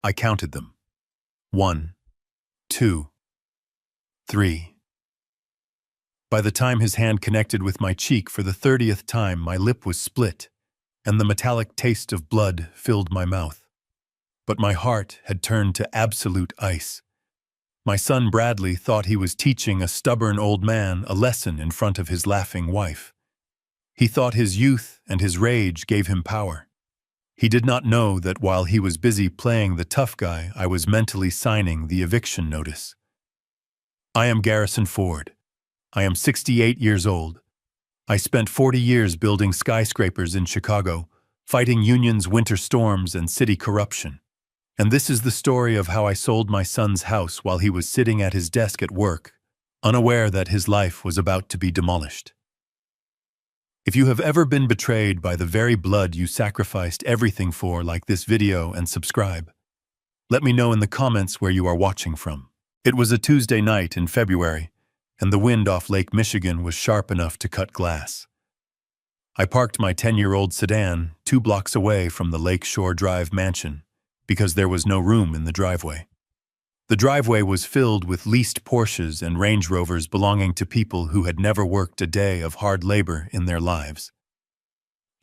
I counted them. 1, 2, 3. By the time his hand connected with my cheek for the 30th time, my lip was split, and the metallic taste of blood filled my mouth. But my heart had turned to absolute ice. My son Bradley thought he was teaching a stubborn old man a lesson in front of his laughing wife. He thought his youth and his rage gave him power. He did not know that while he was busy playing the tough guy, I was mentally signing the eviction notice. I am Garrison Ford. I am 68 years old. I spent 40 years building skyscrapers in Chicago, fighting unions, winter storms, and city corruption. And this is the story of how I sold my son's house while he was sitting at his desk at work, unaware that his life was about to be demolished. If you have ever been betrayed by the very blood you sacrificed everything for, like this video, and subscribe, let me know in the comments where you are watching from. It was a Tuesday night in February, and the wind off Lake Michigan was sharp enough to cut glass. I parked my 10-year-old sedan 2 blocks away from the Lake Shore Drive mansion because there was no room in the driveway. The driveway was filled with leased Porsches and Range Rovers belonging to people who had never worked a day of hard labor in their lives.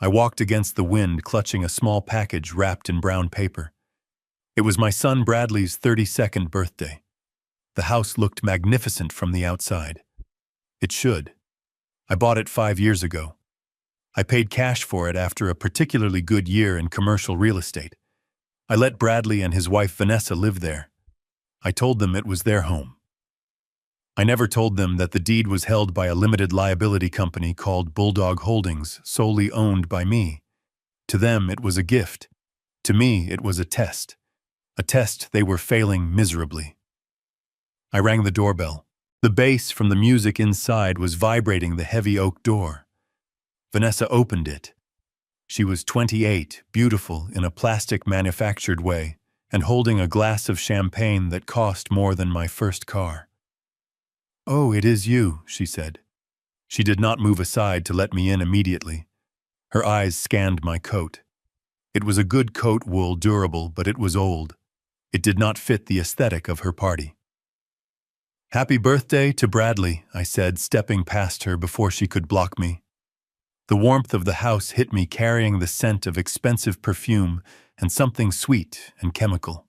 I walked against the wind, clutching a small package wrapped in brown paper. It was my son Bradley's 32nd birthday. The house looked magnificent from the outside. It should. I bought it 5 years ago. I paid cash for it after a particularly good year in commercial real estate. I let Bradley and his wife Vanessa live there. I told them it was their home. I never told them that the deed was held by a limited liability company called Bulldog Holdings, solely owned by me. To them, it was a gift. To me, it was a test they were failing miserably. I rang the doorbell. The bass from the music inside was vibrating the heavy oak door. Vanessa opened it. She was 28, beautiful in a plastic-manufactured way, and holding a glass of champagne that cost more than my first car. "Oh, it is you," she said. She did not move aside to let me in immediately. Her eyes scanned my coat. It was a good coat, wool, durable, but it was old. It did not fit the aesthetic of her party. "Happy birthday to Bradley," I said, stepping past her before she could block me. The warmth of the house hit me, carrying the scent of expensive perfume and something sweet and chemical.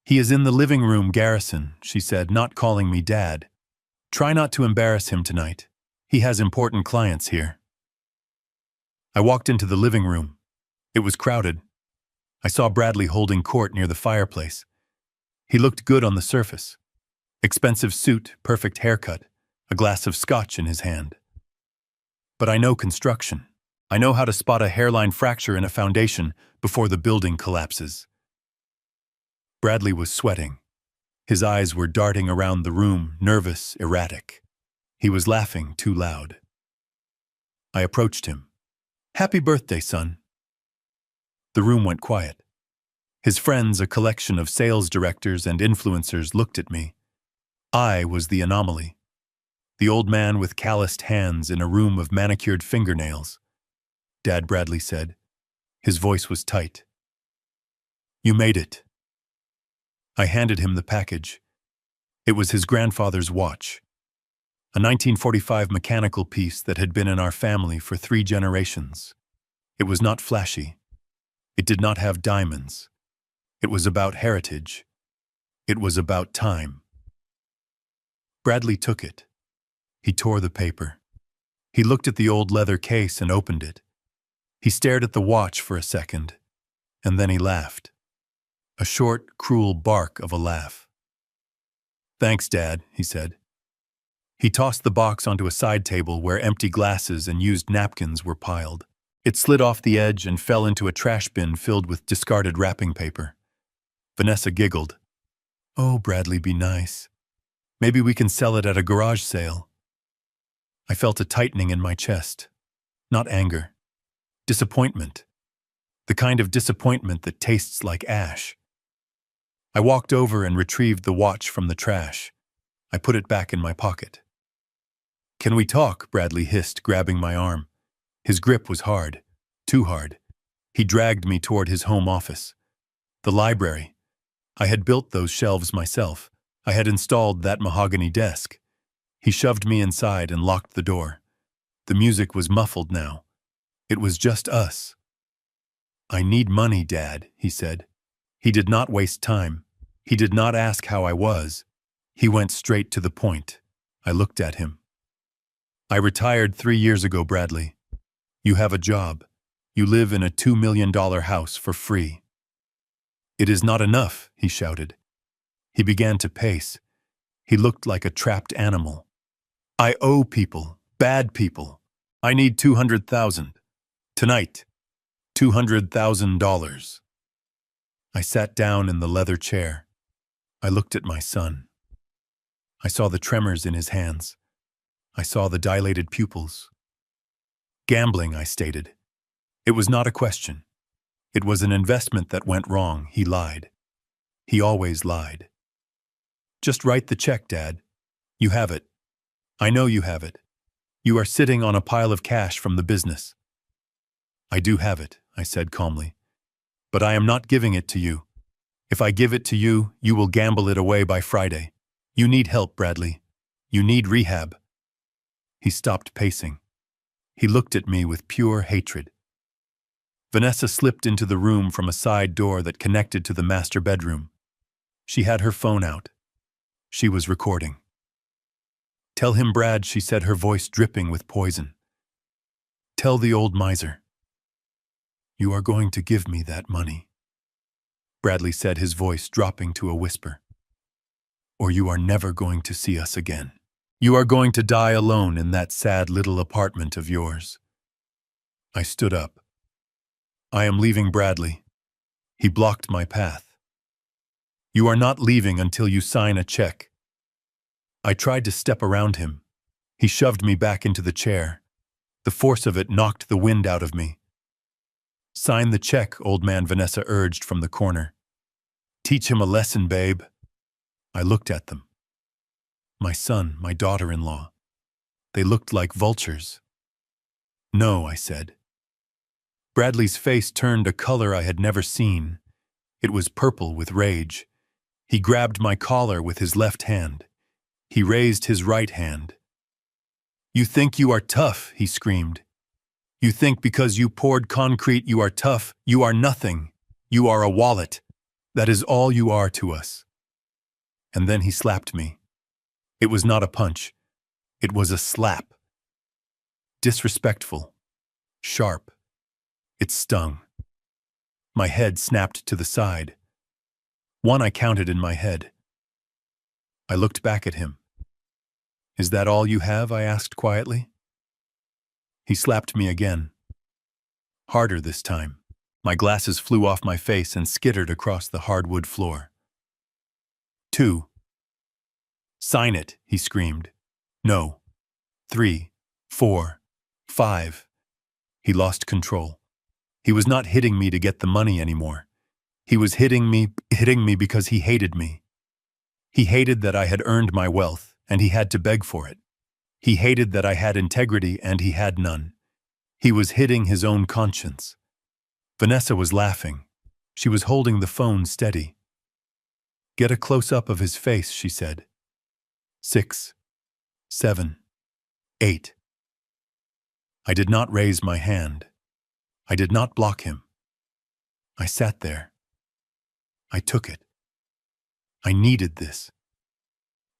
"He is in the living room, Garrison," she said, not calling me Dad. "Try not to embarrass him tonight. He has important clients here." I walked into the living room. It was crowded. I saw Bradley holding court near the fireplace. He looked good on the surface. Expensive suit, perfect haircut, a glass of scotch in his hand. But I know construction. I know how to spot a hairline fracture in a foundation before the building collapses. Bradley was sweating. His eyes were darting around the room, nervous, erratic. He was laughing too loud. I approached him. "Happy birthday, son." The room went quiet. His friends, a collection of sales directors and influencers, looked at me. I was the anomaly. The old man with calloused hands in a room of manicured fingernails. "Dad," Bradley said. His voice was tight. "You made it." I handed him the package. It was his grandfather's watch, a 1945 mechanical piece that had been in our family for 3 generations. It was not flashy. It did not have diamonds. It was about heritage. It was about time. Bradley took it. He tore the paper. He looked at the old leather case and opened it. He stared at the watch for a second, and then he laughed. A short, cruel bark of a laugh. "Thanks, Dad," he said. He tossed the box onto a side table where empty glasses and used napkins were piled. It slid off the edge and fell into a trash bin filled with discarded wrapping paper. Vanessa giggled. "Oh, Bradley, be nice. Maybe we can sell it at a garage sale." I felt a tightening in my chest. Not anger. Disappointment. The kind of disappointment that tastes like ash. I walked over and retrieved the watch from the trash. I put it back in my pocket. "Can we talk?" Bradley hissed, grabbing my arm. His grip was hard. Too hard. He dragged me toward his home office. The library. I had built those shelves myself. I had installed that mahogany desk. He shoved me inside and locked the door. The music was muffled now. It was just us. "I need money, Dad," he said. He did not waste time. He did not ask how I was. He went straight to the point. I looked at him. "I retired 3 years ago, Bradley. You have a job. You live in a $2 million house for free." "It is not enough," he shouted. He began to pace. He looked like a trapped animal. "I owe people, bad people. I need 200,000. Tonight. $200,000. I sat down in the leather chair. I looked at my son. I saw the tremors in his hands. I saw the dilated pupils. "Gambling," I stated. It was not a question. It was an investment that went wrong. He lied. He always lied. "Just write the check, Dad. You have it. I know you have it. You are sitting on a pile of cash from the business." "I do have it," I said calmly. "But I am not giving it to you. If I give it to you, you will gamble it away by Friday. You need help, Bradley. You need rehab." He stopped pacing. He looked at me with pure hatred. Vanessa slipped into the room from a side door that connected to the master bedroom. She had her phone out. She was recording. "Tell him, Brad," she said, her voice dripping with poison. "Tell the old miser. You are going to give me that money," Bradley said, his voice dropping to a whisper. "Or you are never going to see us again. You are going to die alone in that sad little apartment of yours." I stood up. "I am leaving, Bradley." He blocked my path. "You are not leaving until you sign a check." I tried to step around him. He shoved me back into the chair. The force of it knocked the wind out of me. "Sign the check," old man, Vanessa urged from the corner. "Teach him a lesson, babe." I looked at them. My son, my daughter-in-law. They looked like vultures. "No," I said. Bradley's face turned a color I had never seen. It was purple with rage. He grabbed my collar with his left hand. He raised his right hand. "You think you are tough," he screamed. "You think because you poured concrete you are tough. You are nothing. You are a wallet. That is all you are to us." And then he slapped me. It was not a punch. It was a slap. Disrespectful. Sharp. It stung. My head snapped to the side. One I counted in my head. I looked back at him. "Is that all you have?" I asked quietly. He slapped me again. Harder this time. My glasses flew off my face and skittered across the hardwood floor. 2. "Sign it," he screamed. "No. 3, 4, 5. He lost control. He was not hitting me to get the money anymore. He was hitting me because he hated me. He hated that I had earned my wealth, and he had to beg for it. He hated that I had integrity, and he had none. He was hitting his own conscience. Vanessa was laughing. She was holding the phone steady. "Get a close-up of his face," she said. 6, 7, 8. I did not raise my hand. I did not block him. I sat there. I took it. I needed this.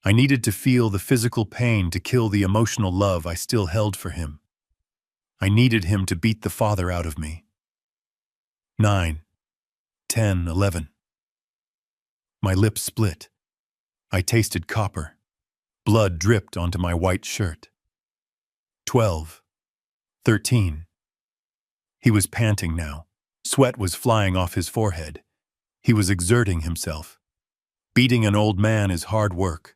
I needed to feel the physical pain to kill the emotional love I still held for him. I needed him to beat the father out of me. 9, 10, 11. My lips split. I tasted copper. Blood dripped onto my white shirt. 12, 13. He was panting now. Sweat was flying off his forehead. He was exerting himself. Beating an old man is hard work.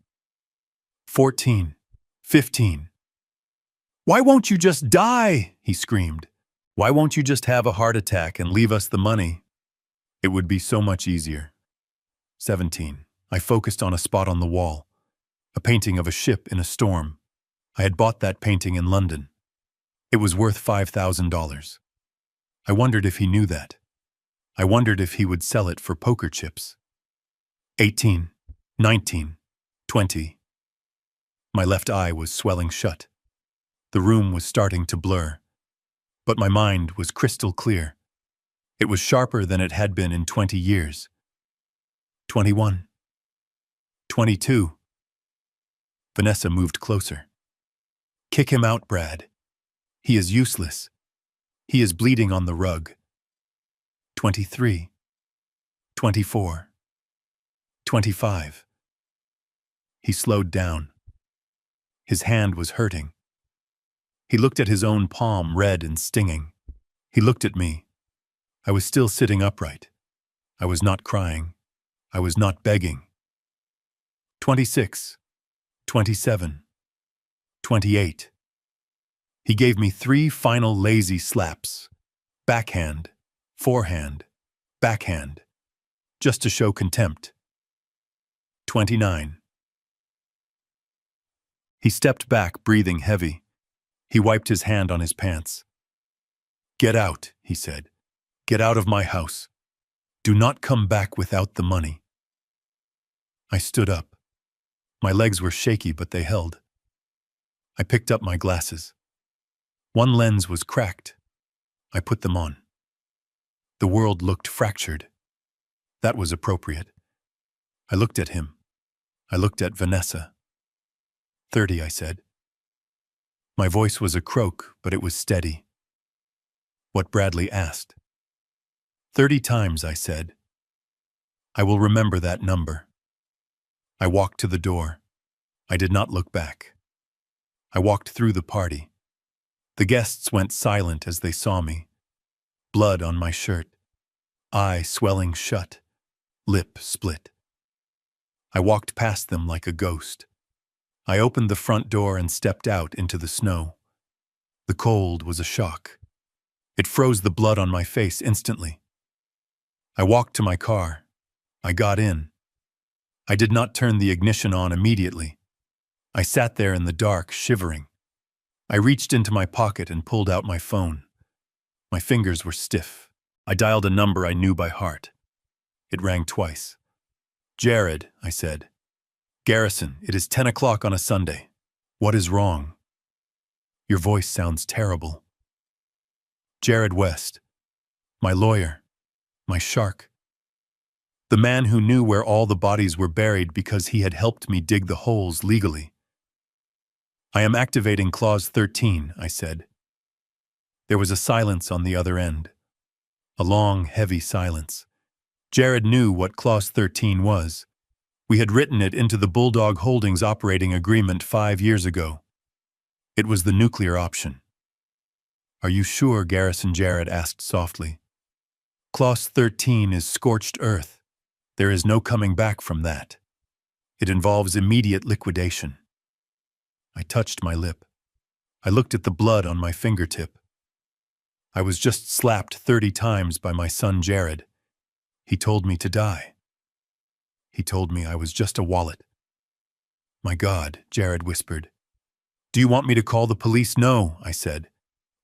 14, 15. "Why won't you just die?" he screamed. "Why won't you just have a heart attack and leave us the money? It would be so much easier." 17. I focused on a spot on the wall. A painting of a ship in a storm. I had bought that painting in London. It was worth $5,000. I wondered if he knew that. I wondered if he would sell it for poker chips. 18, 19, 20. My left eye was swelling shut. The room was starting to blur. But my mind was crystal clear. It was sharper than it had been in 20 years. 21. 22. Vanessa moved closer. Kick him out, Brad. He is useless. He is bleeding on the rug. 23. 24. 25. He slowed down. His hand was hurting. He looked at his own palm, red and stinging. He looked at me. I was still sitting upright. I was not crying. I was not begging. 26. 27. 28. He gave me 3 final lazy slaps. Backhand, forehand, backhand. Just to show contempt. 29. He stepped back, breathing heavy. He wiped his hand on his pants. Get out, he said. Get out of my house. Do not come back without the money. I stood up. My legs were shaky, but they held. I picked up my glasses. One lens was cracked. I put them on. The world looked fractured. That was appropriate. I looked at him. I looked at Vanessa. 30, I said. My voice was a croak, but it was steady. What Bradley asked. 30 times, I said. I will remember that number. I walked to the door. I did not look back. I walked through the party. The guests went silent as they saw me. Blood on my shirt. Eye swelling shut. Lip split. I walked past them like a ghost. I opened the front door and stepped out into the snow. The cold was a shock. It froze the blood on my face instantly. I walked to my car. I got in. I did not turn the ignition on immediately. I sat there in the dark, shivering. I reached into my pocket and pulled out my phone. My fingers were stiff. I dialed a number I knew by heart. It rang twice. Jared, I said. Garrison, it is 10 o'clock on a Sunday. What is wrong? Your voice sounds terrible. Jared West. My lawyer. My shark. The man who knew where all the bodies were buried because he had helped me dig the holes legally. I am activating Clause 13, I said. There was a silence on the other end. A long, heavy silence. Jared knew what Clause 13 was. We had written it into the Bulldog Holdings operating agreement 5 years ago. It was the nuclear option. Are you sure, Garrison? Jared asked softly. Clause 13 is scorched earth. There is no coming back from that. It involves immediate liquidation. I touched my lip. I looked at the blood on my fingertip. I was just slapped 30 times by my son Jared. He told me to die. He told me I was just a wallet. My God, Jared whispered. Do you want me to call the police? No, I said.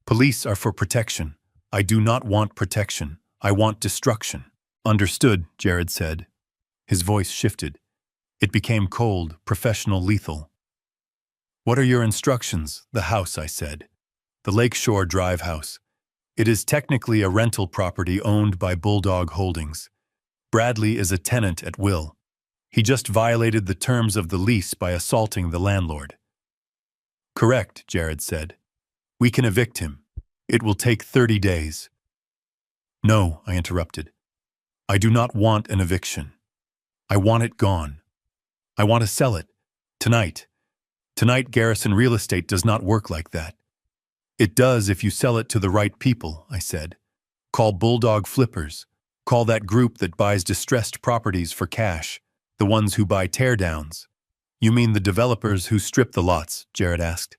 Police are for protection. I do not want protection. I want destruction. Understood, Jared said. His voice shifted. It became cold, professional, lethal. What are your instructions? The house, I said. The Lakeshore Drive house. It is technically a rental property owned by Bulldog Holdings. Bradley is a tenant at will. He just violated the terms of the lease by assaulting the landlord. Correct, Jared said. We can evict him. It will take 30 days. No, I interrupted. I do not want an eviction. I want it gone. I want to sell it. Tonight. Tonight, Garrison Real Estate does not work like that. It does if you sell it to the right people, I said. Call Bulldog Flippers. Call that group that buys distressed properties for cash, the ones who buy teardowns. You mean the developers who strip the lots? Jared asked.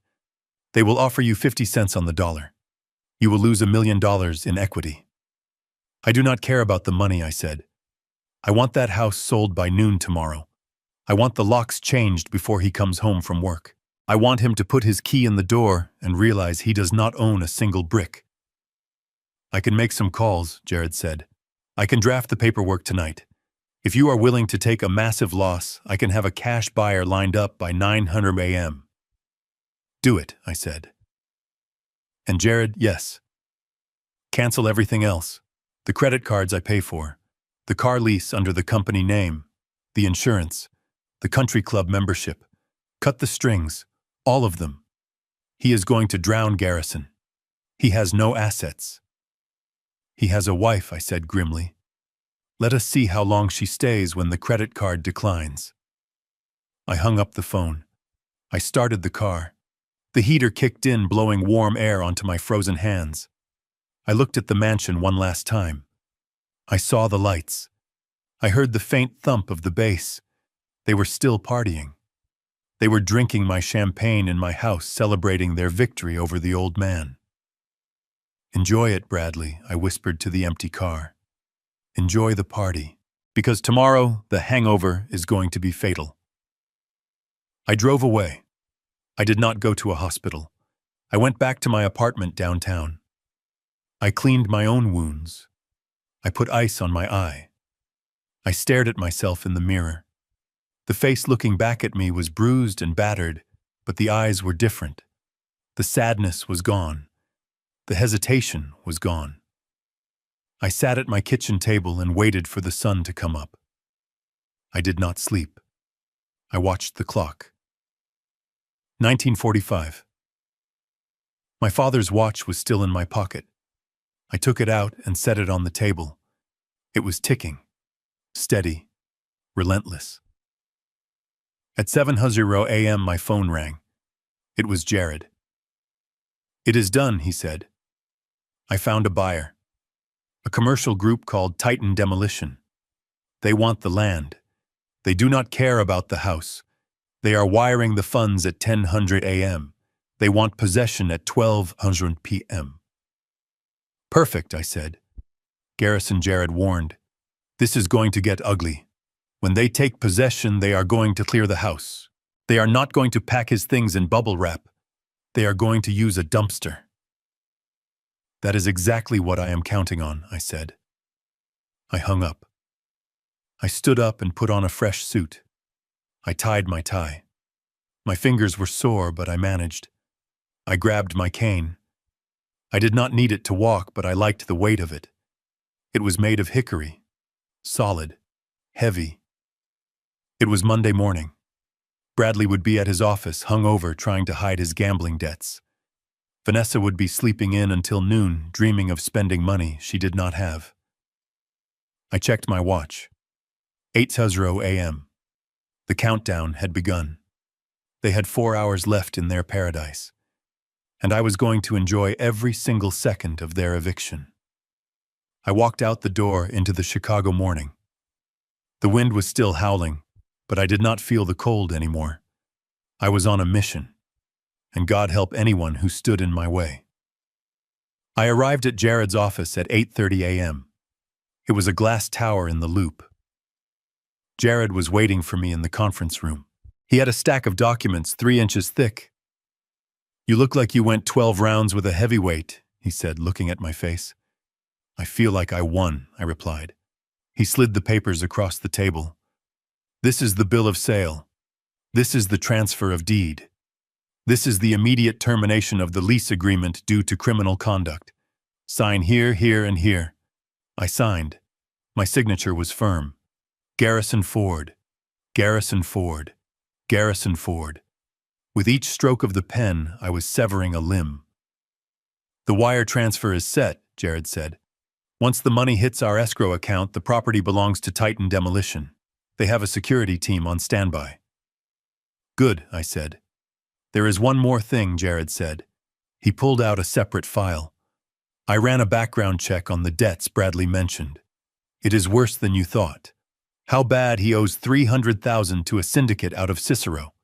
They will offer you 50 cents on the dollar. You will lose $1 million in equity. I do not care about the money, I said. I want that house sold by noon tomorrow. I want the locks changed before he comes home from work. I want him to put his key in the door and realize he does not own a single brick. I can make some calls, Jared said. I can draft the paperwork tonight. If you are willing to take a massive loss, I can have a cash buyer lined up by 900 a.m. Do it, I said. And Jared, yes. Cancel everything else. The credit cards I pay for, the car lease under the company name, the insurance, the country club membership. Cut the strings, all of them. He is going to drown Garrison. He has no assets. He has a wife, I said grimly. Let us see how long she stays when the credit card declines. I hung up the phone. I started the car. The heater kicked in, blowing warm air onto my frozen hands. I looked at the mansion one last time. I saw the lights. I heard the faint thump of the bass. They were still partying. They were drinking my champagne in my house, celebrating their victory over the old man. Enjoy it, Bradley, I whispered to the empty car. Enjoy the party, because tomorrow the hangover is going to be fatal. I drove away. I did not go to a hospital. I went back to my apartment downtown. I cleaned my own wounds. I put ice on my eye. I stared at myself in the mirror. The face looking back at me was bruised and battered, but the eyes were different. The sadness was gone. The hesitation was gone. I sat at my kitchen table and waited for the sun to come up. I did not sleep. I watched the clock. 1945. My father's watch was still in my pocket. I took it out and set it on the table. It was ticking, steady, relentless. At 7:00 a.m. my phone rang. It was Jared. It is done, he said. I found a buyer. A commercial group called Titan Demolition. They want the land. They do not care about the house. They are wiring the funds at 10:00 a.m. They want possession at 12:00 p.m. Perfect, I said. Garrison, Jared warned. This is going to get ugly. When they take possession, they are going to clear the house. They are not going to pack his things in bubble wrap. They are going to use a dumpster. That is exactly what I am counting on, I said. I hung up. I stood up and put on a fresh suit. I tied my tie. My fingers were sore, but I managed. I grabbed my cane. I did not need it to walk, but I liked the weight of it. It was made of hickory, solid, heavy. It was Monday morning. Bradley would be at his office, hungover, trying to hide his gambling debts. Vanessa would be sleeping in until noon, dreaming of spending money she did not have. I checked my watch. 8:00 a.m. The countdown had begun. They had 4 hours left in their paradise, and I was going to enjoy every single second of their eviction. I walked out the door into the Chicago morning. The wind was still howling, but I did not feel the cold anymore. I was on a mission, and God help anyone who stood in my way. I arrived at Jared's office at 8:30 a.m. It was a glass tower in the Loop. Jared was waiting for me in the conference room. He had a stack of documents 3 inches thick. You look like you went 12 rounds with a heavyweight, he said, looking at my face. I feel like I won, I replied. He slid the papers across the table. This is the bill of sale. This is the transfer of deed. This is the immediate termination of the lease agreement due to criminal conduct. Sign here, here, and here. I signed. My signature was firm. Garrison Ford. Garrison Ford. Garrison Ford. With each stroke of the pen, I was severing a limb. The wire transfer is set, Jared said. Once the money hits our escrow account, the property belongs to Titan Demolition. They have a security team on standby. Good, I said. There is one more thing, Jared said. He pulled out a separate file. I ran a background check on the debts Bradley mentioned. It is worse than you thought. How bad he owes $300,000 to a syndicate out of Cicero.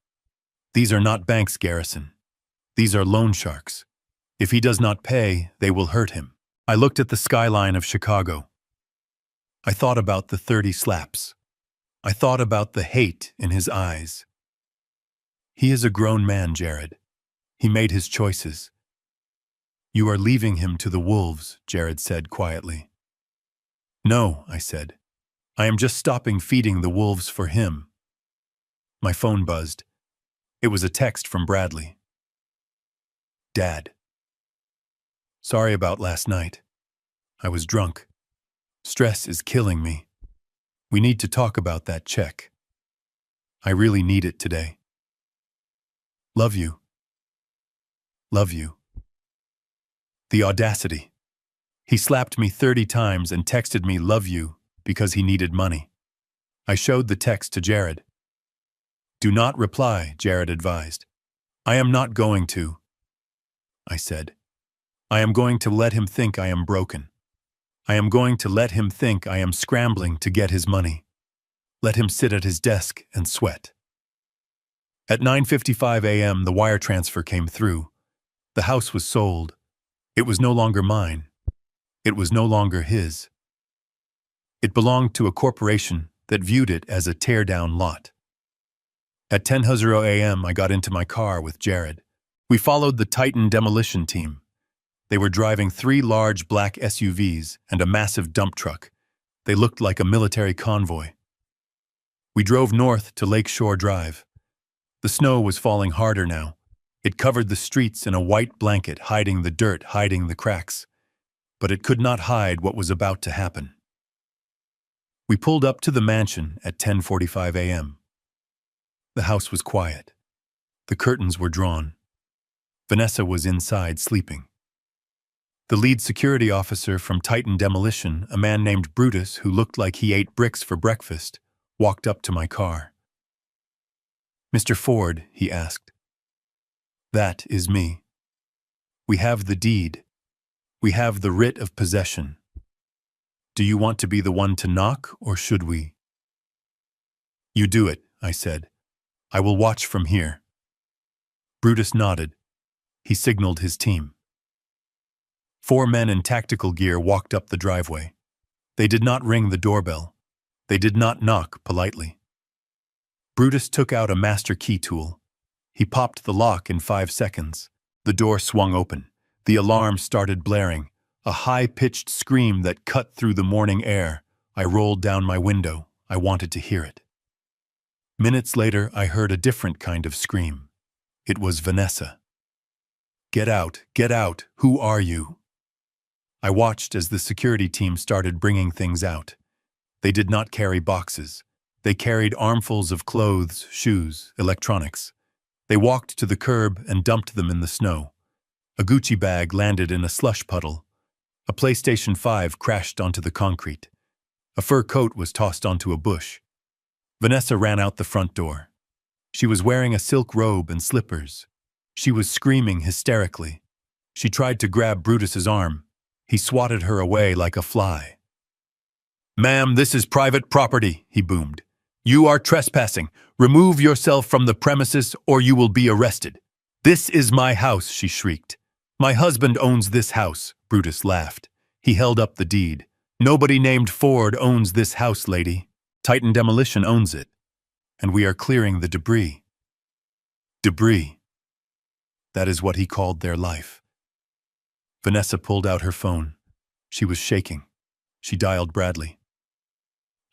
These are not banks, Garrison. These are loan sharks. If he does not pay, they will hurt him. I looked at the skyline of Chicago. I thought about the 30 slaps. I thought about the hate in his eyes. He is a grown man, Jared. He made his choices. You are leaving him to the wolves, Jared said quietly. No, I said. I am just stopping feeding the wolves for him. My phone buzzed. It was a text from Bradley. Dad. Sorry about last night. I was drunk. Stress is killing me. We need to talk about that check. I really need it today. Love you. Love you. The audacity. He slapped me 30 times and texted me love you because he needed money. I showed the text to Jared. Do not reply, Jared advised. I am not going to. I said. I am going to let him think I am broken. I am going to let him think I am scrambling to get his money. Let him sit at his desk and sweat. At 9:55 a.m., the wire transfer came through. The house was sold. It was no longer mine. It was no longer his. It belonged to a corporation that viewed it as a tear-down lot. At 10:00 a.m., I got into my car with Jared. We followed the Titan demolition team. They were driving 3 large black SUVs and a massive dump truck. They looked like a military convoy. We drove north to Lakeshore Drive. The snow was falling harder now. It covered the streets in a white blanket, hiding the dirt, hiding the cracks. But it could not hide what was about to happen. We pulled up to the mansion at 10:45 a.m. The house was quiet. The curtains were drawn. Vanessa was inside sleeping. The lead security officer from Titan Demolition, a man named Brutus who looked like he ate bricks for breakfast, walked up to my car. Mr. Ford, he asked. That is me. We have the deed. We have the writ of possession. Do you want to be the one to knock, or should we? You do it, I said. I will watch from here. Brutus nodded. He signaled his team. 4 men in tactical gear walked up the driveway. They did not ring the doorbell. They did not knock politely. Brutus took out a master key tool. He popped the lock in 5 seconds. The door swung open. The alarm started blaring, a high-pitched scream that cut through the morning air. I rolled down my window. I wanted to hear it. Minutes later, I heard a different kind of scream. It was Vanessa. Get out, get out, who are you? I watched as the security team started bringing things out. They did not carry boxes. They carried armfuls of clothes, shoes, electronics. They walked to the curb and dumped them in the snow. A Gucci bag landed in a slush puddle. A PlayStation 5 crashed onto the concrete. A fur coat was tossed onto a bush. Vanessa ran out the front door. She was wearing a silk robe and slippers. She was screaming hysterically. She tried to grab Brutus's arm. He swatted her away like a fly. Ma'am, this is private property, he boomed. You are trespassing. Remove yourself from the premises or you will be arrested. This is my house, she shrieked. My husband owns this house, Brutus laughed. He held up the deed. Nobody named Ford owns this house, lady. Titan Demolition owns it. And we are clearing the debris. Debris. That is what he called their life. Vanessa pulled out her phone. She was shaking. She dialed Bradley.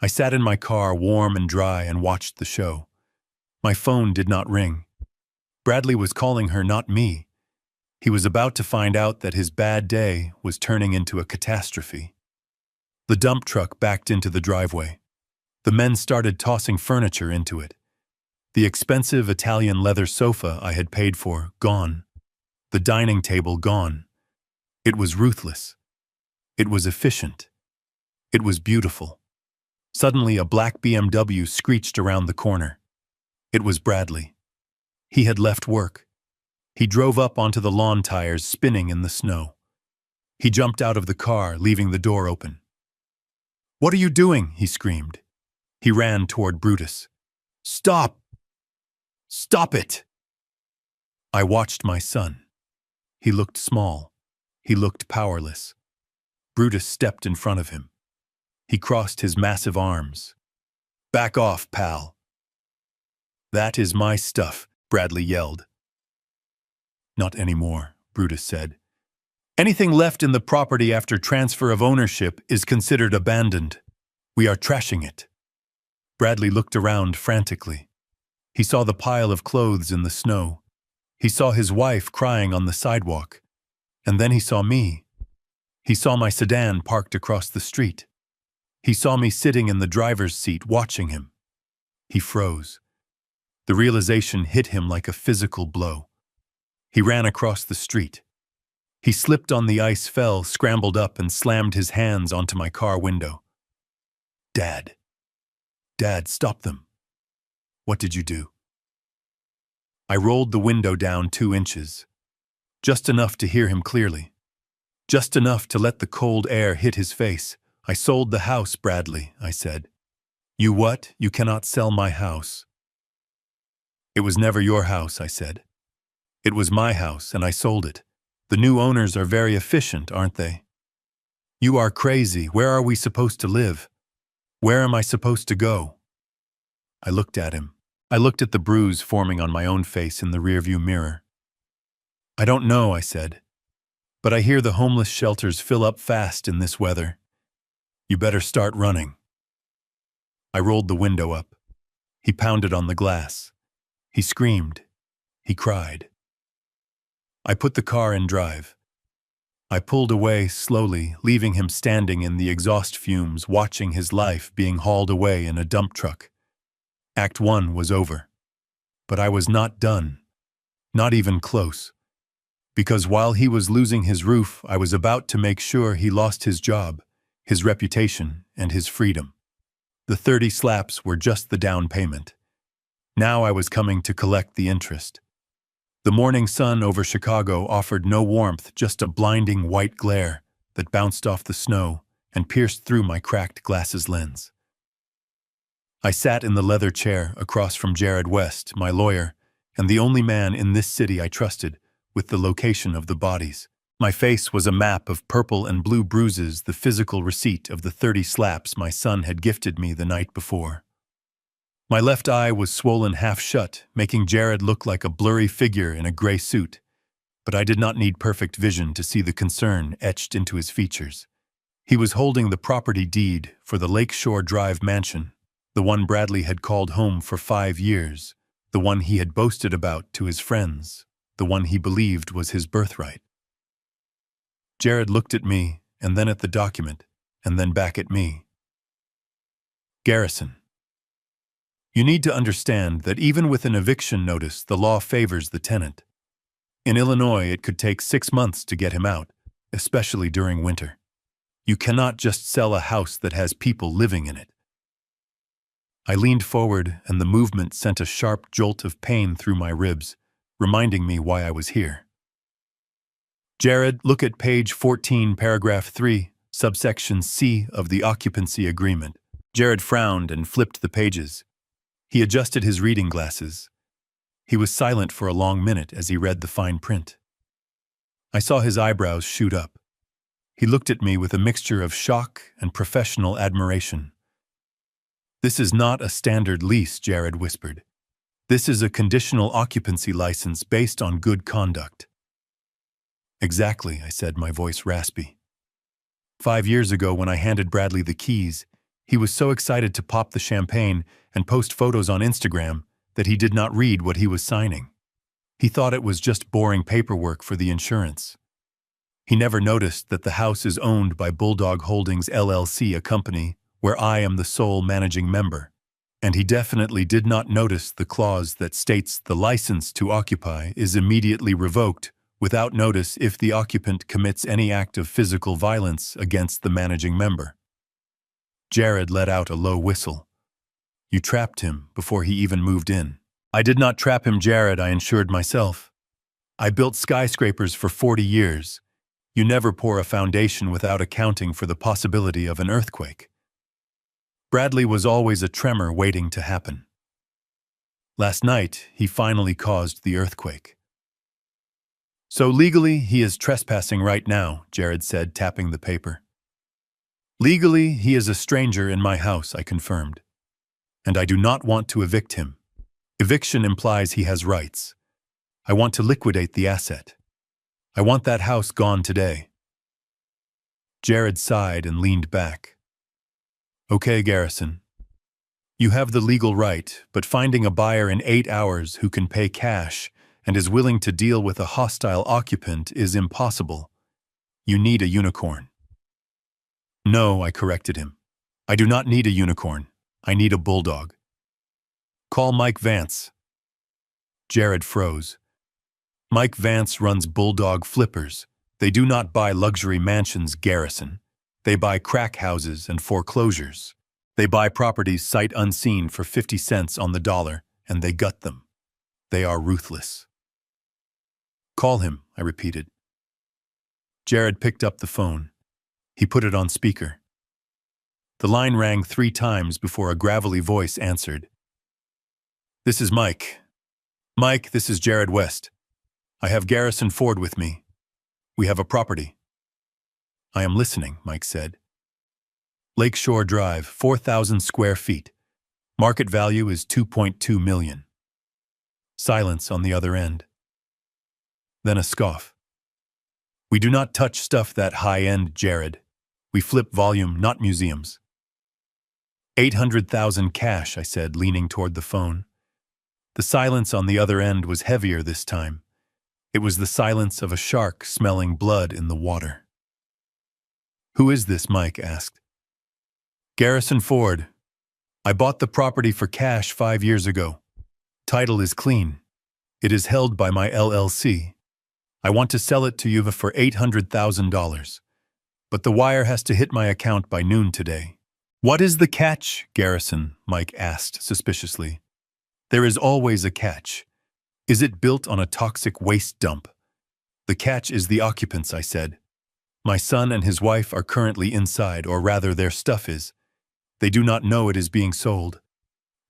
I sat in my car, warm and dry, and watched the show. My phone did not ring. Bradley was calling her, not me. He was about to find out that his bad day was turning into a catastrophe. The dump truck backed into the driveway. The men started tossing furniture into it. The expensive Italian leather sofa I had paid for, gone. The dining table, gone. It was ruthless. It was efficient. It was beautiful. Suddenly, a black BMW screeched around the corner. It was Bradley. He had left work. He drove up onto the lawn tires, spinning in the snow. He jumped out of the car, leaving the door open. What are you doing? He screamed. He ran toward Brutus. Stop! Stop it! I watched my son. He looked small. He looked powerless. Brutus stepped in front of him. He crossed his massive arms. Back off, pal. That is my stuff, Bradley yelled. Not anymore, Brutus said. Anything left in the property after transfer of ownership is considered abandoned. We are trashing it." Bradley looked around frantically. He saw the pile of clothes in the snow. He saw his wife crying on the sidewalk. And then he saw me. He saw my sedan parked across the street. He saw me sitting in the driver's seat watching him. He froze. The realization hit him like a physical blow. He ran across the street. He slipped on the ice, fell, scrambled up, and slammed his hands onto my car window. "Dad. Dad, stop them. What did you do?" I rolled the window down 2 inches. Just enough to hear him clearly. Just enough to let the cold air hit his face. "I sold the house, Bradley," I said. "You what? You cannot sell my house." "It was never your house," I said. "It was my house, and I sold it. The new owners are very efficient, aren't they?" "You are crazy. Where are we supposed to live? Where am I supposed to go?" I looked at him. I looked at the bruise forming on my own face in the rearview mirror. "I don't know," I said. "But I hear the homeless shelters fill up fast in this weather. You better start running." I rolled the window up. He pounded on the glass. He screamed. He cried. I put the car in drive. I pulled away slowly, leaving him standing in the exhaust fumes, watching his life being hauled away in a dump truck. Act 1 was over. But I was not done. Not even close. Because while he was losing his roof, I was about to make sure he lost his job, his reputation, and his freedom. The 30 slaps were just the down payment. Now I was coming to collect the interest. The morning sun over Chicago offered no warmth, just a blinding white glare that bounced off the snow and pierced through my cracked glasses lens. I sat in the leather chair across from Jared West, my lawyer, and the only man in this city I trusted with the location of the bodies. My face was a map of purple and blue bruises, the physical receipt of the 30 slaps my son had gifted me the night before. My left eye was swollen half shut, making Jared look like a blurry figure in a gray suit, but I did not need perfect vision to see the concern etched into his features. He was holding the property deed for the Lakeshore Drive mansion, the one Bradley had called home for 5 years, the one he had boasted about to his friends, the one he believed was his birthright. Jared looked at me, and then at the document, and then back at me. "Garrison, you need to understand that even with an eviction notice, the law favors the tenant. In Illinois, it could take 6 months to get him out, especially during winter. You cannot just sell a house that has people living in it." I leaned forward, and the movement sent a sharp jolt of pain through my ribs, reminding me why I was here. "Jared, look at page 14, paragraph 3, subsection C of the occupancy agreement." Jared frowned and flipped the pages. He adjusted his reading glasses. He was silent for a long minute as he read the fine print. I saw his eyebrows shoot up. He looked at me with a mixture of shock and professional admiration. "This is not a standard lease," Jared whispered. "This is a conditional occupancy license based on good conduct." "Exactly," I said, my voice raspy. 5 years ago, when I handed Bradley the keys, he was so excited to pop the champagne and post photos on Instagram that he did not read what he was signing. He thought it was just boring paperwork for the insurance. He never noticed that the house is owned by Bulldog Holdings LLC, a company where I am the sole managing member. And he definitely did not notice the clause that states the license to occupy is immediately revoked without notice if the occupant commits any act of physical violence against the managing member. Jared let out a low whistle. "You trapped him before he even moved in." "I did not trap him, Jared," I assured myself. "I built skyscrapers for 40 years. You never pour a foundation without accounting for the possibility of an earthquake." Bradley was always a tremor waiting to happen. Last night, he finally caused the earthquake. "So legally, he is trespassing right now," Jared said, tapping the paper. "Legally, he is a stranger in my house," I confirmed. "And I do not want to evict him. Eviction implies he has rights. I want to liquidate the asset. I want that house gone today. Jared sighed and leaned back. Okay, Garrison. You have the legal right, but finding a buyer in 8 hours who can pay cash and is willing to deal with a hostile occupant is impossible. You need a unicorn. No, I corrected him. I do not need a unicorn. I need a bulldog. Call Mike Vance. Jared froze. Mike Vance runs Bulldog Flippers. They do not buy luxury mansions, Garrison. They buy crack houses and foreclosures. They buy properties sight unseen for 50 cents on the dollar, and they gut them. They are ruthless. Call him, I repeated. Jared picked up the phone. He put it on speaker. The line rang 3 times before a gravelly voice answered. This is Mike. Mike, this is Jared West. I have Garrison Ford with me. We have a property. I am listening, Mike said. Lakeshore Drive, 4,000 square feet. Market value is $2.2 million. Silence on the other end. Then a scoff. We do not touch stuff that high-end, Jared. We flip volume, not museums. 800,000 cash, I said, leaning toward the phone. The silence on the other end was heavier this time. It was the silence of a shark smelling blood in the water. Who is this? Mike asked. Garrison Ford. I bought the property for cash 5 years ago. Title is clean. It is held by my LLC. I want to sell it to you for $800,000. But the wire has to hit my account by noon today. What is the catch, Garrison? Mike asked suspiciously. There is always a catch. Is it built on a toxic waste dump? The catch is the occupants, I said. My son and his wife are currently inside, or rather their stuff is. They do not know it is being sold.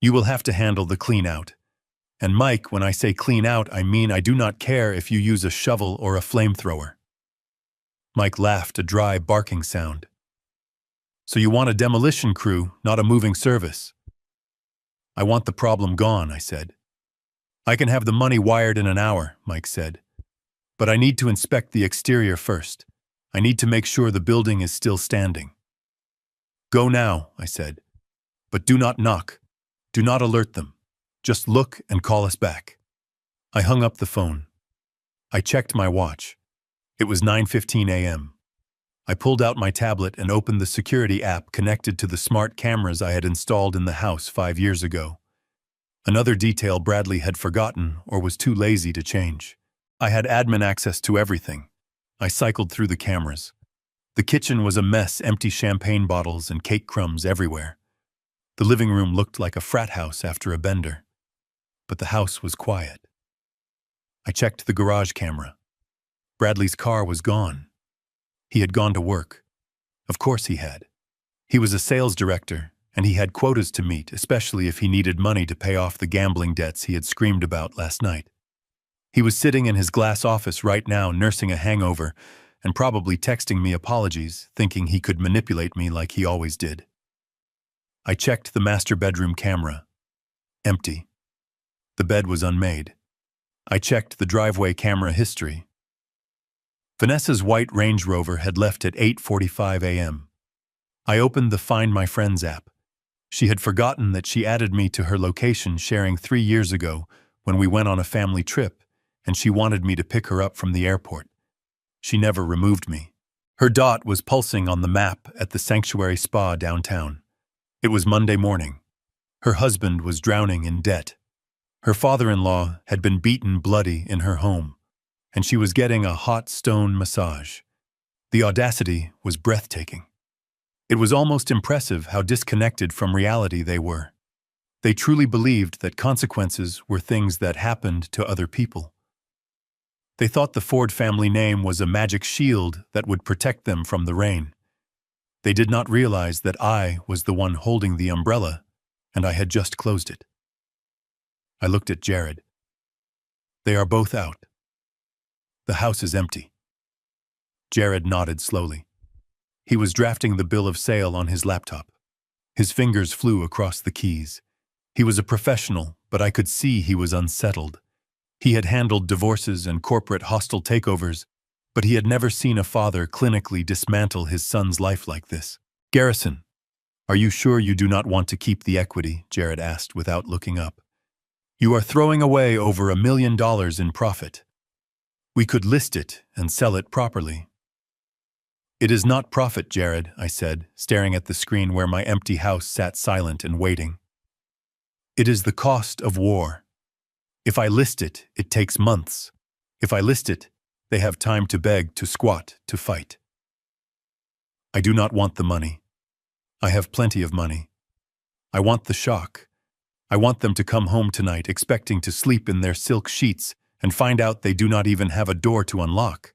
You will have to handle the clean out. And Mike, when I say clean out, I mean I do not care if you use a shovel or a flamethrower. Mike laughed, a dry barking sound. So you want a demolition crew, not a moving service? I want the problem gone, I said. I can have the money wired in an hour, Mike said. But I need to inspect the exterior first. I need to make sure the building is still standing. Go now, I said. But do not knock. Do not alert them. Just look and call us back. I hung up the phone. I checked my watch. It was 9:15 a.m. I pulled out my tablet and opened the security app connected to the smart cameras I had installed in the house 5 years ago. Another detail Bradley had forgotten or was too lazy to change. I had admin access to everything. I cycled through the cameras. The kitchen was a mess, empty champagne bottles and cake crumbs everywhere. The living room looked like a frat house after a bender. But the house was quiet. I checked the garage camera. Bradley's car was gone. He had gone to work. Of course he had. He was a sales director, and he had quotas to meet, especially if he needed money to pay off the gambling debts he had screamed about last night. He was sitting in his glass office right now nursing a hangover and probably texting me apologies, thinking he could manipulate me like he always did. I checked the master bedroom camera. Empty. The bed was unmade. I checked the driveway camera history. Vanessa's white Range Rover had left at 8:45 a.m. I opened the Find My Friends app. She had forgotten that she added me to her location sharing 3 years ago when we went on a family trip, and she wanted me to pick her up from the airport. She never removed me. Her dot was pulsing on the map at the Sanctuary Spa downtown. It was Monday morning. Her husband was drowning in debt. Her father-in-law had been beaten bloody in her home, and she was getting a hot stone massage. The audacity was breathtaking. It was almost impressive how disconnected from reality they were. They truly believed that consequences were things that happened to other people. They thought the Ford family name was a magic shield that would protect them from the rain. They did not realize that I was the one holding the umbrella, and I had just closed it. I looked at Jared. They are both out. The house is empty. Jared nodded slowly. He was drafting the bill of sale on his laptop. His fingers flew across the keys. He was a professional, but I could see he was unsettled. He had handled divorces and corporate hostile takeovers, But he had never seen a father clinically dismantle his son's life like this. "Garrison, are you sure you do not want to keep the equity?" Jared asked without looking up. "You are throwing away over $1 million in profit. We could list it and sell it properly." "It is not profit, Jared," I said, staring at the screen where my empty house sat silent and waiting. "It is the cost of war. If I list it, it takes months. If I list it, they have time to beg, to squat, to fight. I do not want the money. I have plenty of money. I want the shock. I want them to come home tonight expecting to sleep in their silk sheets and find out they do not even have a door to unlock.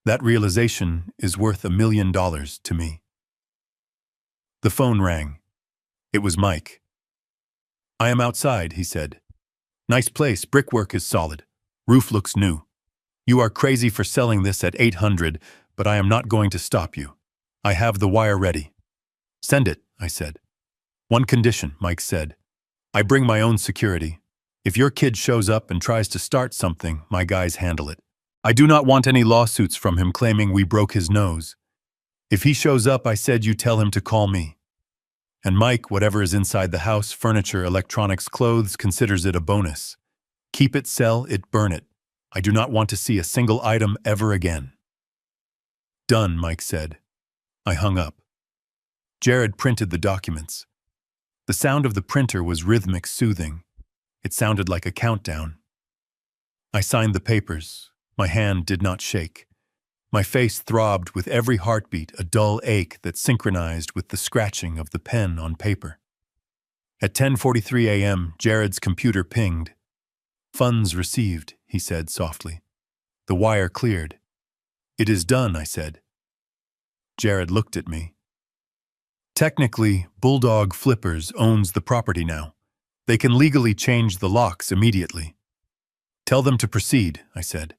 That realization is worth $1 million to me." The phone rang. It was Mike. "I am outside," he said. "Nice place, brickwork is solid. Roof looks new. You are crazy for selling this at 800, but I am not going to stop you. I have the wire ready." "Send it," I said. "One condition," Mike said. "I bring my own security. If your kid shows up and tries to start something, my guys handle it. I do not want any lawsuits from him claiming we broke his nose. If he shows up, I said you tell him to call me. And Mike, whatever is inside the house, furniture, electronics, clothes, considers it a bonus. Keep it, sell it, burn it. I do not want to see a single item ever again." "Done," Mike said. I hung up. Jared printed the documents. The sound of the printer was rhythmic, soothing. It sounded like a countdown. I signed the papers. My hand did not shake. My face throbbed with every heartbeat, a dull ache that synchronized with the scratching of the pen on paper. At 10:43 a.m., Jared's computer pinged. "Funds received," he said softly. "The wire cleared." "It is done," I said. Jared looked at me. "Technically, Bulldog Flippers owns the property now. They can legally change the locks immediately." "Tell them to proceed," I said.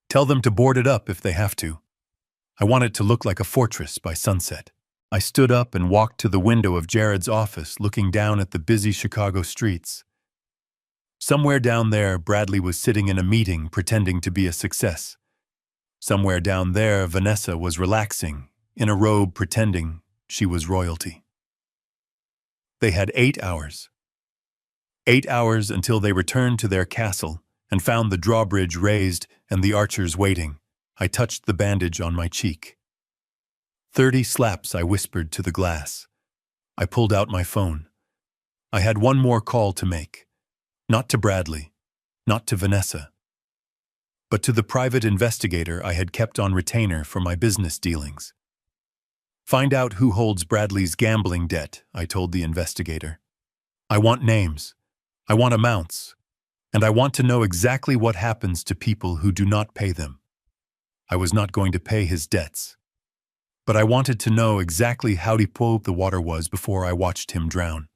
"Tell them to board it up if they have to. I want it to look like a fortress by sunset." I stood up and walked to the window of Jared's office, looking down at the busy Chicago streets. Somewhere down there, Bradley was sitting in a meeting pretending to be a success. Somewhere down there, Vanessa was relaxing, in a robe pretending she was royalty. They had 8 hours. 8 hours until they returned to their castle and found the drawbridge raised and the archers waiting. I touched the bandage on my cheek. 30 slaps, I whispered to the glass. I pulled out my phone. I had one more call to make. Not to Bradley, not to Vanessa, but to the private investigator I had kept on retainer for my business dealings. "Find out who holds Bradley's gambling debt," I told the investigator. "I want names. I want amounts. And I want to know exactly what happens to people who do not pay them. I was not going to pay his debts. But I wanted to know exactly how deep the water was before I watched him drown."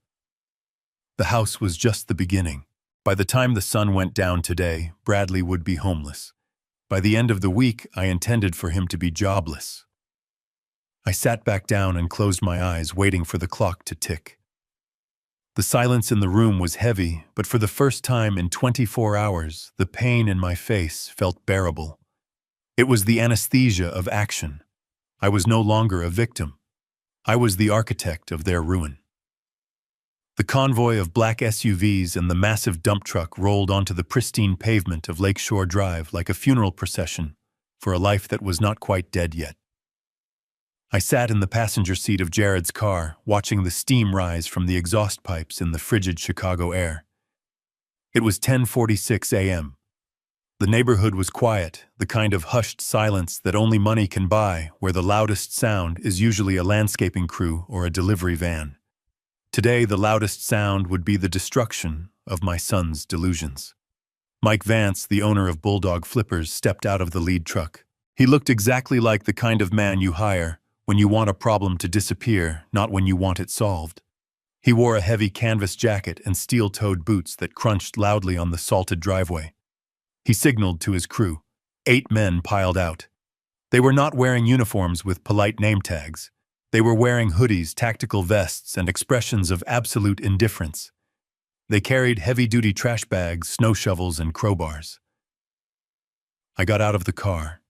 The house was just the beginning. By the time the sun went down today, Bradley would be homeless. By the end of the week, I intended for him to be jobless. I sat back down and closed my eyes, waiting for the clock to tick. The silence in the room was heavy, but for the first time in 24 hours, the pain in my face felt bearable. It was the anesthesia of action. I was no longer a victim. I was the architect of their ruin. The convoy of black SUVs and the massive dump truck rolled onto the pristine pavement of Lakeshore Drive like a funeral procession for a life that was not quite dead yet. I sat in the passenger seat of Jared's car, watching the steam rise from the exhaust pipes in the frigid Chicago air. It was 10:46 a.m. The neighborhood was quiet, the kind of hushed silence that only money can buy, where the loudest sound is usually a landscaping crew or a delivery van. Today, the loudest sound would be the destruction of my son's delusions. Mike Vance, the owner of Bulldog Flippers, stepped out of the lead truck. He looked exactly like the kind of man you hire when you want a problem to disappear, not when you want it solved. He wore a heavy canvas jacket and steel-toed boots that crunched loudly on the salted driveway. He signaled to his crew. 8 men piled out. They were not wearing uniforms with polite name tags. They were wearing hoodies, tactical vests, and expressions of absolute indifference. They carried heavy-duty trash bags, snow shovels, and crowbars. I got out of the car.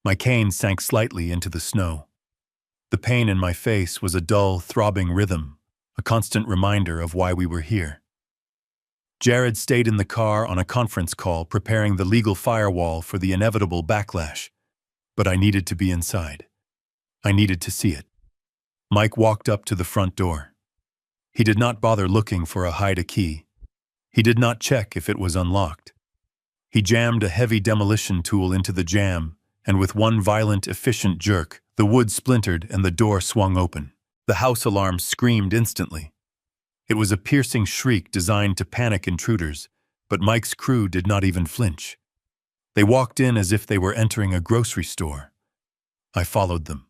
My cane sank slightly into the snow. The pain in my face was a dull, throbbing rhythm, a constant reminder of why we were here. Jared stayed in the car on a conference call preparing the legal firewall for the inevitable backlash, but I needed to be inside. I needed to see it. Mike walked up to the front door. He did not bother looking for a hide-a-key. He did not check if it was unlocked. He jammed a heavy demolition tool into the jamb, and with one violent, efficient jerk, the wood splintered and the door swung open. The house alarm screamed instantly. It was a piercing shriek designed to panic intruders, but Mike's crew did not even flinch. They walked in as if they were entering a grocery store. I followed them.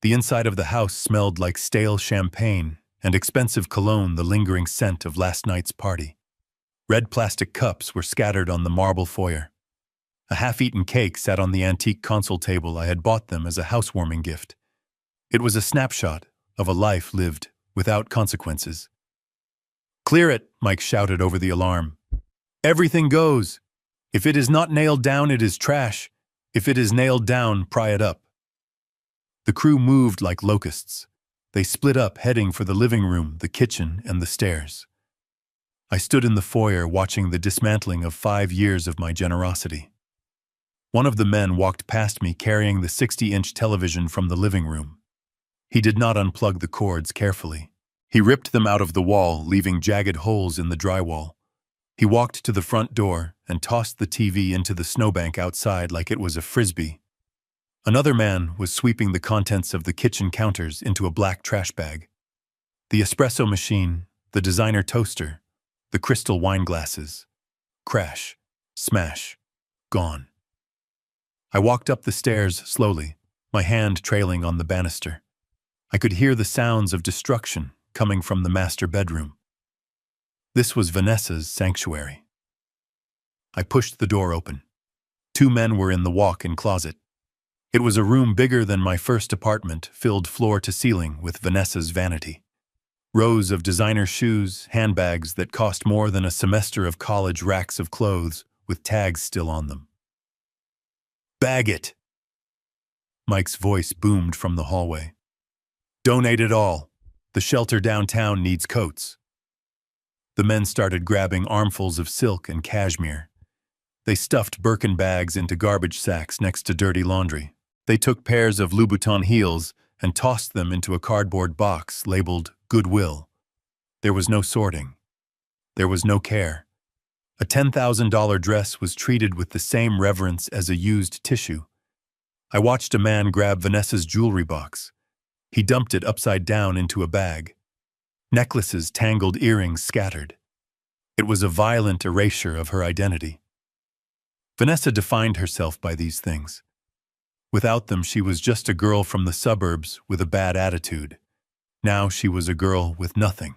The inside of the house smelled like stale champagne and expensive cologne, the lingering scent of last night's party. Red plastic cups were scattered on the marble foyer. A half-eaten cake sat on the antique console table I had bought them as a housewarming gift. It was a snapshot of a life lived without consequences. "Clear it," Mike shouted over the alarm. "Everything goes. If it is not nailed down, it is trash. If it is nailed down, pry it up." The crew moved like locusts. They split up, heading for the living room, the kitchen, and the stairs. I stood in the foyer watching the dismantling of 5 years of my generosity. One of the men walked past me carrying the 60-inch television from the living room. He did not unplug the cords carefully. He ripped them out of the wall, leaving jagged holes in the drywall. He walked to the front door and tossed the TV into the snowbank outside like it was a frisbee. Another man was sweeping the contents of the kitchen counters into a black trash bag. The espresso machine, the designer toaster, the crystal wine glasses. Crash, smash, gone. I walked up the stairs slowly, my hand trailing on the banister. I could hear the sounds of destruction coming from the master bedroom. This was Vanessa's sanctuary. I pushed the door open. 2 men were in the walk-in closet. It was a room bigger than my first apartment, filled floor to ceiling with Vanessa's vanity. Rows of designer shoes, handbags that cost more than a semester of college, racks of clothes with tags still on them. "Bag it!" Mike's voice boomed from the hallway. "Donate it all. The shelter downtown needs coats." The men started grabbing armfuls of silk and cashmere. They stuffed Birkin bags into garbage sacks next to dirty laundry. They took pairs of Louboutin heels and tossed them into a cardboard box labeled Goodwill. There was no sorting. There was no care. A $10,000 dress was treated with the same reverence as a used tissue. I watched a man grab Vanessa's jewelry box. He dumped it upside down into a bag. Necklaces, tangled earrings scattered. It was a violent erasure of her identity. Vanessa defined herself by these things. Without them, she was just a girl from the suburbs with a bad attitude. Now she was a girl with nothing.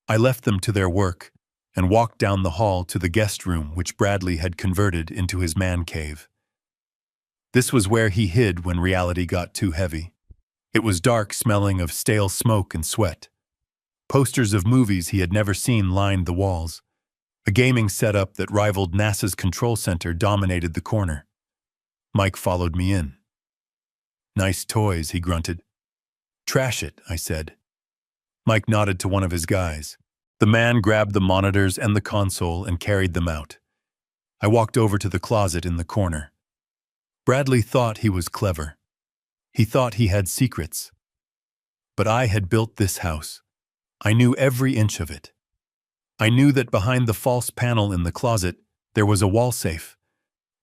I left them to their work and walked down the hall to the guest room which Bradley had converted into his man cave. This was where he hid when reality got too heavy. It was dark, smelling of stale smoke and sweat. Posters of movies he had never seen lined the walls. A gaming setup that rivaled NASA's control center dominated the corner. Mike followed me in. "Nice toys," he grunted. "Trash it," I said. Mike nodded to one of his guys. The man grabbed the monitors and the console and carried them out. I walked over to the closet in the corner. Bradley thought he was clever. He thought he had secrets. But I had built this house. I knew every inch of it. I knew that behind the false panel in the closet, there was a wall safe.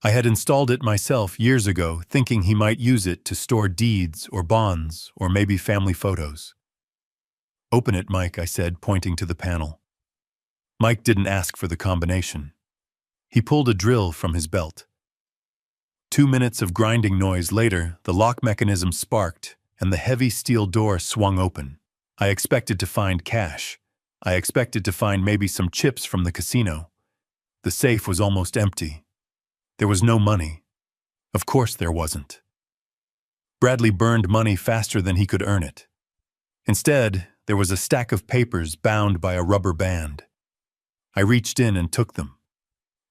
I had installed it myself years ago, thinking he might use it to store deeds or bonds or maybe family photos. "Open it, Mike," I said, pointing to the panel. Mike didn't ask for the combination. He pulled a drill from his belt. 2 minutes of grinding noise later, the lock mechanism sparked and the heavy steel door swung open. I expected to find cash. I expected to find maybe some chips from the casino. The safe was almost empty. There was no money. Of course there wasn't. Bradley burned money faster than he could earn it. Instead, there was a stack of papers bound by a rubber band. I reached in and took them.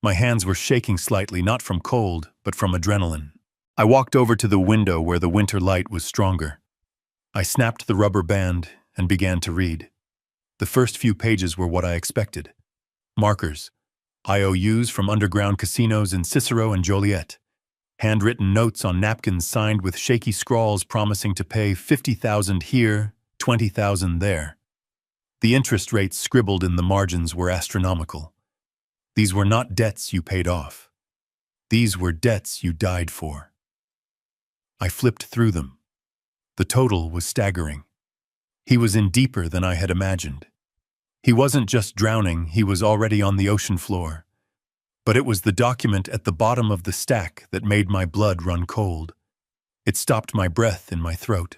My hands were shaking slightly, not from cold, but from adrenaline. I walked over to the window where the winter light was stronger. I snapped the rubber band and began to read. The first few pages were what I expected. Markers, IOUs from underground casinos in Cicero and Joliet. Handwritten notes on napkins signed with shaky scrawls promising to pay $50,000 here, $20,000 there. The interest rates scribbled in the margins were astronomical. These were not debts you paid off. These were debts you died for. I flipped through them. The total was staggering. He was in deeper than I had imagined. He wasn't just drowning, he was already on the ocean floor. But it was the document at the bottom of the stack that made my blood run cold. It stopped my breath in my throat.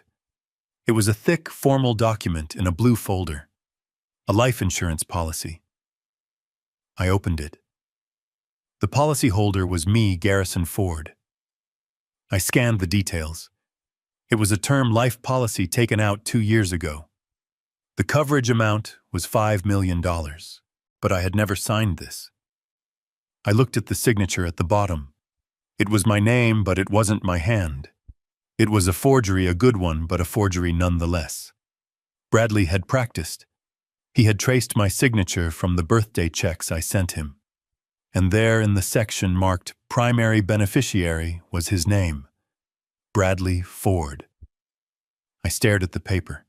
It was a thick, formal document in a blue folder. A life insurance policy. I opened it. The policyholder was me, Garrison Ford. I scanned the details. It was a term life policy taken out 2 years ago. The coverage amount was $5 million, but I had never signed this. I looked at the signature at the bottom. It was my name, but it wasn't my hand. It was a forgery, a good one, but a forgery nonetheless. Bradley had practiced. He had traced my signature from the birthday checks I sent him. And there in the section marked Primary Beneficiary was his name, Bradley Ford. I stared at the paper.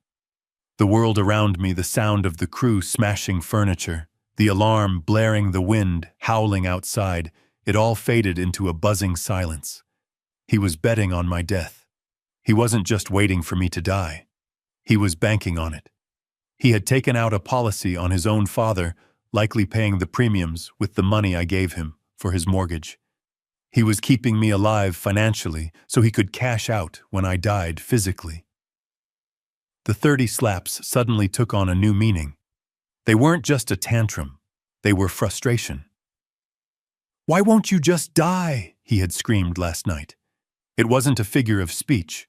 The world around me, the sound of the crew smashing furniture, the alarm blaring, the wind howling outside, it all faded into a buzzing silence. He was betting on my death. He wasn't just waiting for me to die. He was banking on it. He had taken out a policy on his own father, likely paying the premiums with the money I gave him for his mortgage. He was keeping me alive financially so he could cash out when I died physically. The 30 slaps suddenly took on a new meaning. They weren't just a tantrum. They were frustration. "Why won't you just die?" he had screamed last night. It wasn't a figure of speech.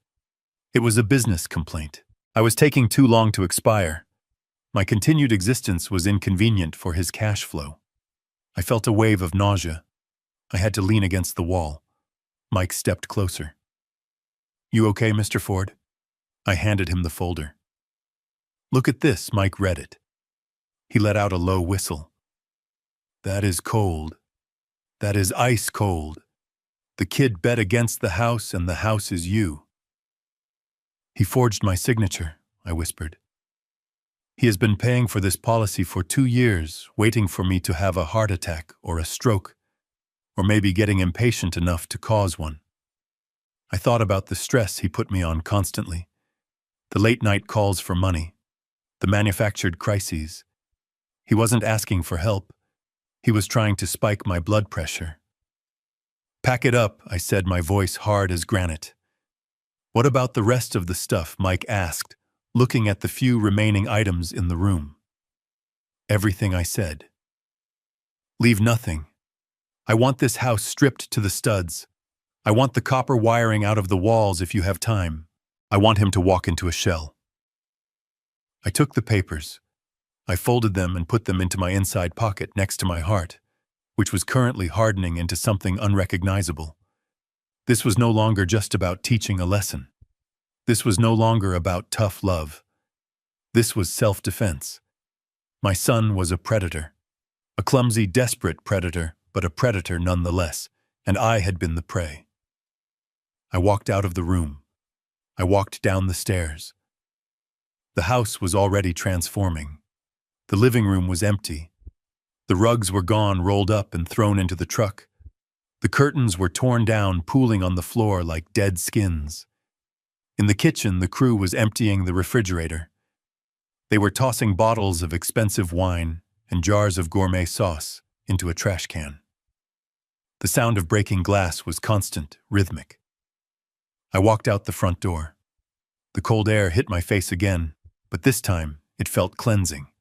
It was a business complaint. I was taking too long to expire. My continued existence was inconvenient for his cash flow. I felt a wave of nausea. I had to lean against the wall. Mike stepped closer. "You okay, Mr. Ford?" I handed him the folder. "Look at this," Mike read it. He let out a low whistle. "That is cold. That is ice cold. The kid bet against the house and the house is you." "He forged my signature," I whispered. "He has been paying for this policy for 2 years, waiting for me to have a heart attack or a stroke, or maybe getting impatient enough to cause one." I thought about the stress he put me on constantly. The late-night calls for money. The manufactured crises. He wasn't asking for help. He was trying to spike my blood pressure. "Pack it up," I said, my voice hard as granite. "What about the rest of the stuff?" Mike asked, looking at the few remaining items in the room. "Everything," I said. "Leave nothing. I want this house stripped to the studs. I want the copper wiring out of the walls if you have time. I want him to walk into a shell." I took the papers. I folded them and put them into my inside pocket next to my heart, which was currently hardening into something unrecognizable. This was no longer just about teaching a lesson. This was no longer about tough love. This was self-defense. My son was a predator. A clumsy, desperate predator, but a predator nonetheless, and I had been the prey. I walked out of the room. I walked down the stairs. The house was already transforming. The living room was empty. The rugs were gone, rolled up and thrown into the truck. The curtains were torn down, pooling on the floor like dead skins. In the kitchen, the crew was emptying the refrigerator. They were tossing bottles of expensive wine and jars of gourmet sauce into a trash can. The sound of breaking glass was constant, rhythmic. I walked out the front door. The cold air hit my face again, but this time it felt cleansing.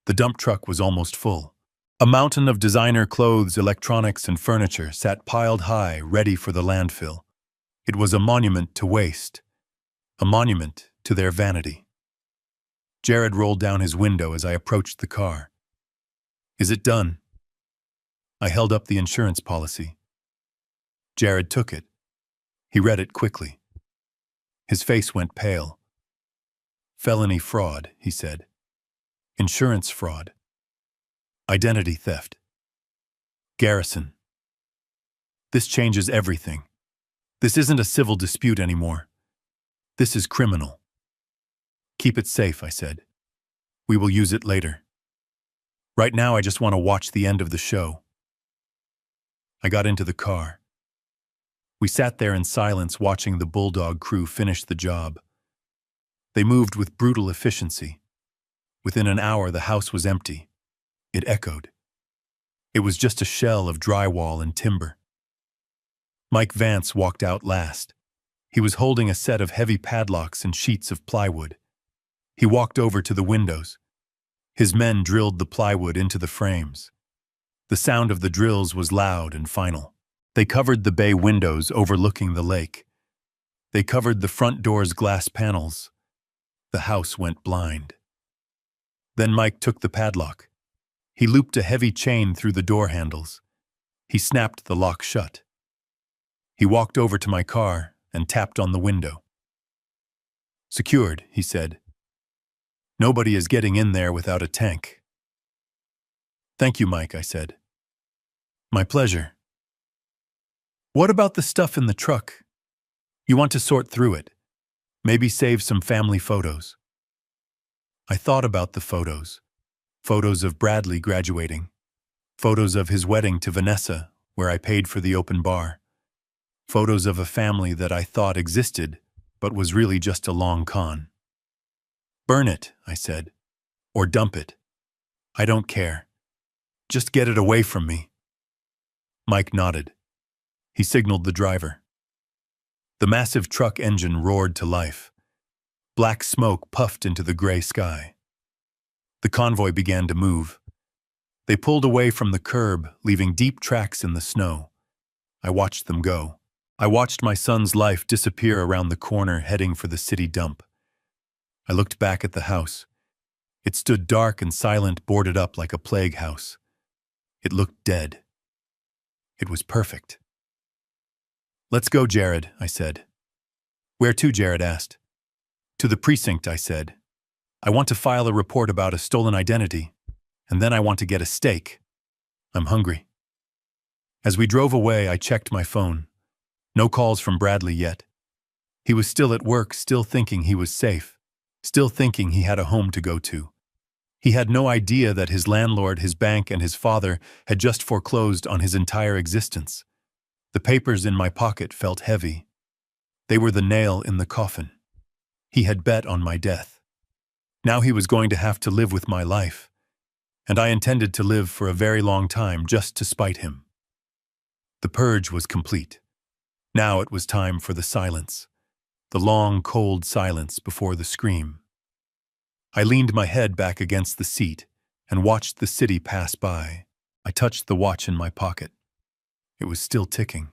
The dump truck was almost full. A mountain of designer clothes, electronics, and furniture sat piled high, ready for the landfill. It was a monument to waste, a monument to their vanity. Jared rolled down his window as I approached the car. "Is it done?" I held up the insurance policy. Jared took it. He read it quickly. His face went pale. Felony fraud, he said. Insurance fraud. Identity theft. Garrison. This changes everything. This isn't a civil dispute anymore. This is criminal. Keep it safe, I said. We will use it later. Right now, I just want to watch the end of the show. I got into the car. We sat there in silence watching the Bulldog crew finish the job. They moved with brutal efficiency. Within an hour, the house was empty. It echoed. It was just a shell of drywall and timber. Mike Vance walked out last. He was holding a set of heavy padlocks and sheets of plywood. He walked over to the windows. His men drilled the plywood into the frames. The sound of the drills was loud and final. They covered the bay windows overlooking the lake. They covered the front door's glass panels. The house went blind. Then Mike took the padlock. He looped a heavy chain through the door handles. He snapped the lock shut. He walked over to my car and tapped on the window. Secured, he said. Nobody is getting in there without a tank. Thank you, Mike, I said. My pleasure. What about the stuff in the truck? You want to sort through it. Maybe save some family photos. I thought about the photos. Photos of Bradley graduating. Photos of his wedding to Vanessa, where I paid for the open bar. Photos of a family that I thought existed, but was really just a long con. Burn it, I said. Or dump it. I don't care. Just get it away from me. Mike nodded. He signaled the driver. The massive truck engine roared to life. Black smoke puffed into the gray sky. The convoy began to move. They pulled away from the curb, leaving deep tracks in the snow. I watched them go. I watched my son's life disappear around the corner, heading for the city dump. I looked back at the house. It stood dark and silent, boarded up like a plague house. It looked dead. It was perfect. Let's go, Jared, I said. Where to, Jared asked. To the precinct, I said. I want to file a report about a stolen identity, and then I want to get a steak. I'm hungry. As we drove away, I checked my phone. No calls from Bradley yet. He was still at work, still thinking he was safe, still thinking he had a home to go to. He had no idea that his landlord, his bank, and his father had just foreclosed on his entire existence. The papers in my pocket felt heavy. They were the nail in the coffin. He had bet on my death. Now he was going to have to live with my life, and I intended to live for a very long time just to spite him. The purge was complete. Now it was time for the silence, the long, cold silence before the scream. I leaned my head back against the seat and watched the city pass by. I touched the watch in my pocket. It was still ticking.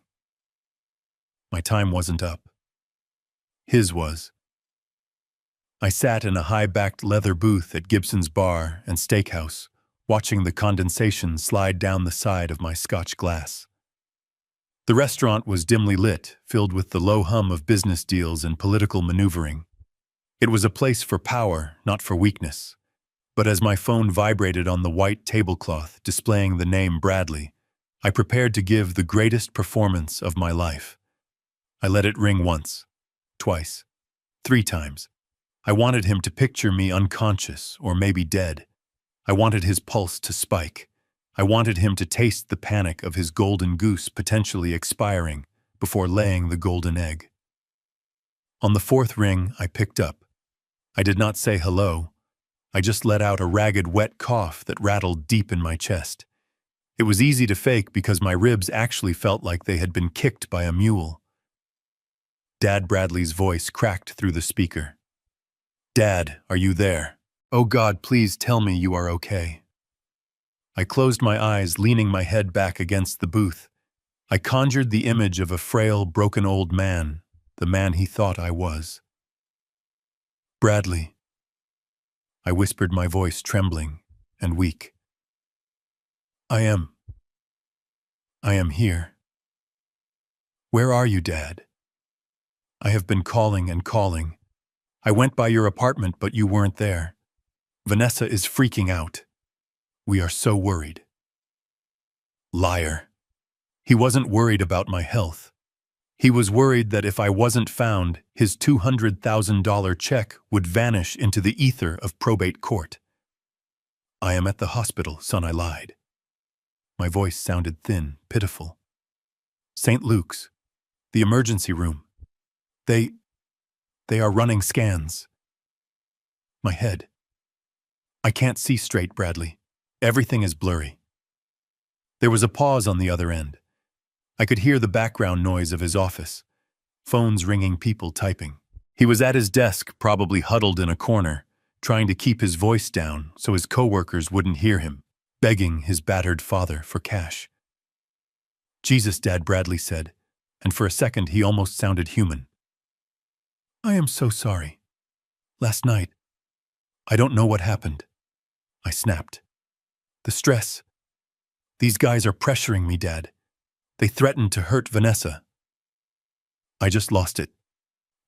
My time wasn't up. His was. I sat in a high-backed leather booth at Gibson's Bar and Steakhouse, watching the condensation slide down the side of my Scotch glass. The restaurant was dimly lit, filled with the low hum of business deals and political maneuvering. It was a place for power, not for weakness. But as my phone vibrated on the white tablecloth displaying the name Bradley, I prepared to give the greatest performance of my life. I let it ring once, twice, 3 times. I wanted him to picture me unconscious or maybe dead. I wanted his pulse to spike. I wanted him to taste the panic of his golden goose potentially expiring before laying the golden egg. On the 4th ring, I picked up. I did not say hello. I just let out a ragged, wet cough that rattled deep in my chest. It was easy to fake because my ribs actually felt like they had been kicked by a mule. Dad Bradley's voice cracked through the speaker. Dad, are you there? Oh God, please tell me you are okay. I closed my eyes, leaning my head back against the booth. I conjured the image of a frail, broken old man, the man he thought I was. Bradley. I whispered, my voice trembling and weak. I am here. Where are you, Dad? I have been calling and calling. I went by your apartment, but you weren't there. Vanessa is freaking out. We are so worried. Liar. He wasn't worried about my health. He was worried that if I wasn't found, his $200,000 check would vanish into the ether of probate court. I am at the hospital, son, I lied. My voice sounded thin, pitiful. St. Luke's. The emergency room. They are running scans. My head. I can't see straight, Bradley. Everything is blurry. There was a pause on the other end. I could hear the background noise of his office. Phones ringing, people typing. He was at his desk, probably huddled in a corner, trying to keep his voice down so his coworkers wouldn't hear him, begging his battered father for cash. Jesus, Dad, Bradley said, and for a second he almost sounded human. I am so sorry. Last night, I don't know what happened. I snapped. The stress. These guys are pressuring me, Dad. They threatened to hurt Vanessa. I just lost it.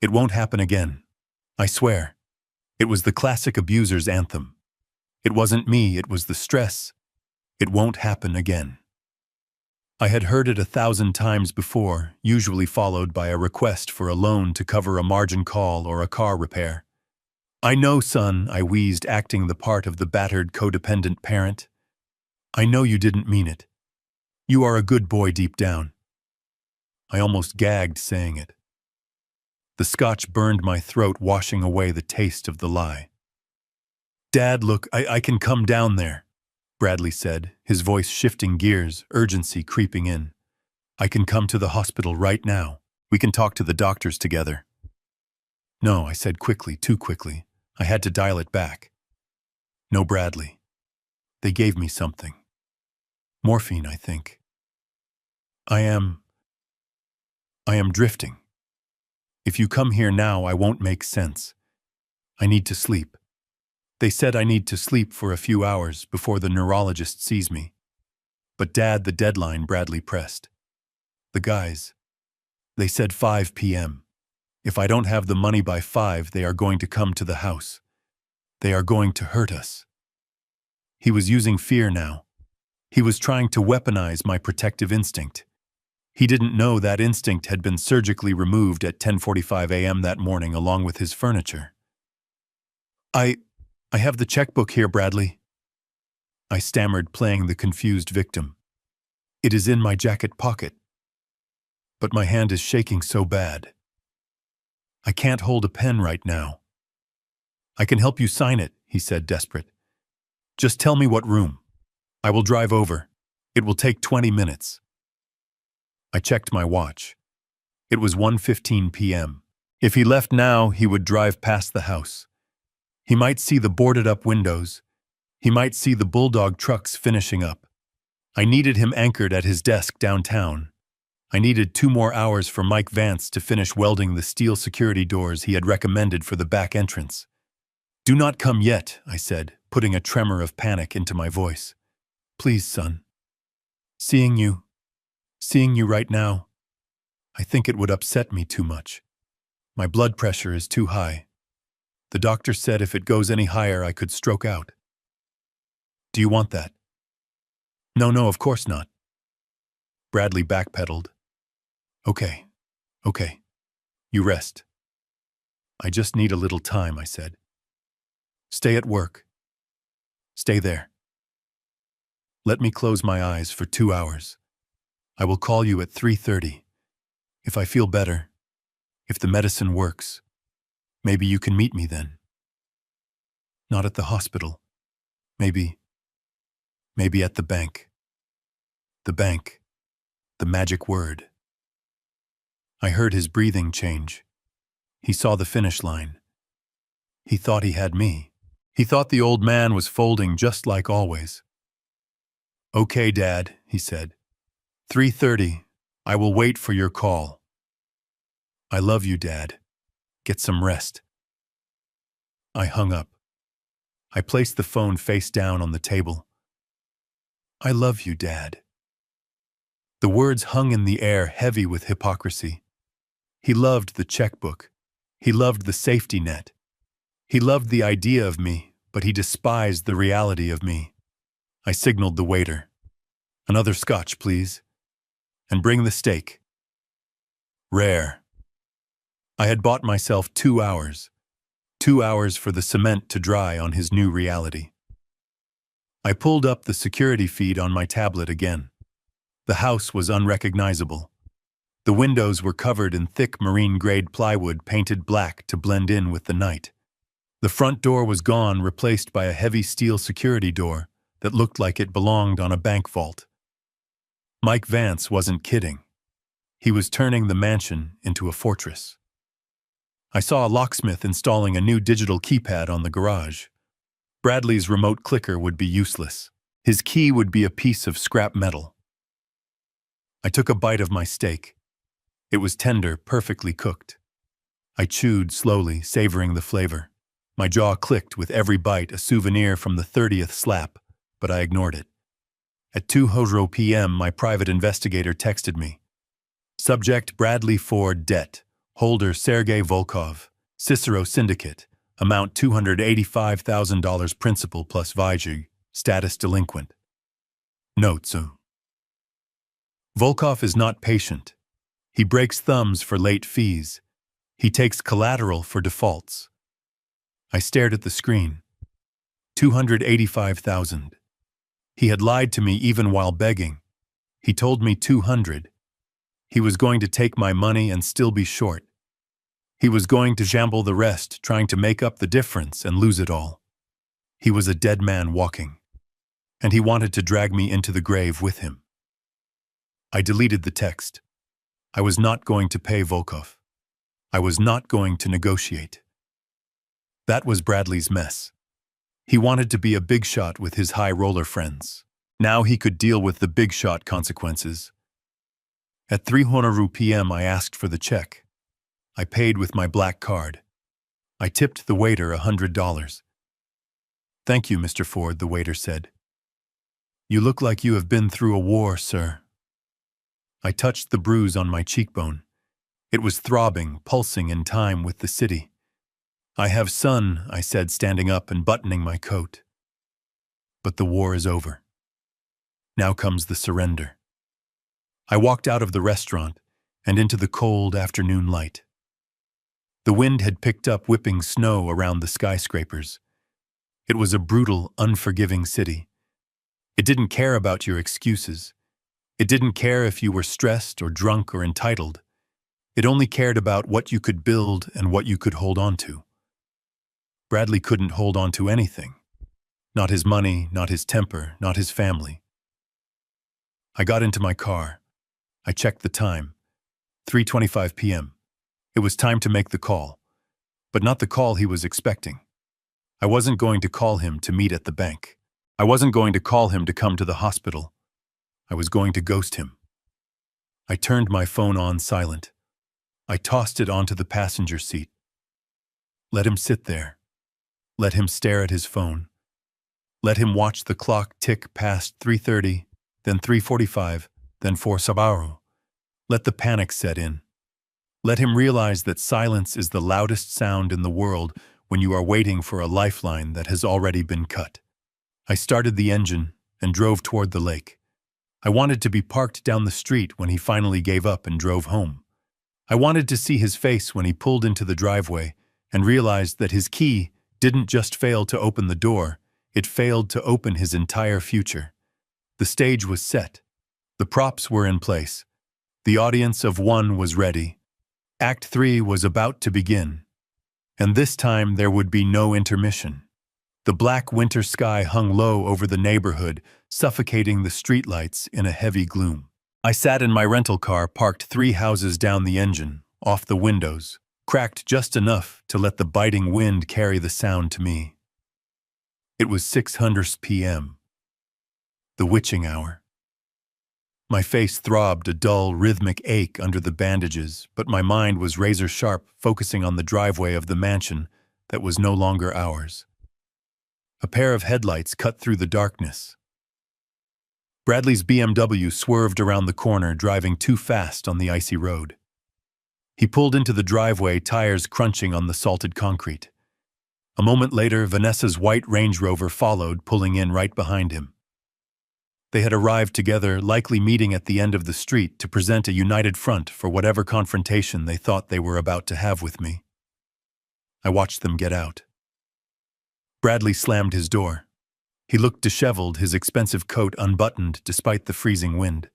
It won't happen again. I swear. It was the classic abuser's anthem. It wasn't me, it was the stress. It won't happen again. I had heard it 1,000 times before, usually followed by a request for a loan to cover a margin call or a car repair. I know, son, I wheezed, acting the part of the battered, codependent parent. I know you didn't mean it. You are a good boy deep down. I almost gagged saying it. The scotch burned my throat, washing away the taste of the lie. Dad, look, I can come down there, Bradley said, his voice shifting gears, urgency creeping in. I can come to the hospital right now. We can talk to the doctors together. No, I said quickly, too quickly. I had to dial it back. No, Bradley. They gave me something. Morphine, I think. I am drifting. If you come here now, I won't make sense. I need to sleep. They said I need to sleep for a few hours before the neurologist sees me. But Dad, the deadline, Bradley pressed. The guys, they said 5 p.m. If I don't have the money by 5, they are going to come to the house. They are going to hurt us. He was using fear now. He was trying to weaponize my protective instinct. He didn't know that instinct had been surgically removed at 10:45 a.m. that morning along with his furniture. I have the checkbook here, Bradley. I stammered, playing the confused victim. It is in my jacket pocket. But my hand is shaking so bad. I can't hold a pen right now. I can help you sign it, he said, desperate. Just tell me what room. I will drive over. It will take 20 minutes. I checked my watch. It was 1:15 p.m. If he left now, he would drive past the house. He might see the boarded-up windows. He might see the bulldog trucks finishing up. I needed him anchored at his desk downtown. I needed 2 more hours for Mike Vance to finish welding the steel security doors he had recommended for the back entrance. Do not come yet, I said, putting a tremor of panic into my voice. Please, son. Seeing you right now, I think it would upset me too much. My blood pressure is too high. The doctor said if it goes any higher, I could stroke out. Do you want that? No, of course not. Bradley backpedaled. Okay. You rest. I just need a little time, I said. Stay at work. Stay there. Let me close my eyes for 2 hours. I will call you at 3:30. If I feel better, if the medicine works, maybe you can meet me then. Not at the hospital. Maybe at the bank. The bank. The magic word. I heard his breathing change. He saw the finish line. He thought he had me. He thought the old man was folding just like always. Okay, Dad, he said. 3:30. I will wait for your call. I love you, Dad. Get some rest. I hung up. I placed the phone face down on the table. I love you, Dad. The words hung in the air, heavy with hypocrisy. He loved the checkbook. He loved the safety net. He loved the idea of me, but he despised the reality of me. I signaled the waiter. "Another scotch, please. And bring the steak." Rare. I had bought myself 2 hours. 2 hours for the cement to dry on his new reality. I pulled up the security feed on my tablet again. The house was unrecognizable. The windows were covered in thick marine-grade plywood painted black to blend in with the night. The front door was gone, replaced by a heavy steel security door that looked like it belonged on a bank vault. Mike Vance wasn't kidding. He was turning the mansion into a fortress. I saw a locksmith installing a new digital keypad on the garage. Bradley's remote clicker would be useless. His key would be a piece of scrap metal. I took a bite of my steak. It was tender, perfectly cooked. I chewed slowly, savoring the flavor. My jaw clicked with every bite, a souvenir from the 30th slap, but I ignored it. At 2:00 p.m., my private investigator texted me. Subject: Bradley Ford, debt. Holder: Sergei Volkov. Cicero Syndicate. Amount: $285,000 principal plus Vyjug. Status: delinquent. Notes: Volkov is not patient. He breaks thumbs for late fees. He takes collateral for defaults. I stared at the screen. 285,000. He had lied to me even while begging. He told me 200. He was going to take my money and still be short. He was going to gamble the rest, trying to make up the difference and lose it all. He was a dead man walking. And he wanted to drag me into the grave with him. I deleted the text. I was not going to pay Volkov. I was not going to negotiate. That was Bradley's mess. He wanted to be a big shot with his high roller friends. Now he could deal with the big shot consequences. At 3:00 p.m. I asked for the check. I paid with my black card. I tipped the waiter $100. "Thank you, Mr. Ford," the waiter said. "You look like you have been through a war, sir." I touched the bruise on my cheekbone. It was throbbing, pulsing in time with the city. "I have son," I said, standing up and buttoning my coat. But the war is over. Now comes the surrender. I walked out of the restaurant and into the cold afternoon light. The wind had picked up, whipping snow around the skyscrapers. It was a brutal, unforgiving city. It didn't care about your excuses. It didn't care if you were stressed or drunk or entitled. It only cared about what you could build and what you could hold on to. Bradley couldn't hold on to anything. Not his money, not his temper, not his family. I got into my car. I checked the time. 3:25 p.m. It was time to make the call. But not the call he was expecting. I wasn't going to call him to meet at the bank. I wasn't going to call him to come to the hospital. I was going to ghost him. I turned my phone on silent. I tossed it onto the passenger seat. Let him sit there. Let him stare at his phone. Let him watch the clock tick past 3:30, then 3:45, then 4 Sabaro. Let the panic set in. Let him realize that silence is the loudest sound in the world when you are waiting for a lifeline that has already been cut. I started the engine and drove toward the lake. I wanted to be parked down the street when he finally gave up and drove home. I wanted to see his face when he pulled into the driveway and realized that his key didn't just fail to open the door, it failed to open his entire future. The stage was set. The props were in place. The audience of one was ready. Act 3 was about to begin. And this time there would be no intermission. The black winter sky hung low over the neighborhood, suffocating the streetlights in a heavy gloom. I sat in my rental car, parked 3 houses down the engine, off the windows, cracked just enough to let the biting wind carry the sound to me. It was 6:00 p.m. The witching hour. My face throbbed a dull, rhythmic ache under the bandages, but my mind was razor-sharp, focusing on the driveway of the mansion that was no longer ours. A pair of headlights cut through the darkness. Bradley's BMW swerved around the corner, driving too fast on the icy road. He pulled into the driveway, tires crunching on the salted concrete. A moment later, Vanessa's white Range Rover followed, pulling in right behind him. They had arrived together, likely meeting at the end of the street to present a united front for whatever confrontation they thought they were about to have with me. I watched them get out. Bradley slammed his door. He looked disheveled, his expensive coat unbuttoned despite the freezing wind.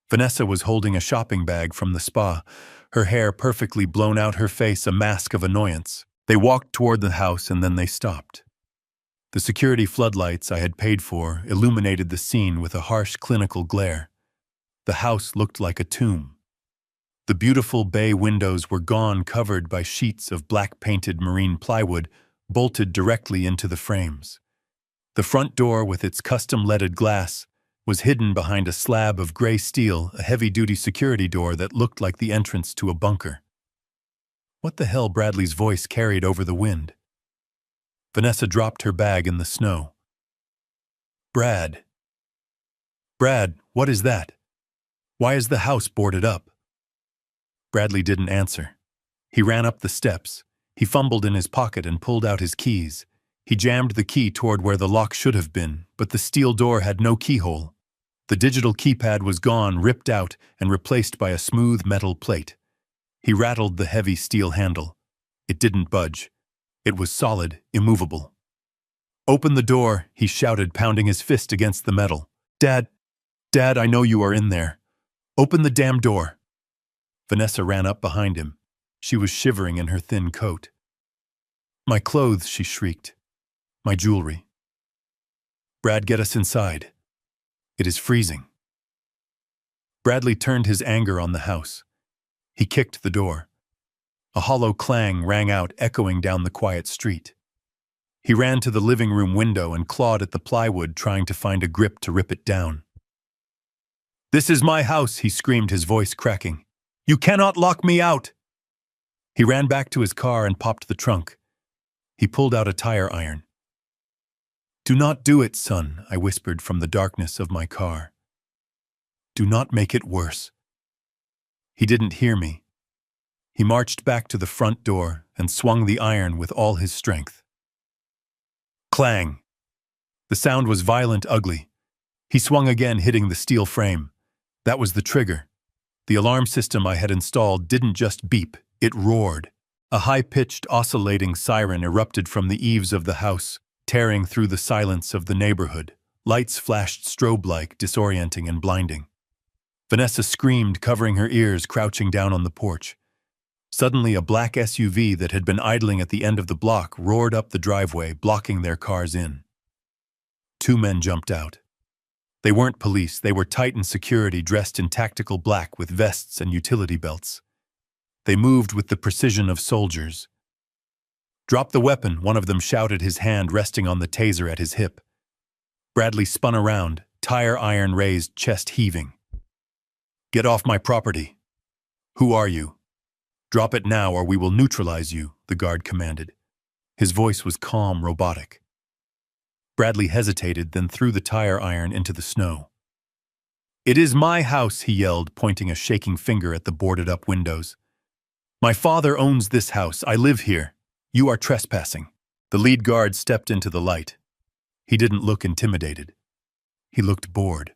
Vanessa was holding a shopping bag from the spa, her hair perfectly blown out, her face a mask of annoyance. They walked toward the house and then they stopped. The security floodlights I had paid for illuminated the scene with a harsh clinical glare. The house looked like a tomb. The beautiful bay windows were gone, covered by sheets of black-painted marine plywood bolted directly into the frames. The front door, with its custom-leaded glass, was hidden behind a slab of gray steel, a heavy-duty security door that looked like the entrance to a bunker. What the hell? Bradley's voice carried over the wind. Vanessa dropped her bag in the snow. Brad, what is that? Why is the house boarded up? Bradley didn't answer. He ran up the steps. He fumbled in his pocket and pulled out his keys. He jammed the key toward where the lock should have been, but the steel door had no keyhole. The digital keypad was gone, ripped out, and replaced by a smooth metal plate. He rattled the heavy steel handle. It didn't budge. It was solid, immovable. Open the door, he shouted, pounding his fist against the metal. Dad, I know you are in there. Open the damn door. Vanessa ran up behind him. She was shivering in her thin coat. My clothes, she shrieked. My jewelry. Brad, get us inside. It is freezing. Bradley turned his anger on the house. He kicked the door. A hollow clang rang out, echoing down the quiet street. He ran to the living room window and clawed at the plywood, trying to find a grip to rip it down. This is my house, he screamed, his voice cracking. You cannot lock me out! He ran back to his car and popped the trunk. He pulled out a tire iron. Do not do it, son, I whispered from the darkness of my car. Do not make it worse. He didn't hear me. He marched back to the front door and swung the iron with all his strength. Clang! The sound was violent, ugly. He swung again, hitting the steel frame. That was the trigger. The alarm system I had installed didn't just beep, it roared. A high-pitched, oscillating siren erupted from the eaves of the house, tearing through the silence of the neighborhood. Lights flashed strobe-like, disorienting and blinding. Vanessa screamed, covering her ears, crouching down on the porch. Suddenly, a black SUV that had been idling at the end of the block roared up the driveway, blocking their cars in. Two men jumped out. They weren't police, they were Titan security dressed in tactical black with vests and utility belts. They moved with the precision of soldiers. Drop the weapon, one of them shouted, his hand resting on the taser at his hip. Bradley spun around, tire iron raised, chest heaving. Get off my property. Who are you? Drop it now or we will neutralize you, the guard commanded. His voice was calm, robotic. Bradley hesitated, then threw the tire iron into the snow. It is my house, he yelled, pointing a shaking finger at the boarded-up windows. My father owns this house. I live here. You are trespassing. The lead guard stepped into the light. He didn't look intimidated. He looked bored.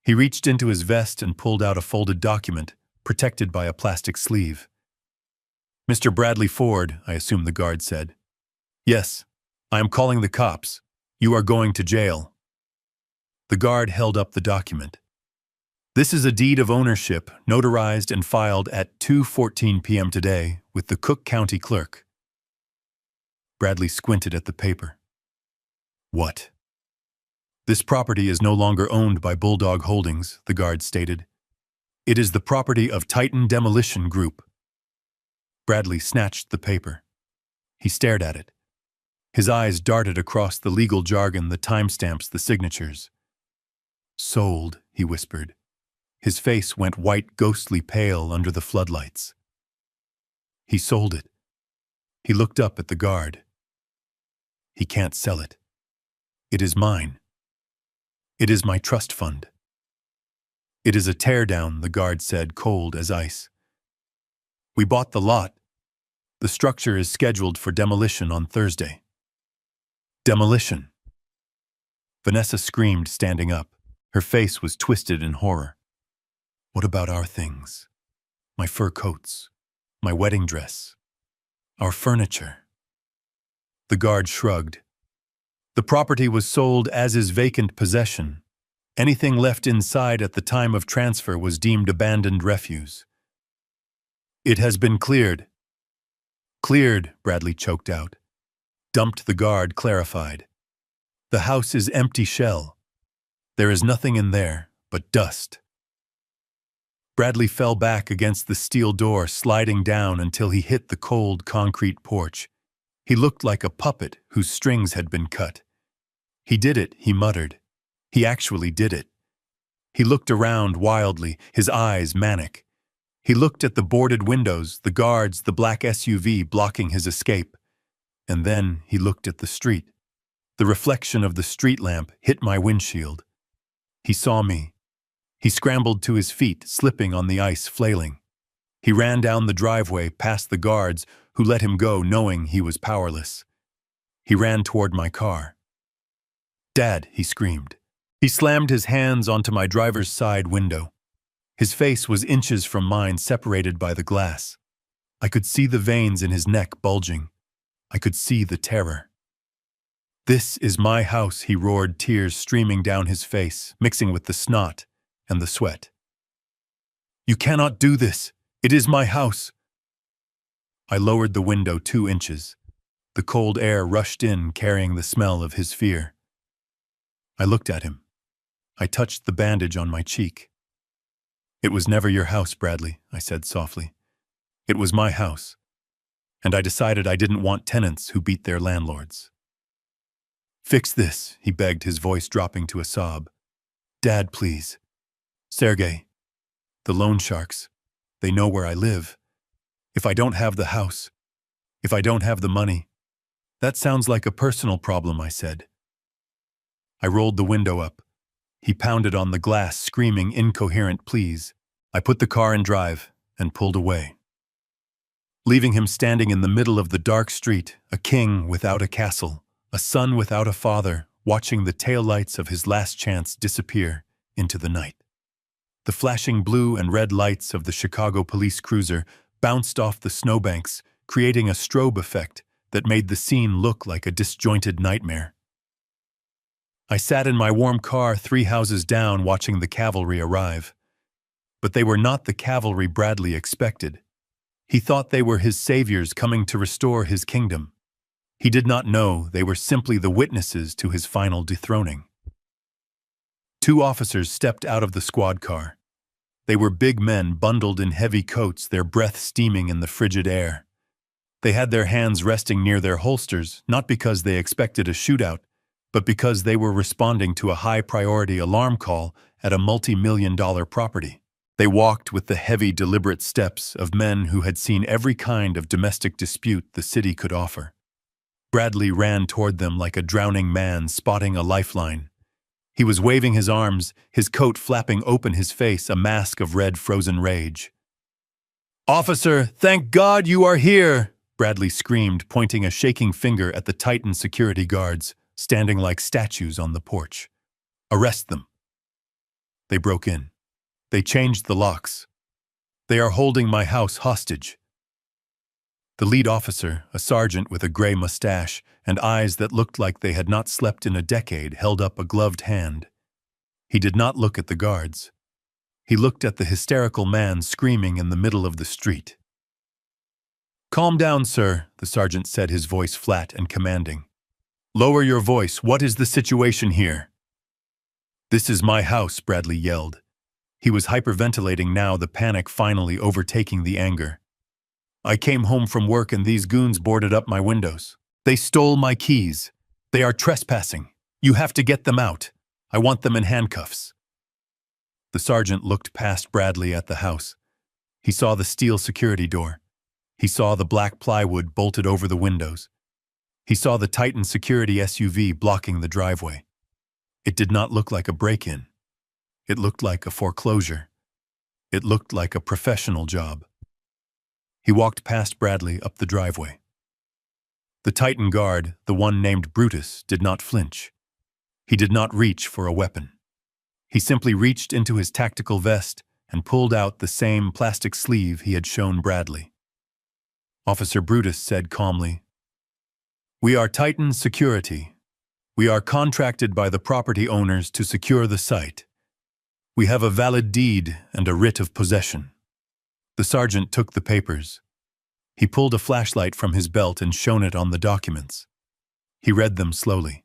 He reached into his vest and pulled out a folded document, protected by a plastic sleeve. Mr. Bradley Ford, I assume the guard said. Yes, I am calling the cops. You are going to jail. The guard held up the document. This is a deed of ownership, notarized and filed at 2:14 p.m. today with the Cook County clerk. Bradley squinted at the paper. What? This property is no longer owned by Bulldog Holdings, the guard stated. It is the property of Titan Demolition Group. Bradley snatched the paper. He stared at it. His eyes darted across the legal jargon, the timestamps, the signatures. Sold, he whispered. His face went white, ghostly pale under the floodlights. He sold it. He looked up at the guard. He can't sell it. It is mine. It is my trust fund. It is a teardown, the guard said, cold as ice. We bought the lot. The structure is scheduled for demolition on Thursday. Demolition. Vanessa screamed, standing up. Her face was twisted in horror. What about our things? My fur coats, my wedding dress, our furniture. The guard shrugged. The property was sold as is vacant possession. Anything left inside at the time of transfer was deemed abandoned refuse. It has been cleared. Cleared, Bradley choked out. Dumped, the guard clarified. The house is empty shell. There is nothing in there but dust. Bradley fell back against the steel door, sliding down until he hit the cold concrete porch. He looked like a puppet whose strings had been cut. He did it, he muttered. He actually did it. He looked around wildly, his eyes manic. He looked at the boarded windows, the guards, the black SUV blocking his escape. And then he looked at the street. The reflection of the street lamp hit my windshield. He saw me. He scrambled to his feet, slipping on the ice, flailing. He ran down the driveway, past the guards, who let him go knowing he was powerless. He ran toward my car. "Dad," he screamed. He slammed his hands onto my driver's side window. His face was inches from mine, separated by the glass. I could see the veins in his neck bulging. I could see the terror. "This is my house," he roared, tears streaming down his face, mixing with the snot and the sweat. "You cannot do this. It is my house." I lowered the window 2 inches. The cold air rushed in, carrying the smell of his fear. I looked at him. I touched the bandage on my cheek. "It was never your house, Bradley," I said softly. "It was my house. And I decided I didn't want tenants who beat their landlords." "Fix this," he begged, his voice dropping to a sob. "Dad, please. Sergey, the loan sharks, they know where I live. If I don't have the house, if I don't have the money." "That sounds like a personal problem," I said. I rolled the window up. He pounded on the glass, screaming incoherent pleas. I put the car in drive and pulled away, leaving him standing in the middle of the dark street, a king without a castle, a son without a father, watching the taillights of his last chance disappear into the night. The flashing blue and red lights of the Chicago police cruiser bounced off the snowbanks, creating a strobe effect that made the scene look like a disjointed nightmare. I sat in my warm car 3 houses down, watching the cavalry arrive. But they were not the cavalry Bradley expected. He thought they were his saviors coming to restore his kingdom. He did not know they were simply the witnesses to his final dethroning. 2 officers stepped out of the squad car. They were big men bundled in heavy coats, their breath steaming in the frigid air. They had their hands resting near their holsters, not because they expected a shootout, but because they were responding to a high-priority alarm call at a multi-million-dollar property. They walked with the heavy, deliberate steps of men who had seen every kind of domestic dispute the city could offer. Bradley ran toward them like a drowning man spotting a lifeline. He was waving his arms, his coat flapping open, his face a mask of red, frozen rage. "Officer, thank God you are here!" Bradley screamed, pointing a shaking finger at the Titan security guards, standing like statues on the porch. "Arrest them." They broke in. They changed the locks. They are holding my house hostage. The lead officer, a sergeant with a gray mustache and eyes that looked like they had not slept in a decade, held up a gloved hand. He did not look at the guards. He looked at the hysterical man screaming in the middle of the street. "Calm down, sir," the sergeant said, his voice flat and commanding. "Lower your voice. What is the situation here?" "This is my house," Bradley yelled. He was hyperventilating now, the panic finally overtaking the anger. "I came home from work and these goons boarded up my windows. They stole my keys. They are trespassing. You have to get them out. I want them in handcuffs." The sergeant looked past Bradley at the house. He saw the steel security door. He saw the black plywood bolted over the windows. He saw the Titan security SUV blocking the driveway. It did not look like a break-in. It looked like a foreclosure. It looked like a professional job. He walked past Bradley up the driveway. The Titan guard, the one named Brutus, did not flinch. He did not reach for a weapon. He simply reached into his tactical vest and pulled out the same plastic sleeve he had shown Bradley. Officer Brutus said calmly, "We are Titan Security. We are contracted by the property owners to secure the site. We have a valid deed and a writ of possession." The sergeant took the papers. He pulled a flashlight from his belt and shone it on the documents. He read them slowly.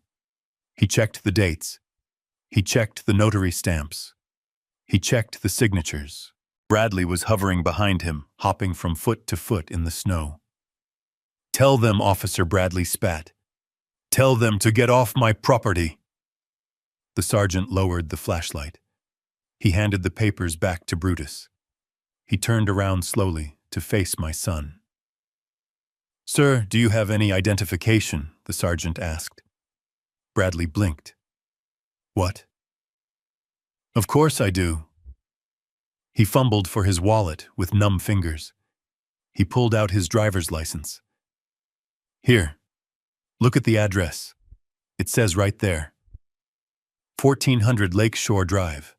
He checked the dates. He checked the notary stamps. He checked the signatures. Bradley was hovering behind him, hopping from foot to foot in the snow. "Tell them," Officer Bradley spat. "Tell them to get off my property." The sergeant lowered the flashlight. He handed the papers back to Brutus. He turned around slowly to face my son. "Sir, do you have any identification?" the sergeant asked. Bradley blinked. "What?" "Of course I do." He fumbled for his wallet with numb fingers. He pulled out his driver's license. "Here, look at the address. It says right there. 1400 Lakeshore Drive.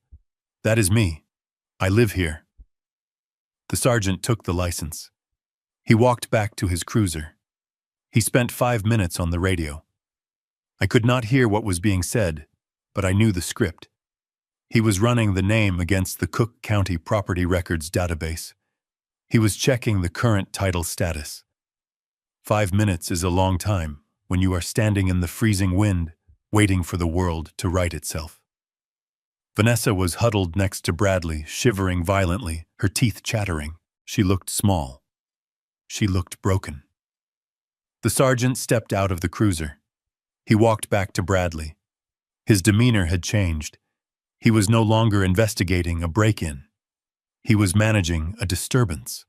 That is me. I live here." The sergeant took the license. He walked back to his cruiser. He spent 5 minutes on the radio. I could not hear what was being said, but I knew the script. He was running the name against the Cook County Property Records database. He was checking the current title status. 5 minutes is a long time when you are standing in the freezing wind, waiting for the world to right itself. Vanessa was huddled next to Bradley, shivering violently, her teeth chattering. She looked small. She looked broken. The sergeant stepped out of the cruiser. He walked back to Bradley. His demeanor had changed. He was no longer investigating a break-in. He was managing a disturbance.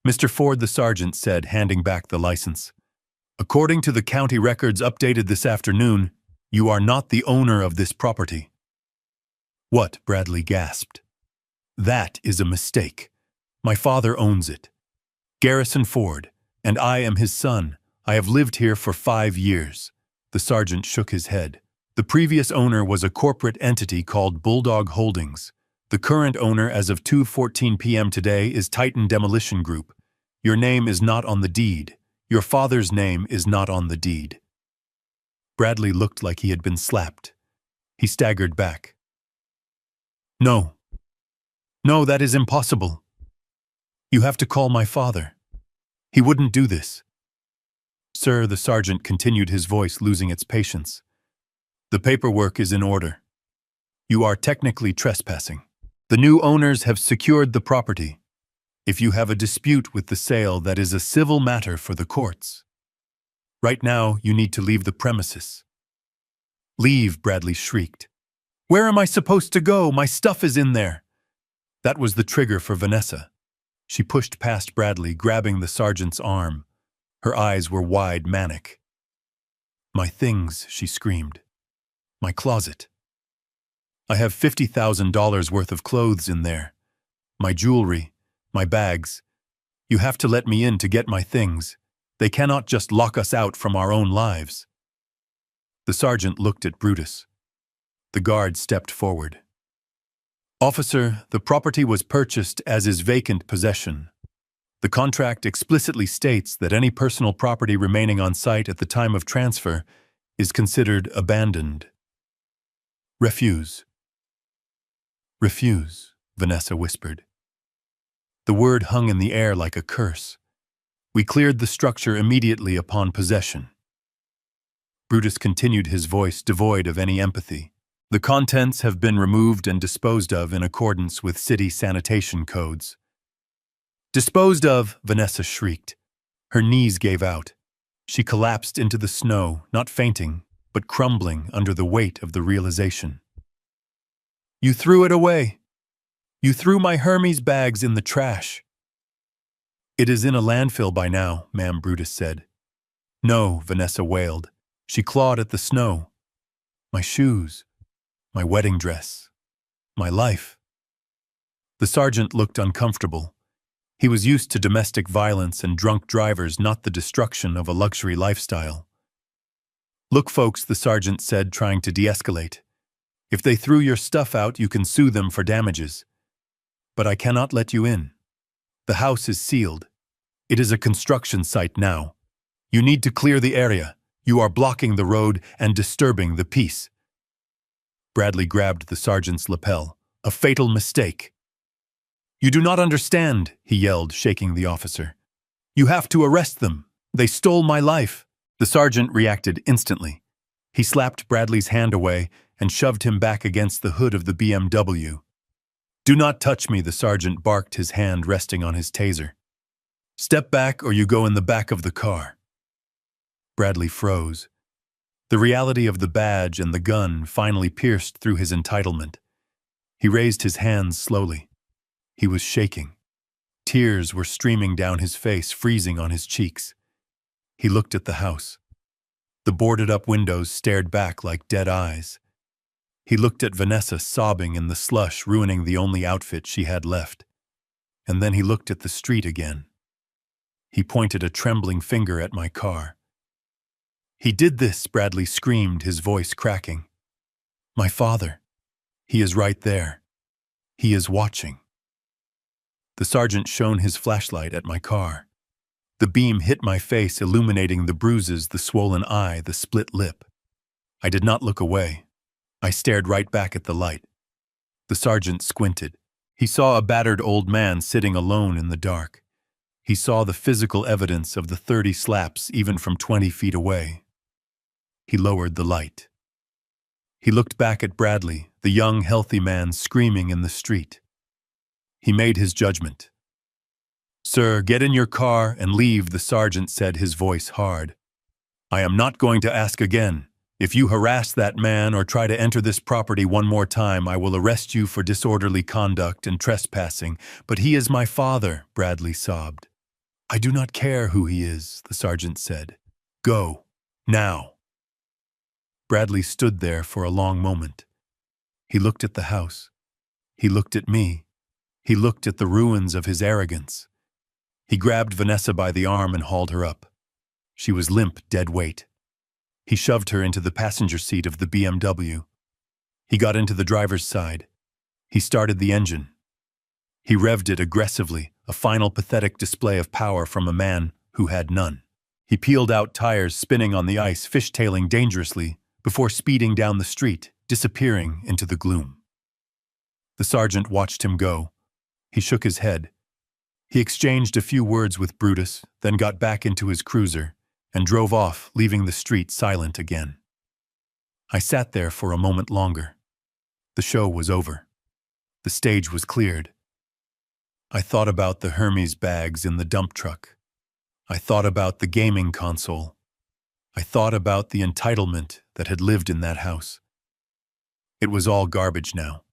"Mr. Ford," the sergeant said, handing back the license, "according to the county records updated this afternoon, you are not the owner of this property." "What?" Bradley gasped. "That is a mistake. My father owns it. Garrison Ford, and I am his son. I have lived here for 5 years." The sergeant shook his head. "The previous owner was a corporate entity called Bulldog Holdings. The current owner as of 2:14 p.m. today is Titan Demolition Group. Your name is not on the deed. Your father's name is not on the deed." Bradley looked like he had been slapped. He staggered back. "No. No, that is impossible. You have to call my father. He wouldn't do this." "Sir," the sergeant continued, his voice losing its patience, "the paperwork is in order. You are technically trespassing. The new owners have secured the property. If you have a dispute with the sale, that is a civil matter for the courts. Right now, you need to leave the premises." "Leave," Bradley shrieked. "Where am I supposed to go? My stuff is in there." That was the trigger for Vanessa. She pushed past Bradley, grabbing the sergeant's arm. Her eyes were wide, manic. "My things," she screamed. "My closet. I have $50,000 worth of clothes in there. My jewelry, my bags. You have to let me in to get my things. They cannot just lock us out from our own lives." The sergeant looked at Brutus. The guard stepped forward. "Officer, the property was purchased as is vacant possession. The contract explicitly states that any personal property remaining on site at the time of transfer is considered abandoned." "Refuse." "Refuse," Vanessa whispered. The word hung in the air like a curse. "We cleared the structure immediately upon possession." Brutus continued, his voice devoid of any empathy. "The contents have been removed and disposed of in accordance with city sanitation codes." "Disposed of!" Vanessa shrieked. Her knees gave out. She collapsed into the snow, not fainting, but crumbling under the weight of the realization. "You threw it away! You threw my Hermes bags in the trash!" "It is in a landfill by now," Ma'am Brutus said. "No," Vanessa wailed. She clawed at the snow. "My shoes, my wedding dress, my life." The sergeant looked uncomfortable. He was used to domestic violence and drunk drivers, not the destruction of a luxury lifestyle. "Look, folks," the sergeant said, trying to de-escalate. "If they threw your stuff out, you can sue them for damages. But I cannot let you in. The house is sealed. It is a construction site now. You need to clear the area. You are blocking the road and disturbing the peace." Bradley grabbed the sergeant's lapel. "A fatal mistake." "You do not understand," he yelled, shaking the officer. "You have to arrest them. They stole my life." The sergeant reacted instantly. He slapped Bradley's hand away and shoved him back against the hood of the BMW. "Do not touch me," the sergeant barked, his hand resting on his taser. "Step back or you go in the back of the car." Bradley froze. The reality of the badge and the gun finally pierced through his entitlement. He raised his hands slowly. He was shaking. Tears were streaming down his face, freezing on his cheeks. He looked at the house. The boarded-up windows stared back like dead eyes. He looked at Vanessa sobbing in the slush, ruining the only outfit she had left. And then he looked at the street again. He pointed a trembling finger at my car. "He did this," Bradley screamed, his voice cracking. "My father. He is right there. He is watching." The sergeant shone his flashlight at my car. The beam hit my face, illuminating the bruises, the swollen eye, the split lip. I did not look away. I stared right back at the light. The sergeant squinted. He saw a battered old man sitting alone in the dark. He saw the physical evidence of the 30 slaps even from 20 feet away. He lowered the light. He looked back at Bradley, the young, healthy man screaming in the street. He made his judgment. "Sir, get in your car and leave," the sergeant said, his voice hard. "I am not going to ask again. If you harass that man or try to enter this property one more time, I will arrest you for disorderly conduct and trespassing. But he is my father," Bradley sobbed. "I do not care who he is," the sergeant said. "Go, now." Bradley stood there for a long moment. He looked at the house. He looked at me. He looked at the ruins of his arrogance. He grabbed Vanessa by the arm and hauled her up. She was limp, dead weight. He shoved her into the passenger seat of the BMW. He got into the driver's side. He started the engine. He revved it aggressively, a final pathetic display of power from a man who had none. He peeled out tires, spinning on the ice, fishtailing dangerously, before speeding down the street, disappearing into the gloom. The sergeant watched him go. He shook his head. He exchanged a few words with Brutus, then got back into his cruiser and drove off, leaving the street silent again. I sat there for a moment longer. The show was over. The stage was cleared. I thought about the Hermes bags in the dump truck. I thought about the gaming console. I thought about the entitlement that had lived in that house. It was all garbage now.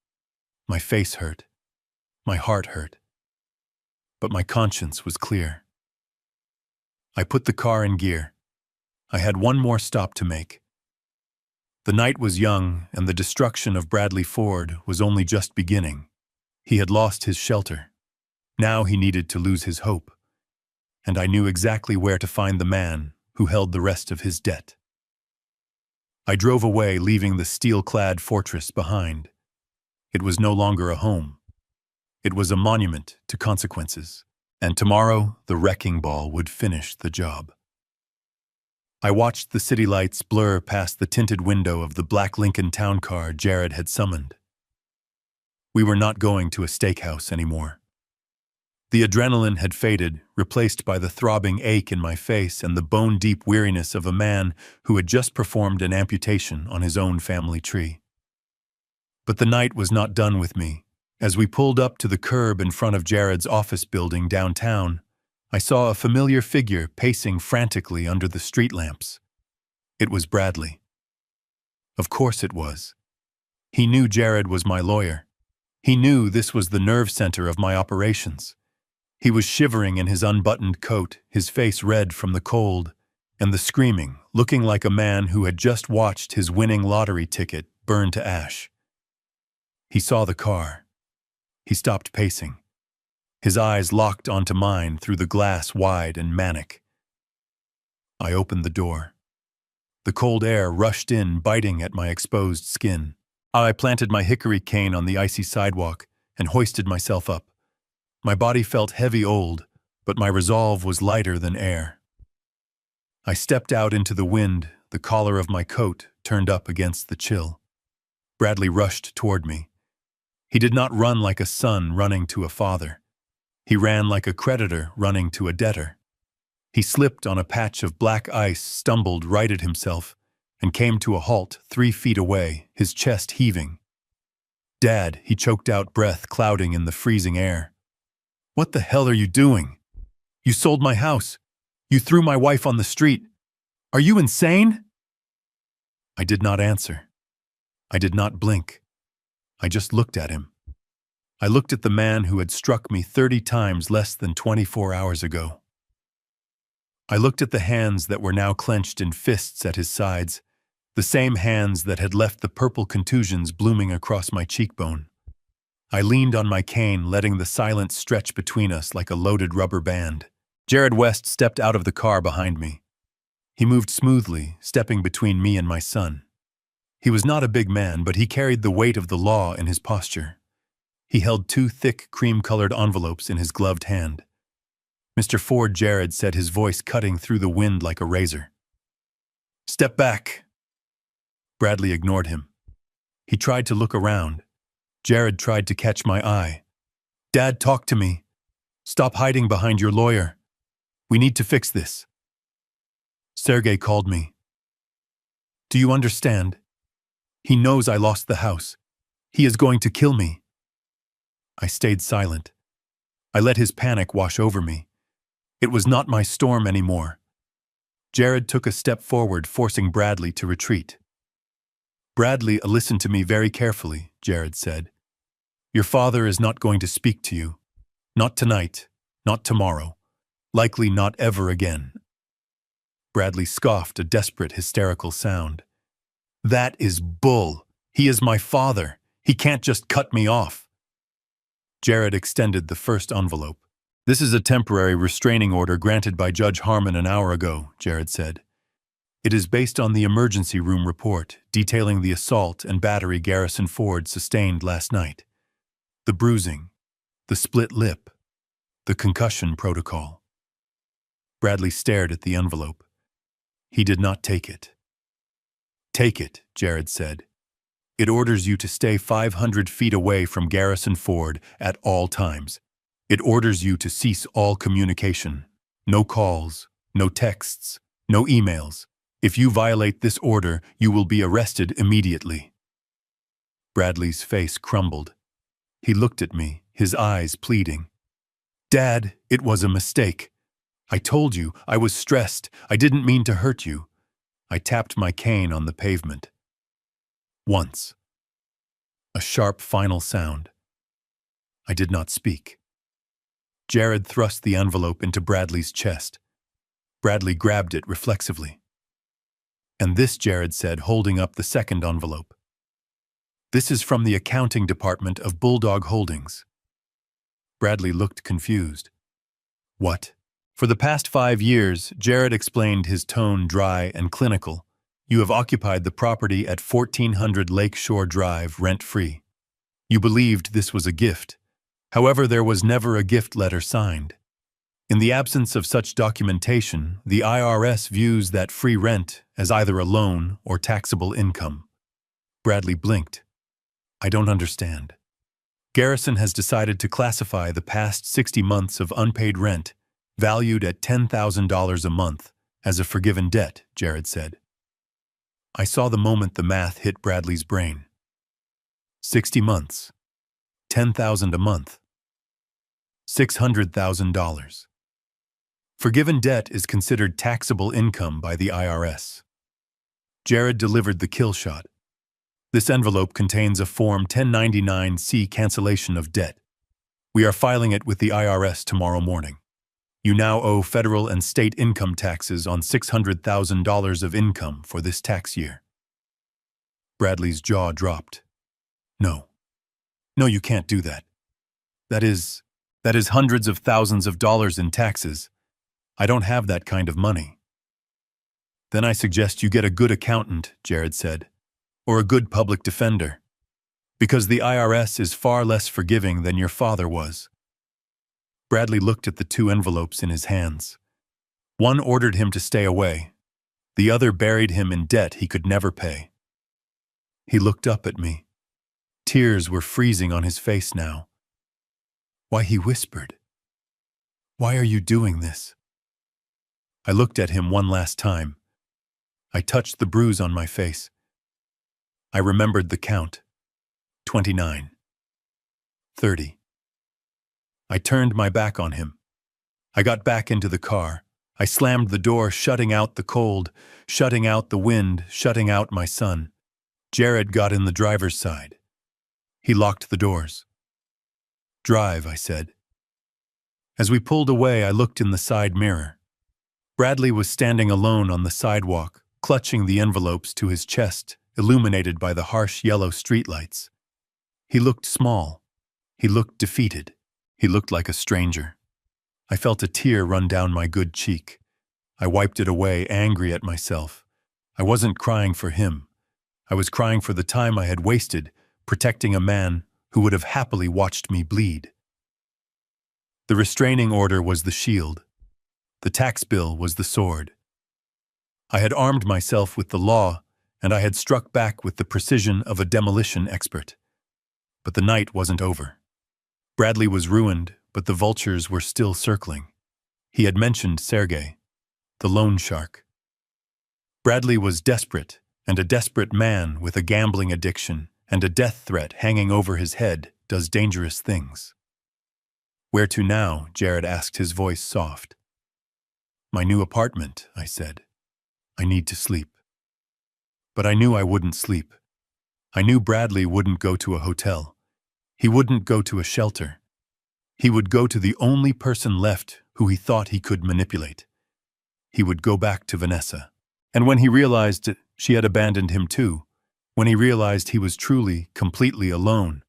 My face hurt. My heart hurt. But my conscience was clear. I put the car in gear. I had one more stop to make. The night was young, and the destruction of Bradley Ford was only just beginning. He had lost his shelter. Now he needed to lose his hope. And I knew exactly where to find the man who held the rest of his debt. I drove away, leaving the steel-clad fortress behind. It was no longer a home. It was a monument to consequences, and tomorrow the wrecking ball would finish the job. I watched the city lights blur past the tinted window of the black Lincoln town car Jared had summoned. We were not going to a steakhouse anymore. The adrenaline had faded, replaced by the throbbing ache in my face and the bone-deep weariness of a man who had just performed an amputation on his own family tree. But the night was not done with me. As we pulled up to the curb in front of Jared's office building downtown, I saw a familiar figure pacing frantically under the street lamps. It was Bradley. Of course it was. He knew Jared was my lawyer. He knew this was the nerve center of my operations. He was shivering in his unbuttoned coat, his face red from the cold, and the screaming, looking like a man who had just watched his winning lottery ticket burn to ash. He saw the car. He stopped pacing. His eyes locked onto mine through the glass wide and manic. I opened the door. The cold air rushed in, biting at my exposed skin. I planted my hickory cane on the icy sidewalk and hoisted myself up. My body felt heavy old, but my resolve was lighter than air. I stepped out into the wind, the collar of my coat turned up against the chill. Bradley rushed toward me. He did not run like a son running to a father. He ran like a creditor running to a debtor. He slipped on a patch of black ice, stumbled, righted himself, and came to a halt 3 feet away, his chest heaving. "Dad," he choked out, breath clouding in the freezing air. "What the hell are you doing? You sold my house. You threw my wife on the street. Are you insane?" I did not answer. I did not blink. I just looked at him. I looked at the man who had struck me 30 times less than 24 hours ago. I looked at the hands that were now clenched in fists at his sides, the same hands that had left the purple contusions blooming across my cheekbone. I leaned on my cane, letting the silence stretch between us like a loaded rubber band. Jared West stepped out of the car behind me. He moved smoothly, stepping between me and my son. He was not a big man, but he carried the weight of the law in his posture. He held 2 thick, cream-colored envelopes in his gloved hand. "Mr. Ford," Jared said, his voice cutting through the wind like a razor. "Step back." Bradley ignored him. He tried to look around. Jared tried to catch my eye. "Dad, talk to me. Stop hiding behind your lawyer. We need to fix this." Sergey called me. "Do you understand? He knows I lost the house. He is going to kill me." I stayed silent. I let his panic wash over me. It was not my storm anymore. Jared took a step forward, forcing Bradley to retreat. "Bradley, listen to me very carefully," Jared said. "Your father is not going to speak to you. Not tonight, not tomorrow, likely not ever again." Bradley scoffed, a desperate, hysterical sound. "That is bull. He is my father. He can't just cut me off." Jared extended the first envelope. "This is a temporary restraining order granted by Judge Harmon an hour ago," Jared said. "It is based on the emergency room report detailing the assault and battery Garrison Ford sustained last night. The bruising, the split lip, the concussion protocol." Bradley stared at the envelope. He did not take it. "Take it," Jared said. "It orders you to stay 500 feet away from Garrison Ford at all times. It orders you to cease all communication. No calls, no texts, no emails. If you violate this order, you will be arrested immediately." Bradley's face crumbled. He looked at me, his eyes pleading. "Dad, it was a mistake. I told you, I was stressed. I didn't mean to hurt you." I tapped my cane on the pavement. Once. A sharp final sound. I did not speak. Jared thrust the envelope into Bradley's chest. Bradley grabbed it reflexively. "And this," Jared said, holding up the second envelope. "This is from the accounting department of Bulldog Holdings." Bradley looked confused. "What?" For the past 5 years, Jared explained, his tone dry and clinical, "you have occupied the property at 1400 Lakeshore Drive rent-free. You believed this was a gift. However, there was never a gift letter signed. In the absence of such documentation, the IRS views that free rent as either a loan or taxable income." Bradley blinked. "I don't understand." "Garrison has decided to classify the past 60 months of unpaid rent, valued at $10,000 a month, as a forgiven debt," Jared said. I saw the moment the math hit Bradley's brain. 60 months. 10,000 a month. $600,000. Forgiven debt is considered taxable income by the IRS. Jared delivered the kill shot. "This envelope contains a Form 1099-C cancellation of debt. We are filing it with the IRS tomorrow morning. You now owe federal and state income taxes on $600,000 of income for this tax year." Bradley's jaw dropped. No. "No, you can't do that. That is That is hundreds of thousands of dollars in taxes. I don't have that kind of money. Then I suggest you get a good accountant, Jared said, or a good public defender, because the IRS is far less forgiving than your father was. Bradley looked at the two envelopes in his hands. One ordered him to stay away. The other buried him in debt he could never pay. He looked up at me. Tears were freezing on his face now. Why, he whispered, "Why are you doing this?" I looked at him one last time. I touched the bruise on my face. I remembered the count. 29. 30. I turned my back on him. I got back into the car. I slammed the door, shutting out the cold, shutting out the wind, shutting out my son. Jared got in the driver's side. He locked the doors. "Drive," I said. As we pulled away, I looked in the side mirror. Bradley was standing alone on the sidewalk, clutching the envelopes to his chest, illuminated by the harsh yellow streetlights. He looked small. He looked defeated. He looked like a stranger. I felt a tear run down my good cheek. I wiped it away, angry at myself. I wasn't crying for him. I was crying for the time I had wasted protecting a man who would have happily watched me bleed. The restraining order was the shield. The tax bill was the sword. I had armed myself with the law, and I had struck back with the precision of a demolition expert. But the night wasn't over. Bradley was ruined, but the vultures were still circling. He had mentioned Sergei, the loan shark. Bradley was desperate, and a desperate man with a gambling addiction and a death threat hanging over his head does dangerous things. "Where to now?" Jared asked, his voice soft. "My new apartment," I said. "I need to sleep." But I knew I wouldn't sleep. I knew Bradley wouldn't go to a hotel. He wouldn't go to a shelter. He would go to the only person left who he thought he could manipulate. He would go back to Vanessa. And when he realized she had abandoned him too, when he realized he was truly, completely alone,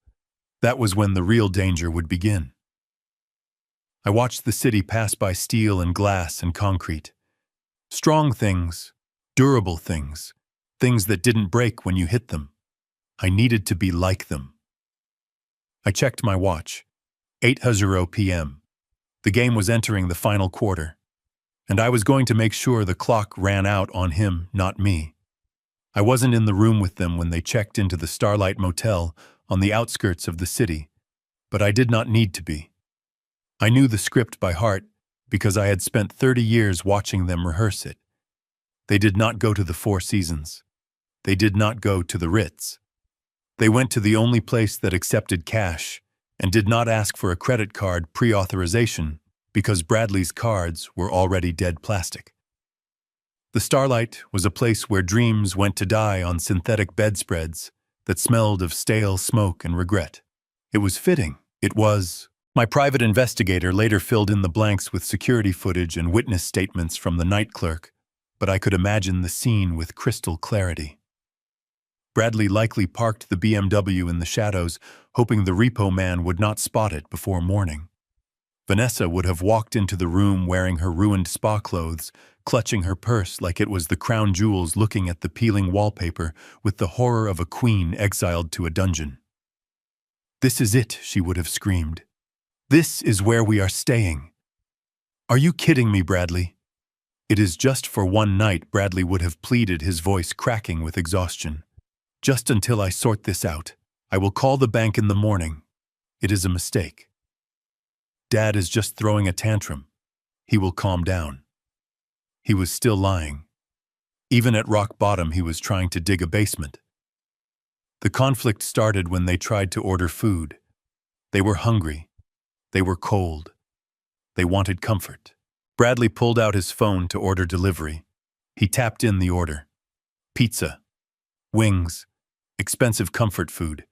that was when the real danger would begin. I watched the city pass by steel and glass and concrete. Strong things, durable things, things that didn't break when you hit them. I needed to be like them. I checked my watch. 8:00 p.m. The game was entering the final quarter, and I was going to make sure the clock ran out on him, not me. I wasn't in the room with them when they checked into the Starlight Motel on the outskirts of the city, but I did not need to be. I knew the script by heart because I had spent 30 years watching them rehearse it. They did not go to the Four Seasons. They did not go to the Ritz. They went to the only place that accepted cash and did not ask for a credit card pre-authorization because Bradley's cards were already dead plastic. The Starlight was a place where dreams went to die on synthetic bedspreads that smelled of stale smoke and regret. It was fitting. It was. My private investigator later filled in the blanks with security footage and witness statements from the night clerk, but I could imagine the scene with crystal clarity. Bradley likely parked the BMW in the shadows, hoping the repo man would not spot it before morning. Vanessa would have walked into the room wearing her ruined spa clothes, clutching her purse like it was the crown jewels, looking at the peeling wallpaper with the horror of a queen exiled to a dungeon. "This is it," she would have screamed. "This is where we are staying." "Are you kidding me, Bradley?" "It is just for one night," Bradley would have pleaded, his voice cracking with exhaustion. "Just until I sort this out. I will call the bank in the morning. It is a mistake. Dad is just throwing a tantrum. He will calm down." He was still lying. Even at rock bottom, he was trying to dig a basement. The conflict started when they tried to order food. They were hungry. They were cold. They wanted comfort. Bradley pulled out his phone to order delivery. He tapped in the order. Pizza. Wings. Expensive comfort food.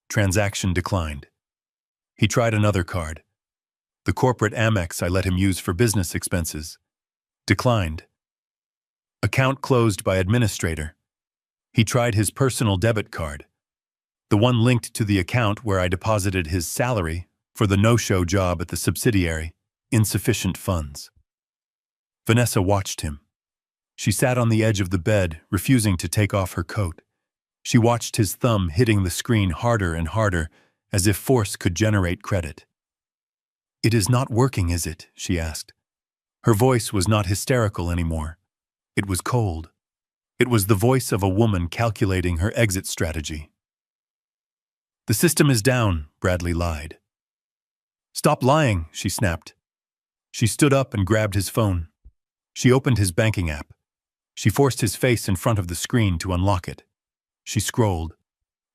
Transaction declined. He tried another card. The corporate Amex I let him use for business expenses. Declined. Account closed by administrator. He tried his personal debit card, the one linked to the account where I deposited his salary For the no-show job at the subsidiary, insufficient funds. Vanessa watched him. She sat on the edge of the bed, refusing to take off her coat. She watched his thumb hitting the screen harder and harder, as if force could generate credit. "It is not working, is it?" she asked. Her voice was not hysterical anymore. It was cold. It was the voice of a woman calculating her exit strategy. "The system is down," Bradley lied. "Stop lying," she snapped. She stood up and grabbed his phone. She opened his banking app. She forced his face in front of the screen to unlock it. She scrolled.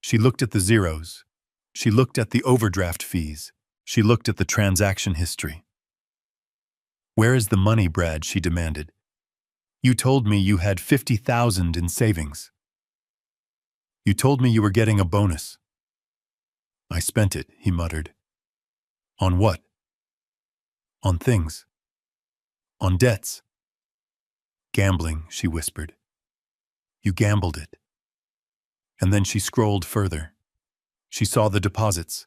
She looked at the zeros. She looked at the overdraft fees. She looked at the transaction history. "Where is the money, Brad?" she demanded. "You told me you had 50,000 in savings. You told me you were getting a bonus." "I spent it," he muttered. "On what?" "On things. On debts." "Gambling," she whispered. "You gambled it." And then she scrolled further. She saw the deposits.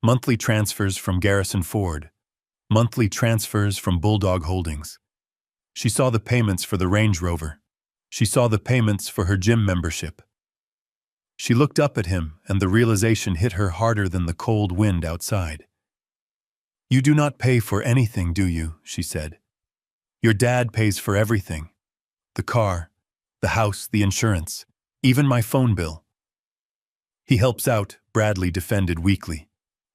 Monthly transfers from Garrison Ford. Monthly transfers from Bulldog Holdings. She saw the payments for the Range Rover. She saw the payments for her gym membership. She looked up at him, and the realization hit her harder than the cold wind outside. "You do not pay for anything, do you?" she said. "Your dad pays for everything. The car, the house, the insurance, even my phone bill." "He helps out," Bradley defended weakly.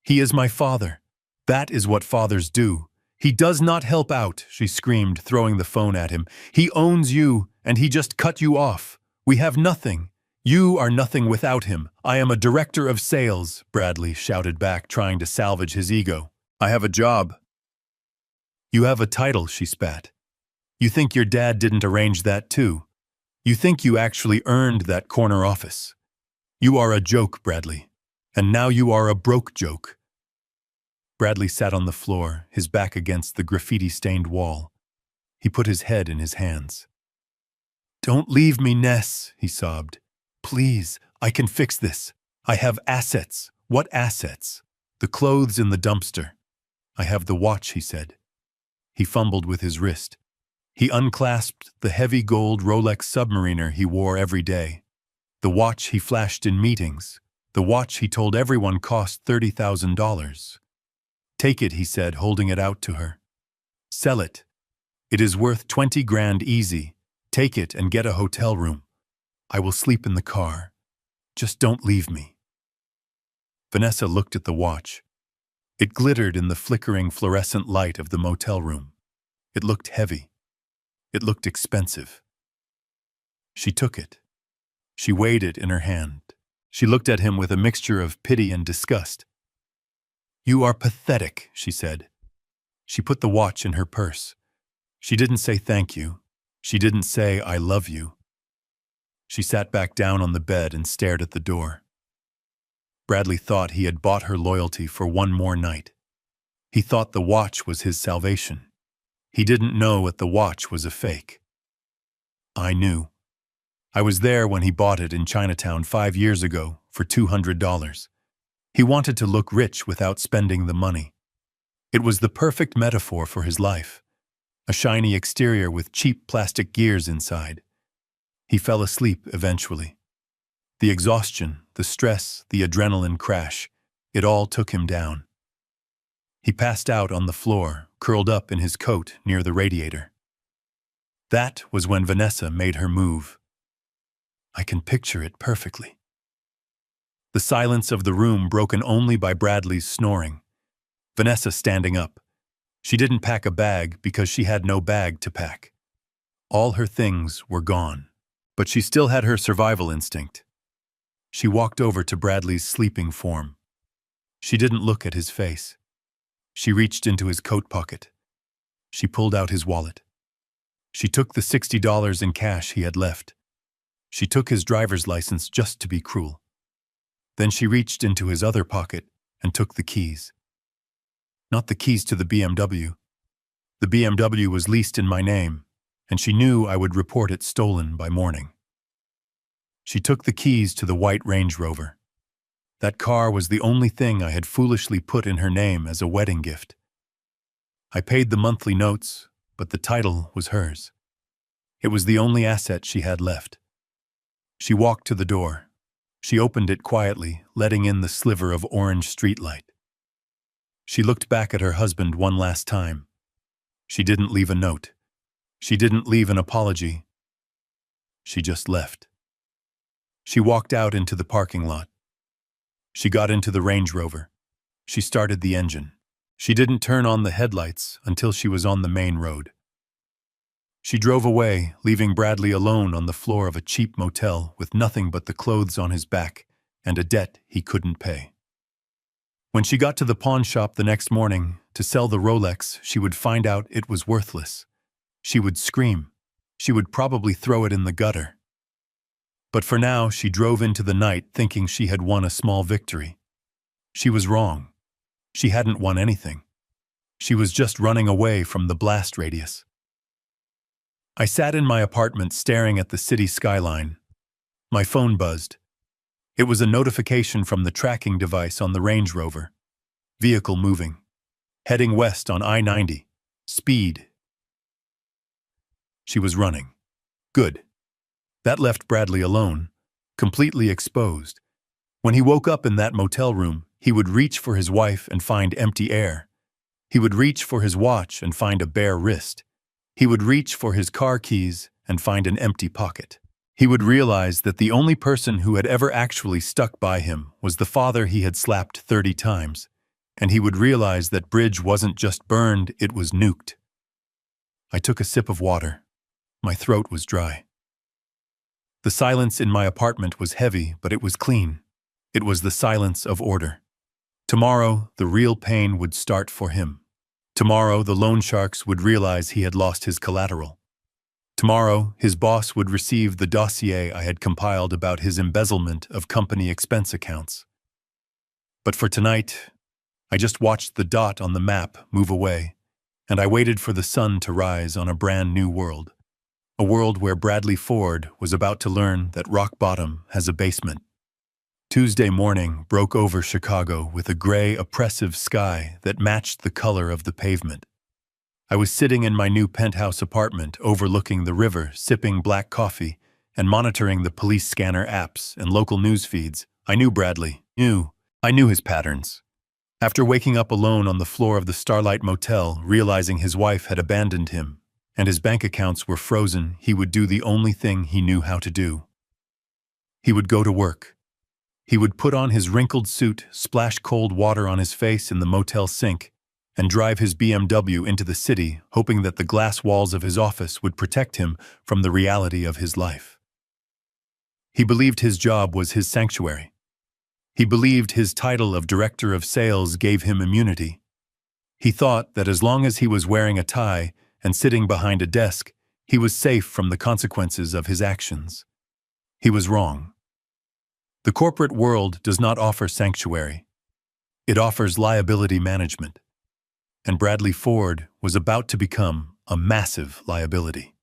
"He is my father. That is what fathers do." "He does not help out," she screamed, throwing the phone at him. "He owns you, and he just cut you off. We have nothing. You are nothing without him." "I am a director of sales," Bradley shouted back, trying to salvage his ego. "I have a job." "You have a title," she spat. "You think your dad didn't arrange that too? You think you actually earned that corner office? You are a joke, Bradley. And now you are a broke joke." Bradley sat on the floor, his back against the graffiti-stained wall. He put his head in his hands. "Don't leave me, Ness," he sobbed. "Please, I can fix this. I have assets." "What assets?" "The clothes in the dumpster." "I have the watch," he said. He fumbled with his wrist. He unclasped the heavy gold Rolex Submariner he wore every day. The watch he flashed in meetings. The watch he told everyone cost $30,000. "Take it," he said, holding it out to her. "Sell it. It is worth 20 grand easy. Take it and get a hotel room. I will sleep in the car. Just don't leave me." Vanessa looked at the watch. It glittered in the flickering fluorescent light of the motel room. It looked heavy. It looked expensive. She took it. She weighed it in her hand. She looked at him with a mixture of pity and disgust. "You are pathetic," she said. She put the watch in her purse. She didn't say thank you. She didn't say I love you. She sat back down on the bed and stared at the door. Bradley thought he had bought her loyalty for one more night. He thought the watch was his salvation. He didn't know that the watch was a fake. "I knew. I was there when he bought it in Chinatown 5 years ago for $200. He wanted to look rich without spending the money. It was the perfect metaphor for his life. A shiny exterior with cheap plastic gears inside. He fell asleep eventually. The exhaustion, the stress, the adrenaline crash, it all took him down. He passed out on the floor, curled up in his coat near the radiator. That was when Vanessa made her move. I can picture it perfectly. The silence of the room broken only by Bradley's snoring. Vanessa standing up. She didn't pack a bag because she had no bag to pack. All her things were gone, but she still had her survival instinct. She walked over to Bradley's sleeping form. She didn't look at his face. She reached into his coat pocket. She pulled out his wallet. She took the $60 in cash he had left. She took his driver's license just to be cruel. Then she reached into his other pocket and took the keys. Not the keys to the BMW. The BMW was leased in my name, and she knew I would report it stolen by morning. She took the keys to the white Range Rover. That car was the only thing I had foolishly put in her name as a wedding gift. I paid the monthly notes, but the title was hers. It was the only asset she had left. She walked to the door. She opened it quietly, letting in the sliver of orange streetlight. She looked back at her husband one last time. She didn't leave a note. She didn't leave an apology. She just left. She walked out into the parking lot. She got into the Range Rover. She started the engine. She didn't turn on the headlights until she was on the main road. She drove away, leaving Bradley alone on the floor of a cheap motel with nothing but the clothes on his back and a debt he couldn't pay. When she got to the pawn shop the next morning to sell the Rolex, she would find out it was worthless. She would scream. She would probably throw it in the gutter. But for now, she drove into the night thinking she had won a small victory. She was wrong. She hadn't won anything. She was just running away from the blast radius. I sat in my apartment staring at the city skyline. My phone buzzed. It was a notification from the tracking device on the Range Rover. Vehicle moving. Heading west on I-90. Speed. She was running. Good. That left Bradley alone, completely exposed. When he woke up in that motel room, he would reach for his wife and find empty air. He would reach for his watch and find a bare wrist. He would reach for his car keys and find an empty pocket. He would realize that the only person who had ever actually stuck by him was the father he had slapped 30 times, and he would realize that bridge wasn't just burned, it was nuked. I took a sip of water. My throat was dry. The silence in my apartment was heavy, but it was clean. It was the silence of order. Tomorrow, the real pain would start for him. Tomorrow, the loan sharks would realize he had lost his collateral. Tomorrow, his boss would receive the dossier I had compiled about his embezzlement of company expense accounts. But for tonight, I just watched the dot on the map move away, and I waited for the sun to rise on a brand new world. A world where Bradley Ford was about to learn that rock bottom has a basement. Tuesday morning broke over Chicago with a gray, oppressive sky that matched the color of the pavement. I was sitting in my new penthouse apartment overlooking the river, sipping black coffee and monitoring the police scanner apps and local news feeds. I knew Bradley. I knew his patterns. After waking up alone on the floor of the Starlight Motel, realizing his wife had abandoned him and his bank accounts were frozen, he would do the only thing he knew how to do. He would go to work. He would put on his wrinkled suit, splash cold water on his face in the motel sink, and drive his BMW into the city, hoping that the glass walls of his office would protect him from the reality of his life. He believed his job was his sanctuary. He believed his title of director of sales gave him immunity. He thought that as long as he was wearing a tie and sitting behind a desk, he was safe from the consequences of his actions. He was wrong. The corporate world does not offer sanctuary. It offers liability management. And Bradley Ford was about to become a massive liability.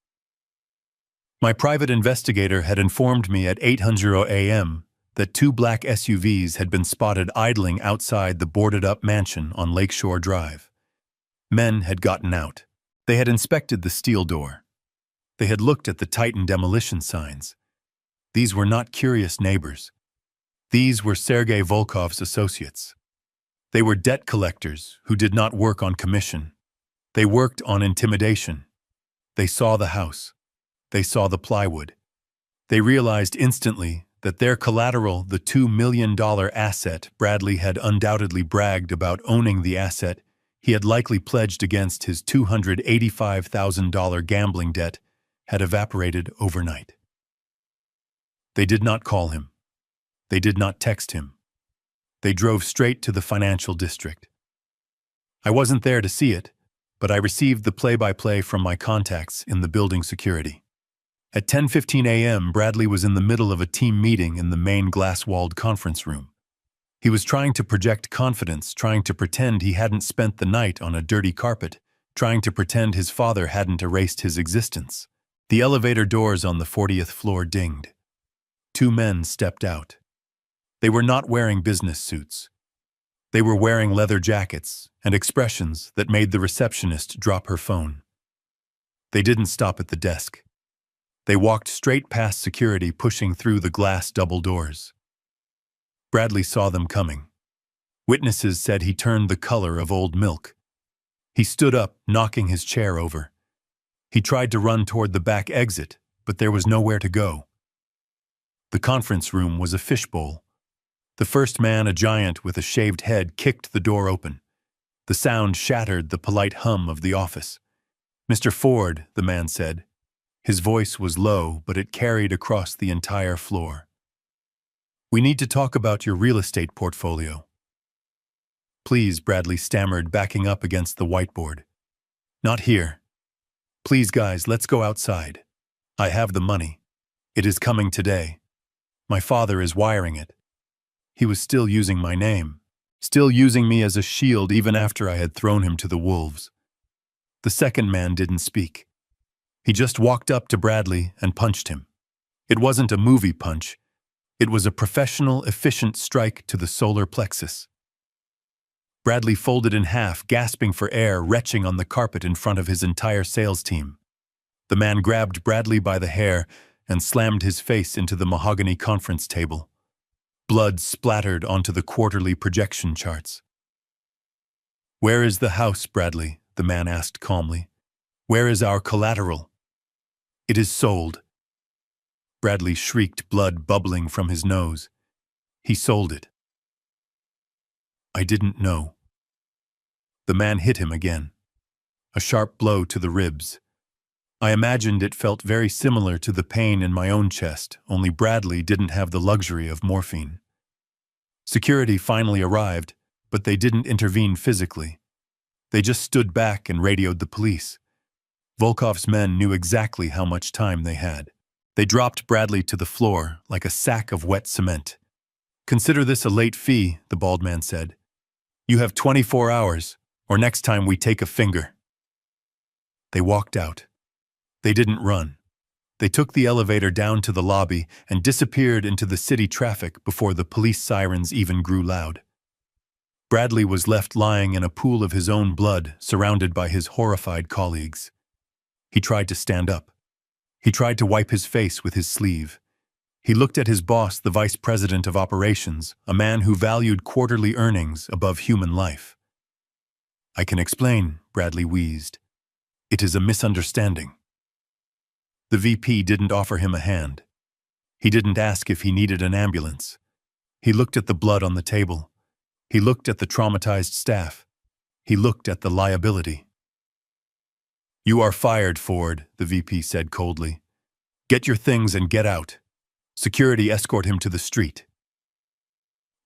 My private investigator had informed me at 8:00 a.m. that 2 black SUVs had been spotted idling outside the boarded-up mansion on Lakeshore Drive. Men had gotten out. They had inspected the steel door. They had looked at the Titan demolition signs. These were not curious neighbors. These were Sergei Volkov's associates. They were debt collectors who did not work on commission. They worked on intimidation. They saw the house. They saw the plywood. They realized instantly that their collateral, the $2 million asset Bradley had undoubtedly bragged about owning the asset he had likely pledged against his $285,000 gambling debt, had evaporated overnight. They did not call him. They did not text him. They drove straight to the financial district. I wasn't there to see it, but I received the play-by-play from my contacts in the building security. At 10:15 a.m., Bradley was in the middle of a team meeting in the main glass-walled conference room. He was trying to project confidence, trying to pretend he hadn't spent the night on a dirty carpet, trying to pretend his father hadn't erased his existence. The elevator doors on the 40th floor dinged. 2 men stepped out. They were not wearing business suits. They were wearing leather jackets and expressions that made the receptionist drop her phone. They didn't stop at the desk. They walked straight past security, pushing through the glass double doors. Bradley saw them coming. Witnesses said he turned the color of old milk. He stood up, knocking his chair over. He tried to run toward the back exit, but there was nowhere to go. The conference room was a fishbowl. The first man, a giant with a shaved head, kicked the door open. The sound shattered the polite hum of the office. "Mr. Ford," the man said. His voice was low, but it carried across the entire floor. "We need to talk about your real estate portfolio." "Please," Bradley stammered, backing up against the whiteboard. "Not here. Please, guys, let's go outside. I have the money. It is coming today. My father is wiring it." He was still using my name, still using me as a shield even after I had thrown him to the wolves. The second man didn't speak. He just walked up to Bradley and punched him. It wasn't a movie punch. It was a professional, efficient strike to the solar plexus. Bradley folded in half, gasping for air, retching on the carpet in front of his entire sales team. The man grabbed Bradley by the hair and slammed his face into the mahogany conference table. Blood splattered onto the quarterly projection charts. "Where is the house, Bradley?" the man asked calmly. "Where is our collateral?" "It is sold." Bradley shrieked, blood bubbling from his nose. "He sold it." "I didn't know." The man hit him again. A sharp blow to the ribs. I imagined it felt very similar to the pain in my own chest, only Bradley didn't have the luxury of morphine. Security finally arrived, but they didn't intervene physically. They just stood back and radioed the police. Volkov's men knew exactly how much time they had. They dropped Bradley to the floor like a sack of wet cement. "Consider this a late fee," the bald man said. "You have 24 hours, or next time we take a finger." They walked out. They didn't run. They took the elevator down to the lobby and disappeared into the city traffic before the police sirens even grew loud. Bradley was left lying in a pool of his own blood, surrounded by his horrified colleagues. He tried to stand up. He tried to wipe his face with his sleeve. He looked at his boss, the vice president of operations, a man who valued quarterly earnings above human life. "I can explain," Bradley wheezed. "It is a misunderstanding." The VP didn't offer him a hand. He didn't ask if he needed an ambulance. He looked at the blood on the table. He looked at the traumatized staff. He looked at the liability. "You are fired, Ford," the VP said coldly. "Get your things and get out. Security escort him to the street."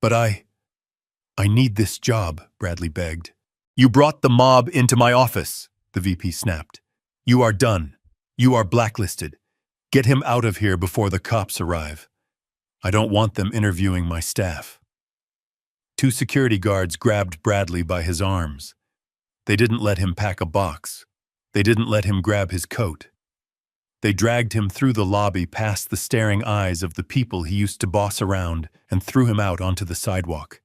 "But I need this job," Bradley begged. "You brought the mob into my office," the VP snapped. "You are done. You are blacklisted. Get him out of here before the cops arrive. I don't want them interviewing my staff." Two security guards grabbed Bradley by his arms. They didn't let him pack a box. They didn't let him grab his coat. They dragged him through the lobby past the staring eyes of the people he used to boss around and threw him out onto the sidewalk.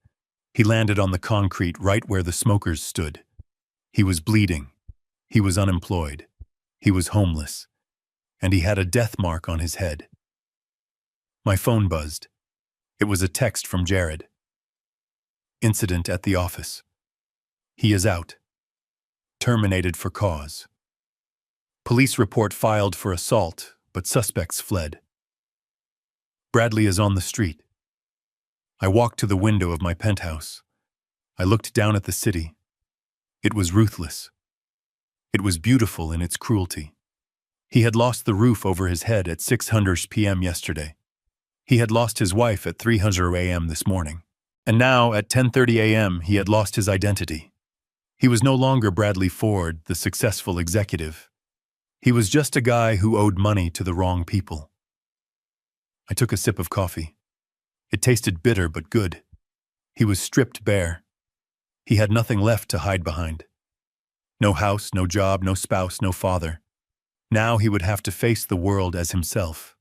He landed on the concrete right where the smokers stood. He was bleeding. He was unemployed. He was homeless. And he had a death mark on his head. My phone buzzed. It was a text from Jared. "Incident at the office. He is out. Terminated for cause. Police report filed for assault, but suspects fled. Bradley is on the street." I walked to the window of my penthouse. I looked down at the city. It was ruthless. It was beautiful in its cruelty. He had lost the roof over his head at 6:00 p.m. yesterday. He had lost his wife at 3:00 a.m. this morning. And now, at 10:30 a.m., he had lost his identity. He was no longer Bradley Ford, the successful executive. He was just a guy who owed money to the wrong people. I took a sip of coffee. It tasted bitter but good. He was stripped bare. He had nothing left to hide behind. No house, no job, no spouse, no father. Now he would have to face the world as himself.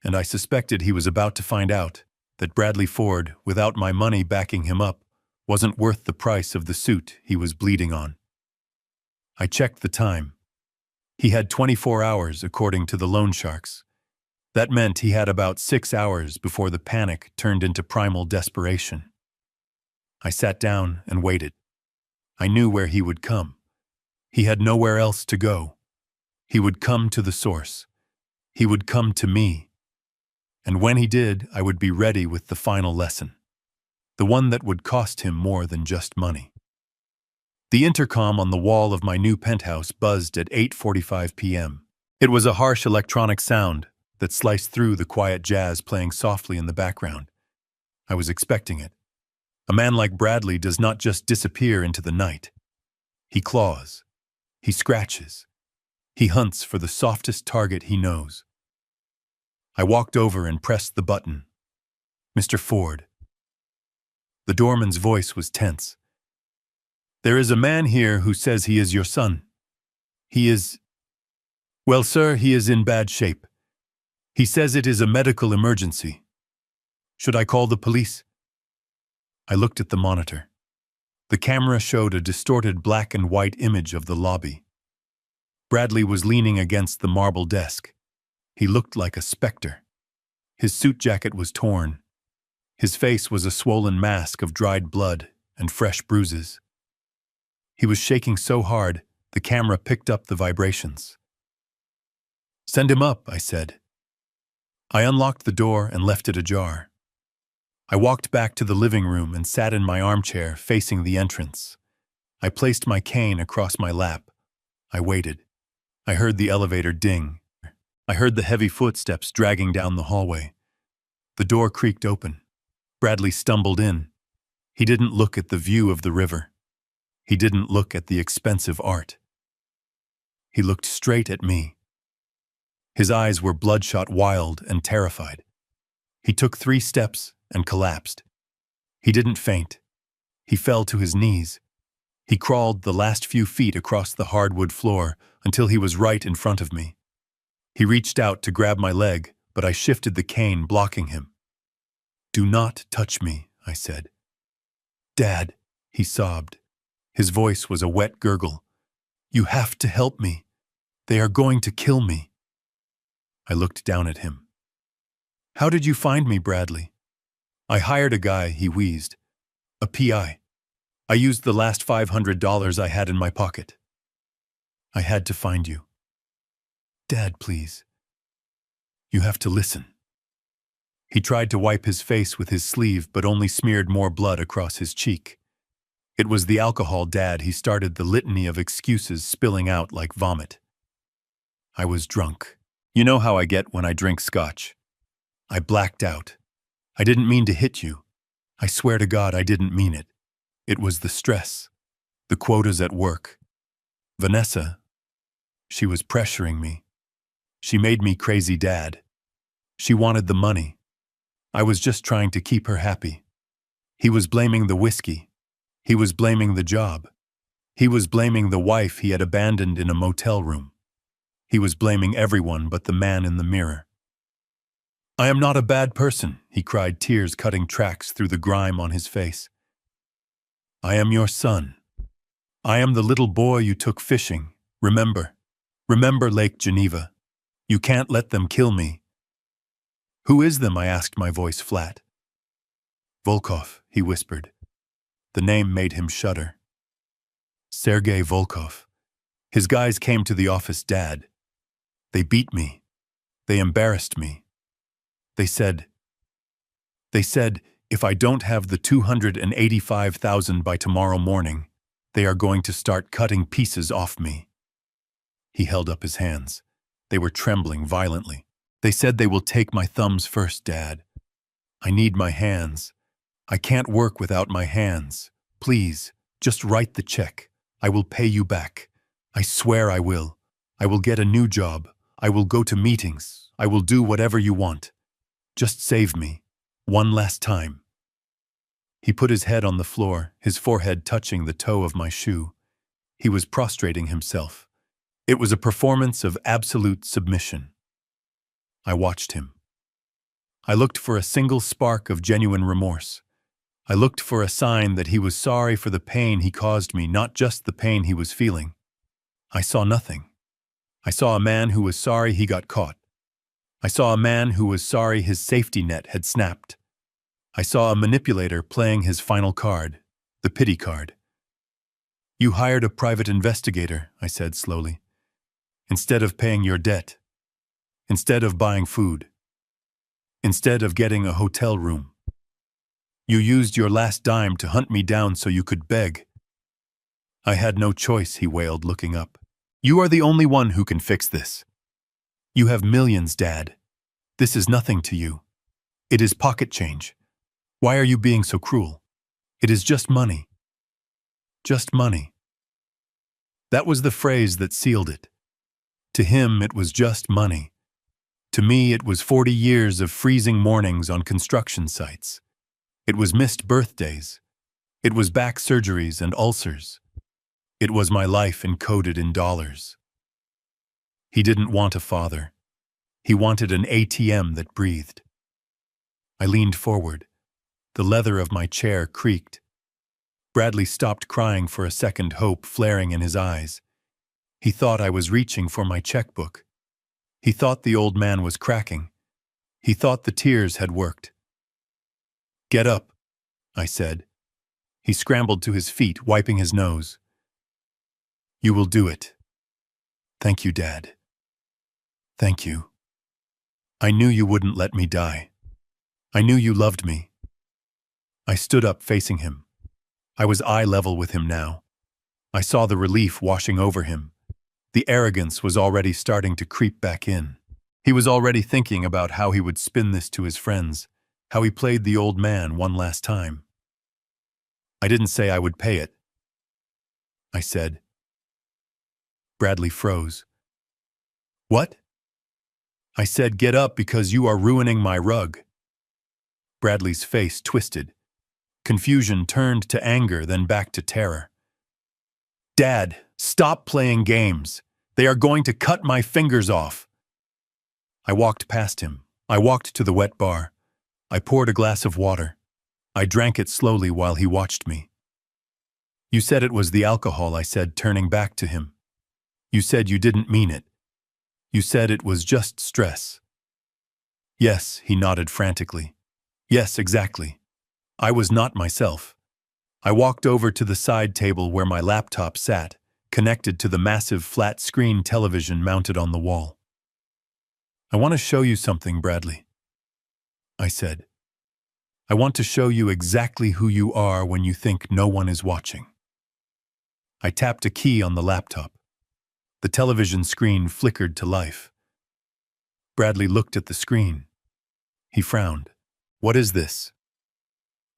And I suspected he was about to find out. that Bradley Ford, without my money backing him up, wasn't worth the price of the suit he was bleeding on. I checked the time. He had 24 hours, according to the loan sharks. That meant he had about 6 hours before the panic turned into primal desperation. I sat down and waited. I knew where he would come. He had nowhere else to go. He would come to the source. He would come to me. And when he did, I would be ready with the final lesson. The one that would cost him more than just money. The intercom on the wall of my new penthouse buzzed at 8:45 p.m. It was a harsh electronic sound that sliced through the quiet jazz playing softly in the background. I was expecting it. A man like Bradley does not just disappear into the night. He claws. He scratches. He hunts for the softest target he knows. I walked over and pressed the button. "Mr. Ford." The doorman's voice was tense. "There is a man here who says he is your son. He is... Well, sir, he is in bad shape. He says it is a medical emergency. Should I call the police?" I looked at the monitor. The camera showed a distorted black and white image of the lobby. Bradley was leaning against the marble desk. He looked like a specter. His suit jacket was torn. His face was a swollen mask of dried blood and fresh bruises. He was shaking so hard, the camera picked up the vibrations. "Send him up," I said. I unlocked the door and left it ajar. I walked back to the living room and sat in my armchair facing the entrance. I placed my cane across my lap. I waited. I heard the elevator ding. I heard the heavy footsteps dragging down the hallway. The door creaked open. Bradley stumbled in. He didn't look at the view of the river. He didn't look at the expensive art. He looked straight at me. His eyes were bloodshot, wild, and terrified. He took 3 steps and collapsed. He didn't faint. He fell to his knees. He crawled the last few feet across the hardwood floor until he was right in front of me. He reached out to grab my leg, but I shifted the cane, blocking him. "Do not touch me," I said. "Dad," he sobbed. His voice was a wet gurgle. "You have to help me. They are going to kill me." I looked down at him. "How did you find me, Bradley?" "I hired a guy," he wheezed. "A PI. I used the last $500 I had in my pocket. I had to find you." "Dad, please. You have to listen." He tried to wipe his face with his sleeve, but only smeared more blood across his cheek. It was the alcohol, Dad. He started the litany of excuses spilling out like vomit. I was drunk. You know how I get when I drink scotch. I blacked out. "I didn't mean to hit you. I swear to God I didn't mean it. It was the stress. The quotas at work. Vanessa, she was pressuring me. She made me crazy, Dad. She wanted the money. I was just trying to keep her happy. He was blaming the whiskey. He was blaming the job. He was blaming the wife he had abandoned in a motel room. He was blaming everyone but the man in the mirror. "I am not a bad person," he cried, tears cutting tracks through the grime on his face. "I am your son. I am the little boy you took fishing. Remember. Remember Lake Geneva. You can't let them kill me." "Who is them?" I asked, my voice flat. "Volkov," he whispered. The name made him shudder. "Sergei Volkov. His guys came to the office, Dad. They beat me. They embarrassed me. They said, if I don't have the $285,000 by tomorrow morning, they are going to start cutting pieces off me." He held up his hands. They were trembling violently. "They said they will take my thumbs first, Dad. I need my hands. I can't work without my hands. Please, just write the check. I will pay you back. I swear I will. I will get a new job. I will go to meetings. I will do whatever you want. Just save me. One last time." He put his head on the floor, his forehead touching the toe of my shoe. He was prostrating himself. It was a performance of absolute submission. I watched him. I looked for a single spark of genuine remorse. I looked for a sign that he was sorry for the pain he caused me, not just the pain he was feeling. I saw nothing. I saw a man who was sorry he got caught. I saw a man who was sorry his safety net had snapped. I saw a manipulator playing his final card, the pity card. You hired a private investigator, I said slowly, instead of paying your debt, instead of buying food, instead of getting a hotel room. You used your last dime to hunt me down so you could beg. I had no choice, he wailed, looking up. You are the only one who can fix this. You have millions, Dad. This is nothing to you. It is pocket change. Why are you being so cruel? It is just money. Just money. That was the phrase that sealed it. To him, it was just money. To me, it was 40 years of freezing mornings on construction sites. It was missed birthdays. It was back surgeries and ulcers. It was my life encoded in dollars. He didn't want a father. He wanted an ATM that breathed. I leaned forward. The leather of my chair creaked. Bradley stopped crying for a second, hope flaring in his eyes. He thought I was reaching for my checkbook. He thought the old man was cracking. He thought the tears had worked. Get up, I said. He scrambled to his feet, wiping his nose. You will do it. Thank you, Dad. Thank you. I knew you wouldn't let me die. I knew you loved me. I stood up facing him. I was eye level with him now. I saw the relief washing over him. The arrogance was already starting to creep back in. He was already thinking about how he would spin this to his friends, how he played the old man one last time. I didn't say I would pay it. I said. Bradley froze. What? I said, get up because you are ruining my rug. Bradley's face twisted. Confusion turned to anger, then back to terror. Dad, stop playing games. They are going to cut my fingers off. I walked past him. I walked to the wet bar. I poured a glass of water. I drank it slowly while he watched me. You said it was the alcohol, I said, turning back to him. You said you didn't mean it. You said it was just stress. Yes, he nodded frantically. Yes, exactly. I was not myself. I walked over to the side table where my laptop sat, connected to the massive flat-screen television mounted on the wall. I want to show you something, Bradley, I said. I want to show you exactly who you are when you think no one is watching. I tapped a key on the laptop. The television screen flickered to life. Bradley looked at the screen. He frowned. What is this?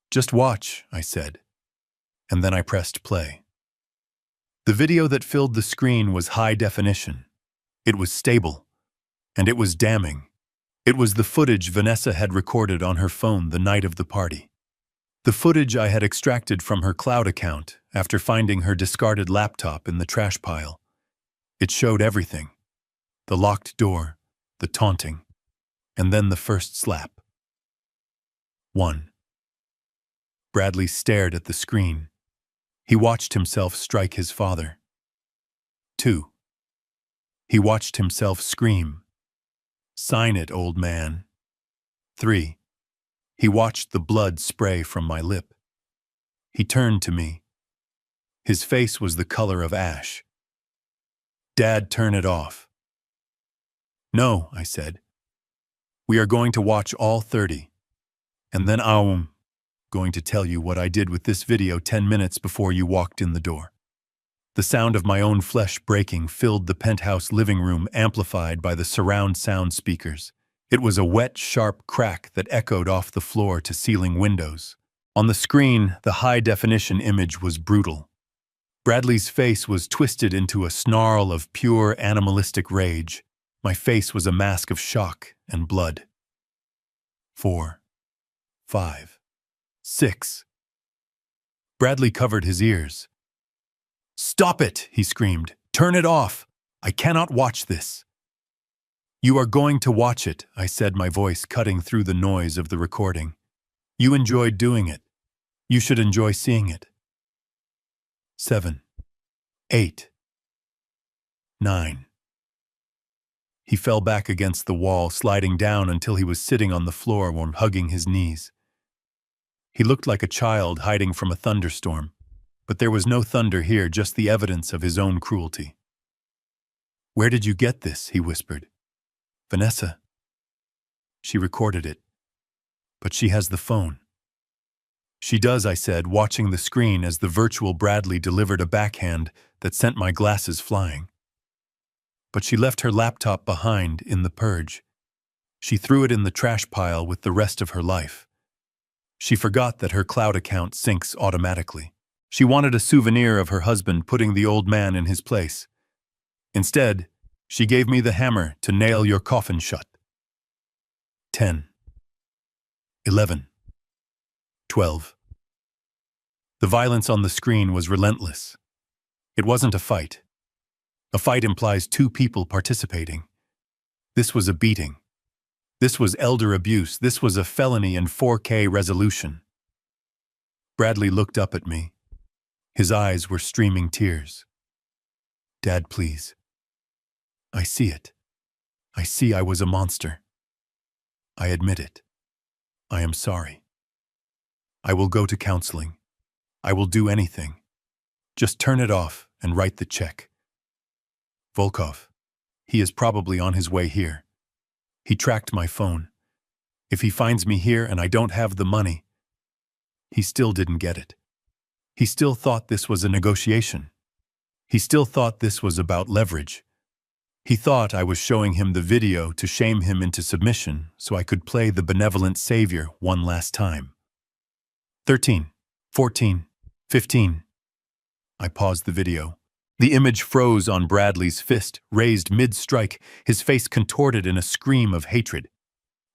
Just watch, I said. And then I pressed play. The video that filled the screen was high definition. It was stable. And it was damning. It was the footage Vanessa had recorded on her phone the night of the party. The footage I had extracted from her cloud account after finding her discarded laptop in the trash pile. It showed everything. The locked door, the taunting, and then the first slap. 1. Bradley stared at the screen. He watched himself strike his father. 2. He watched himself scream. Sign it, old man. 3. He watched the blood spray from my lip. He turned to me. His face was the color of ash. Dad, turn it off. No, I said. We are going to watch all 30. And then I'm going to tell you what I did with this video 10 minutes before you walked in the door. The sound of my own flesh breaking filled the penthouse living room, amplified by the surround sound speakers. It was a wet, sharp crack that echoed off the floor to ceiling windows. On the screen, the high-definition image was brutal. Bradley's face was twisted into a snarl of pure animalistic rage. My face was a mask of shock and blood. 4, 5, 6. Bradley covered his ears. Stop it, he screamed. Turn it off. I cannot watch this. You are going to watch it, I said, my voice cutting through the noise of the recording. You enjoyed doing it. You should enjoy seeing it. 7, 8, 9. He fell back against the wall, sliding down until he was sitting on the floor while hugging his knees. He looked like a child hiding from a thunderstorm, but there was no thunder here, just the evidence of his own cruelty. Where did you get this? He whispered. Vanessa. She recorded it. But she has the phone. She does, I said, watching the screen as the virtual Bradley delivered a backhand that sent my glasses flying. But she left her laptop behind in the purge. She threw it in the trash pile with the rest of her life. She forgot that her cloud account syncs automatically. She wanted a souvenir of her husband putting the old man in his place. Instead, she gave me the hammer to nail your coffin shut. 10, 11, 12. The violence on the screen was relentless. It wasn't a fight. A fight implies two people participating. This was a beating. This was elder abuse. This was a felony in 4K resolution. Bradley looked up at me. His eyes were streaming tears. Dad, please. I see it. I see I was a monster. I admit it. I am sorry. I will go to counseling. I will do anything. Just turn it off and write the check. Volkov. He is probably on his way here. He tracked my phone. If he finds me here and I don't have the money, he still didn't get it. He still thought this was a negotiation. He still thought this was about leverage. He thought I was showing him the video to shame him into submission so I could play the benevolent savior one last time. 13, 14, 15. I paused the video. The image froze on Bradley's fist, raised mid-strike, his face contorted in a scream of hatred.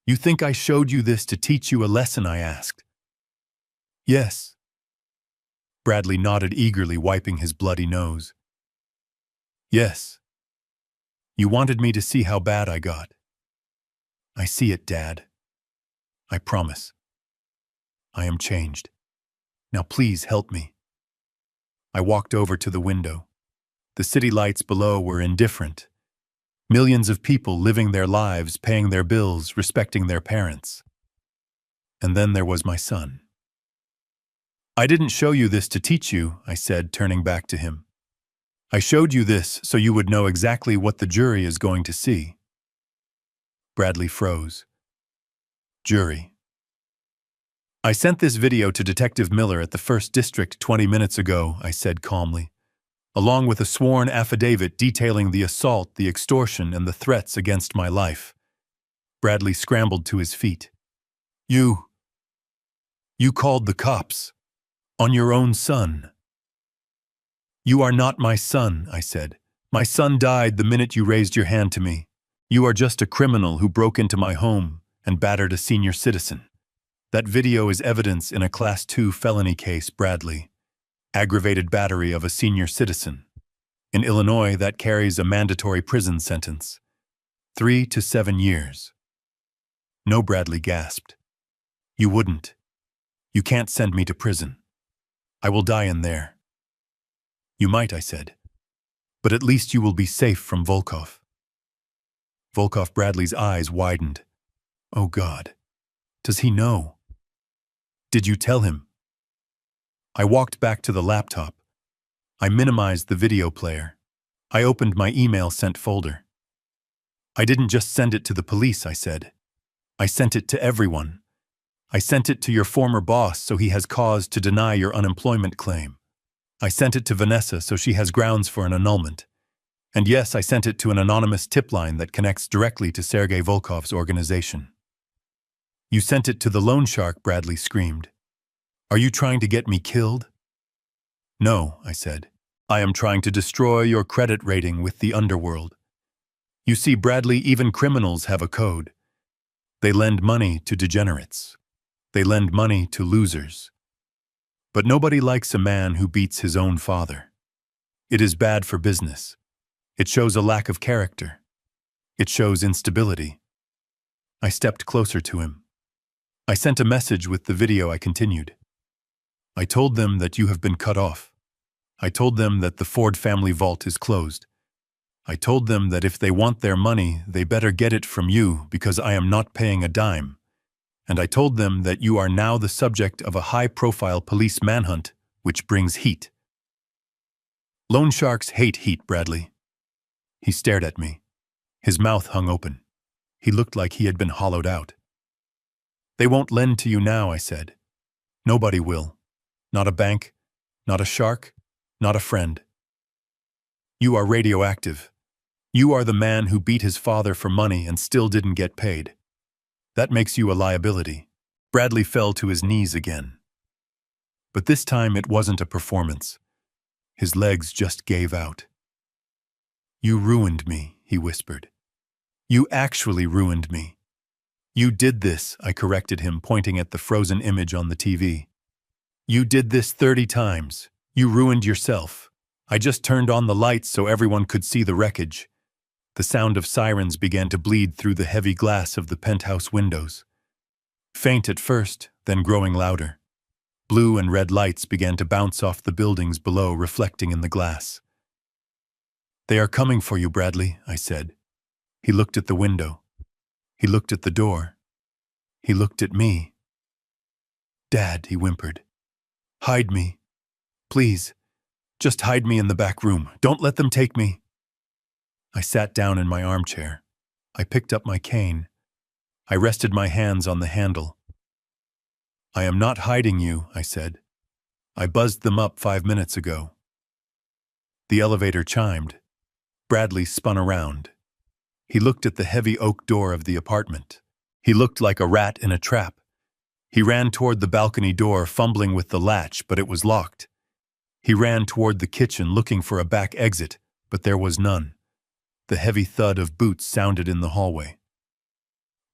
You think I showed you this to teach you a lesson? I asked. Yes. Bradley nodded eagerly, wiping his bloody nose. Yes. You wanted me to see how bad I got. I see it, Dad. I promise. I am changed. Now please help me. I walked over to the window. The city lights below were indifferent. Millions of people living their lives, paying their bills, respecting their parents. And then there was my son. I didn't show you this to teach you, I said, turning back to him. I showed you this so you would know exactly what the jury is going to see. Bradley froze. Jury. I sent this video to Detective Miller at the 1st District 20 minutes ago, I said calmly, along with a sworn affidavit detailing the assault, the extortion, and the threats against my life. Bradley scrambled to his feet. You called the cops on your own son. You are not my son, I said. My son died the minute you raised your hand to me. You are just a criminal who broke into my home and battered a senior citizen. That video is evidence in a Class 2 felony case, Bradley. Aggravated battery of a senior citizen. In Illinois, that carries a mandatory prison sentence. 3 to 7 years. No, Bradley gasped. You wouldn't. You can't send me to prison. I will die in there. You might, I said. But at least you will be safe from Volkov. Volkov. Bradley's eyes widened. Oh God. Does he know? Did you tell him? I walked back to the laptop. I minimized the video player. I opened my email sent folder. I didn't just send it to the police, I said. I sent it to everyone. I sent it to your former boss so he has cause to deny your unemployment claim. I sent it to Vanessa so she has grounds for an annulment. And yes, I sent it to an anonymous tip line that connects directly to Sergei Volkov's organization. You sent it to the loan shark, Bradley screamed. Are you trying to get me killed? No, I said. I am trying to destroy your credit rating with the underworld. You see, Bradley, even criminals have a code. They lend money to degenerates. They lend money to losers. But nobody likes a man who beats his own father. It is bad for business. It shows a lack of character. It shows instability. I stepped closer to him. I sent a message with the video. I continued. I told them that you have been cut off. I told them that the Ford family vault is closed. I told them that if they want their money, they better get it from you because I am not paying a dime. And I told them that you are now the subject of a high-profile police manhunt, which brings heat. Loan sharks hate heat, Bradley. He stared at me. His mouth hung open. He looked like he had been hollowed out. They won't lend to you now, I said. Nobody will. Not a bank, not a shark, not a friend. You are radioactive. You are the man who beat his father for money and still didn't get paid. That makes you a liability. Bradley fell to his knees again. But this time it wasn't a performance. His legs just gave out. You ruined me, he whispered. You actually ruined me. You did this, I corrected him, pointing at the frozen image on the TV. You did this 30 times. You ruined yourself. I just turned on the lights so everyone could see the wreckage. The sound of sirens began to bleed through the heavy glass of the penthouse windows. Faint at first, then growing louder. Blue and red lights began to bounce off the buildings below, reflecting in the glass. They are coming for you, Bradley, I said. He looked at the window. He looked at the door. He looked at me. Dad, he whimpered. Hide me. Please. Just hide me in the back room. Don't let them take me. I sat down in my armchair. I picked up my cane. I rested my hands on the handle. I am not hiding you, I said. I buzzed them up 5 minutes ago. The elevator chimed. Bradley spun around. He looked at the heavy oak door of the apartment. He looked like a rat in a trap. He ran toward the balcony door, fumbling with the latch, but it was locked. He ran toward the kitchen, looking for a back exit, but there was none. The heavy thud of boots sounded in the hallway.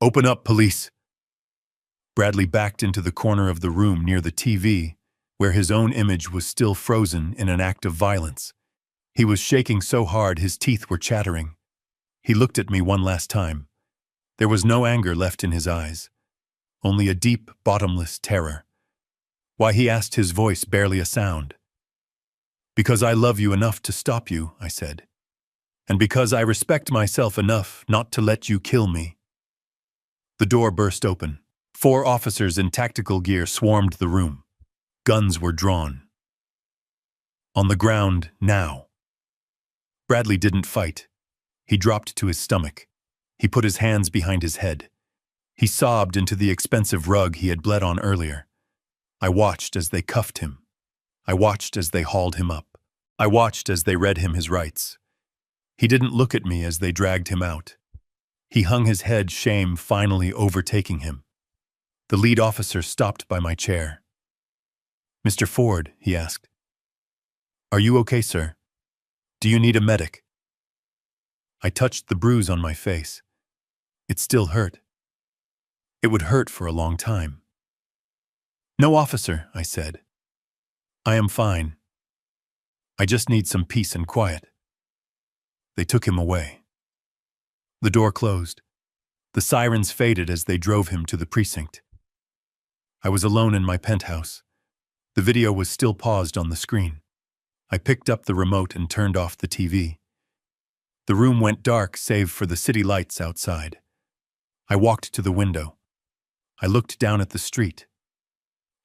Open up, police! Bradley backed into the corner of the room near the TV, where his own image was still frozen in an act of violence. He was shaking so hard his teeth were chattering. He looked at me one last time. There was no anger left in his eyes, only a deep, bottomless terror. Why, he asked, his voice barely a sound. Because I love you enough to stop you, I said. And because I respect myself enough not to let you kill me. The door burst open. 4 officers in tactical gear swarmed the room. Guns were drawn. On the ground, now. Bradley didn't fight. He dropped to his stomach. He put his hands behind his head. He sobbed into the expensive rug he had bled on earlier. I watched as they cuffed him. I watched as they hauled him up. I watched as they read him his rights. He didn't look at me as they dragged him out. He hung his head, shame finally overtaking him. The lead officer stopped by my chair. Mr. Ford, he asked. Are you okay, sir? Do you need a medic? I touched the bruise on my face. It still hurt. It would hurt for a long time. No, officer, I said. I am fine. I just need some peace and quiet. They took him away. The door closed. The sirens faded as they drove him to the precinct. I was alone in my penthouse. The video was still paused on the screen. I picked up the remote and turned off the TV. The room went dark save for the city lights outside. I walked to the window. I looked down at the street.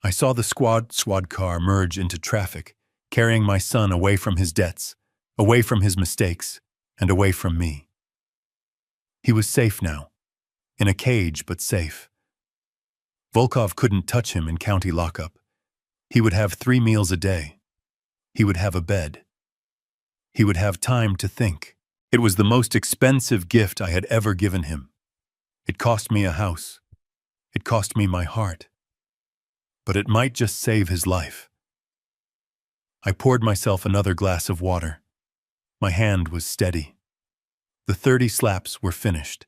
I saw the squad car merge into traffic, carrying my son away from his debts, away from his mistakes, and away from me. He was safe now. In a cage, but safe. Volkov couldn't touch him in county lockup. He would have 3 meals a day. He would have a bed. He would have time to think. It was the most expensive gift I had ever given him. It cost me a house. It cost me my heart. But it might just save his life. I poured myself another glass of water. My hand was steady. The 30 slaps were finished.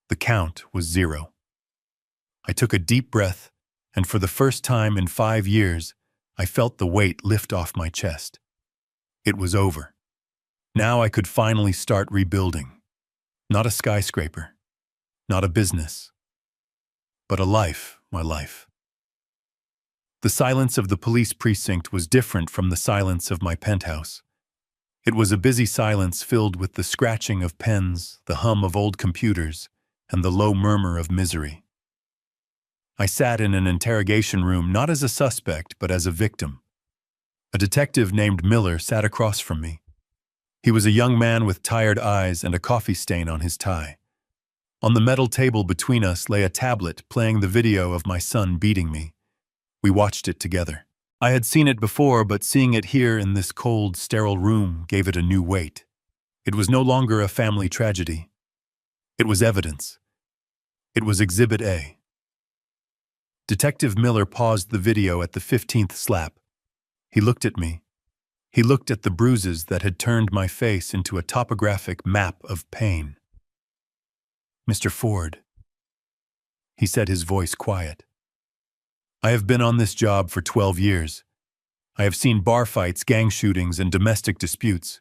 The count was 0. I took a deep breath, and for the first time in 5 years, I felt the weight lift off my chest. It was over. Now I could finally start rebuilding. Not a skyscraper, not a business, but a life, my life. The silence of the police precinct was different from the silence of my penthouse. It was a busy silence filled with the scratching of pens, the hum of old computers, and the low murmur of misery. I sat in an interrogation room not as a suspect, but as a victim. A detective named Miller sat across from me. He was a young man with tired eyes and a coffee stain on his tie. On the metal table between us lay a tablet playing the video of my son beating me. We watched it together. I had seen it before, but seeing it here in this cold, sterile room gave it a new weight. It was no longer a family tragedy. It was evidence. It was Exhibit A. Detective Miller paused the video at the 15th slap. He looked at me. He looked at the bruises that had turned my face into a topographic map of pain. "Mr. Ford," he said, his voice quiet. "I have been on this job for 12 years. I have seen bar fights, gang shootings, and domestic disputes.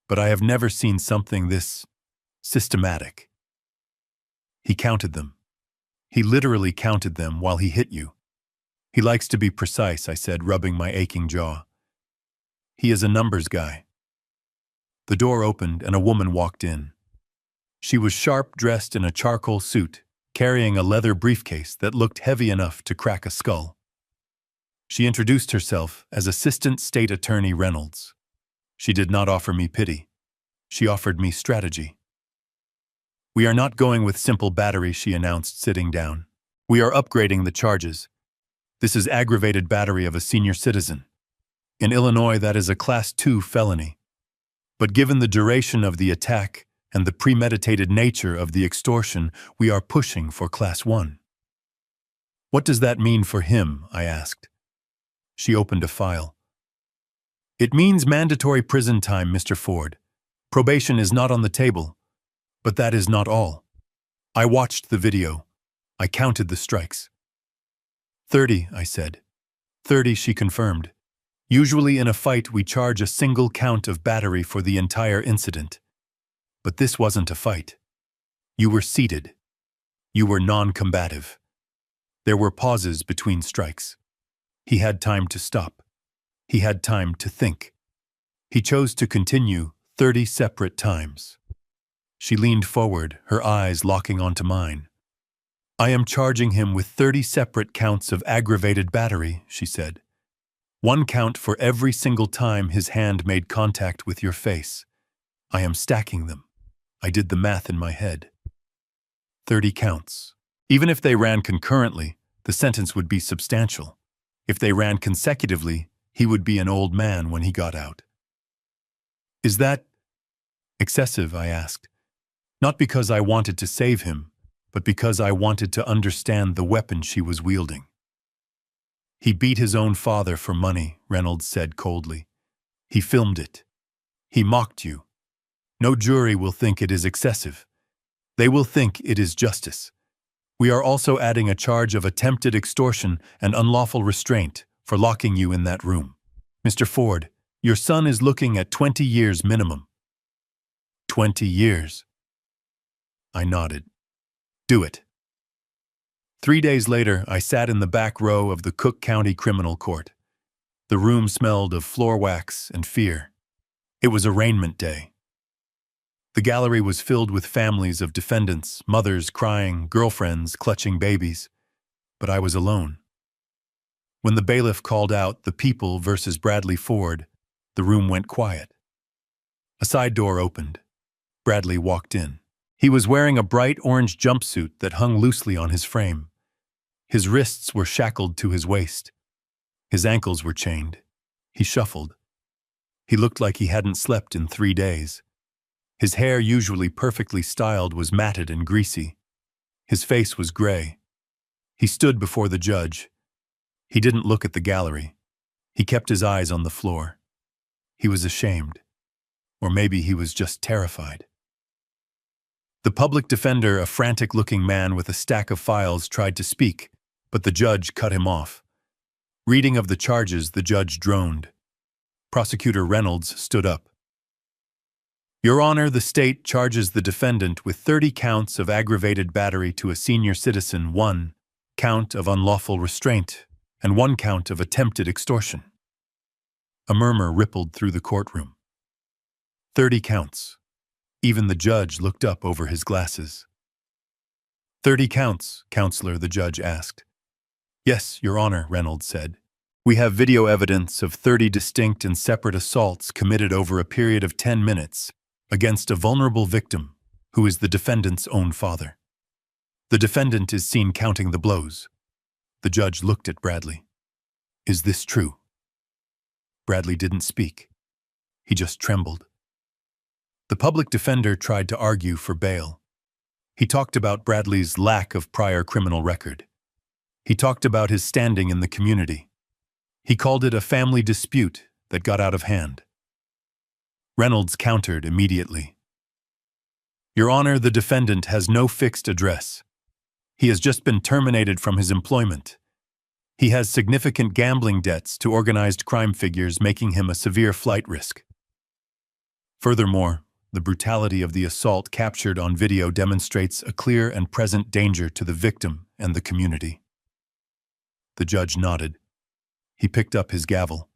But I have never seen something this systematic." He counted them. He literally counted them while he hit you. "He likes to be precise," I said, rubbing my aching jaw. "He is a numbers guy." The door opened and a woman walked in. She was sharp, dressed in a charcoal suit, carrying a leather briefcase that looked heavy enough to crack a skull. She introduced herself as Assistant State Attorney Reynolds. She did not offer me pity. She offered me strategy. "We are not going with simple battery," she announced, sitting down. "We are upgrading the charges. This is aggravated battery of a senior citizen. In Illinois, that is a Class 2 felony. But given the duration of the attack and the premeditated nature of the extortion, we are pushing for Class 1. "What does that mean for him?" I asked. She opened a file. "It means mandatory prison time, Mr. Ford. Probation is not on the table. But that is not all." I watched the video. I counted the strikes. 30, I said. 30, she confirmed. "Usually in a fight we charge a single count of battery for the entire incident. But this wasn't a fight. You were seated. You were non-combative. There were pauses between strikes. He had time to stop. He had time to think. He chose to continue 30 separate times." She leaned forward, her eyes locking onto mine. "I am charging him with 30 separate counts of aggravated battery," she said. "One count for every single time his hand made contact with your face. I am stacking them. I did the math in my head. 30 counts. Even if they ran concurrently, the sentence would be substantial. If they ran consecutively, he would be an old man when he got out." "Is that excessive?" I asked. Not because I wanted to save him, but because I wanted to understand the weapon she was wielding. "He beat his own father for money," Reynolds said coldly. "He filmed it. He mocked you. No jury will think it is excessive. They will think it is justice. We are also adding a charge of attempted extortion and unlawful restraint for locking you in that room. Mr. Ford, your son is looking at 20 years minimum." 20 years. I nodded. "Do it." 3 days later, I sat in the back row of the Cook County Criminal Court. The room smelled of floor wax and fear. It was arraignment day. The gallery was filled with families of defendants, mothers crying, girlfriends clutching babies. But I was alone. When the bailiff called out "The People versus Bradley Ford," the room went quiet. A side door opened. Bradley walked in. He was wearing a bright orange jumpsuit that hung loosely on his frame. His wrists were shackled to his waist. His ankles were chained. He shuffled. He looked like he hadn't slept in 3 days. His hair, usually perfectly styled, was matted and greasy. His face was gray. He stood before the judge. He didn't look at the gallery. He kept his eyes on the floor. He was ashamed. Or maybe he was just terrified. The public defender, a frantic-looking man with a stack of files, tried to speak, but the judge cut him off. Reading of the charges, the judge droned. Prosecutor Reynolds stood up. Your Honor, the state charges the defendant with 30 counts of aggravated battery to a senior citizen, 1 count of unlawful restraint, and 1 count of attempted extortion. A murmur rippled through the courtroom. 30 counts. Even the judge looked up over his glasses. 30 counts, Counselor, the judge asked. Yes, Your Honor, Reynolds said. We have video evidence of 30 distinct and separate assaults committed over a period of 10 minutes against a vulnerable victim who is the defendant's own father. The defendant is seen counting the blows. The judge looked at Bradley. Is this true? Bradley didn't speak. He just trembled. The public defender tried to argue for bail. He talked about Bradley's lack of prior criminal record. He talked about his standing in the community. He called it a family dispute that got out of hand. Reynolds countered immediately. Your Honor, the defendant has no fixed address. He has just been terminated from his employment. He has significant gambling debts to organized crime figures, making him a severe flight risk. Furthermore, the brutality of the assault captured on video demonstrates a clear and present danger to the victim and the community. The judge nodded. He picked up his gavel.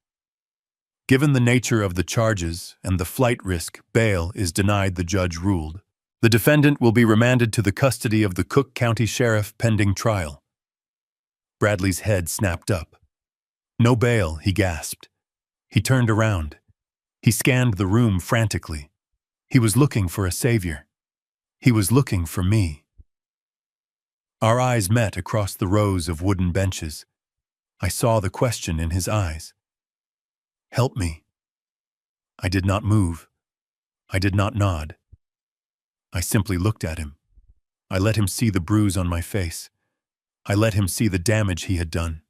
Given the nature of the charges and the flight risk, bail is denied, the judge ruled. The defendant will be remanded to the custody of the Cook County Sheriff pending trial. Bradley's head snapped up. No bail, he gasped. He turned around. He scanned the room frantically. He was looking for a savior. He was looking for me. Our eyes met across the rows of wooden benches. I saw the question in his eyes. Help me. I did not move. I did not nod. I simply looked at him. I let him see the bruise on my face. I let him see the damage he had done.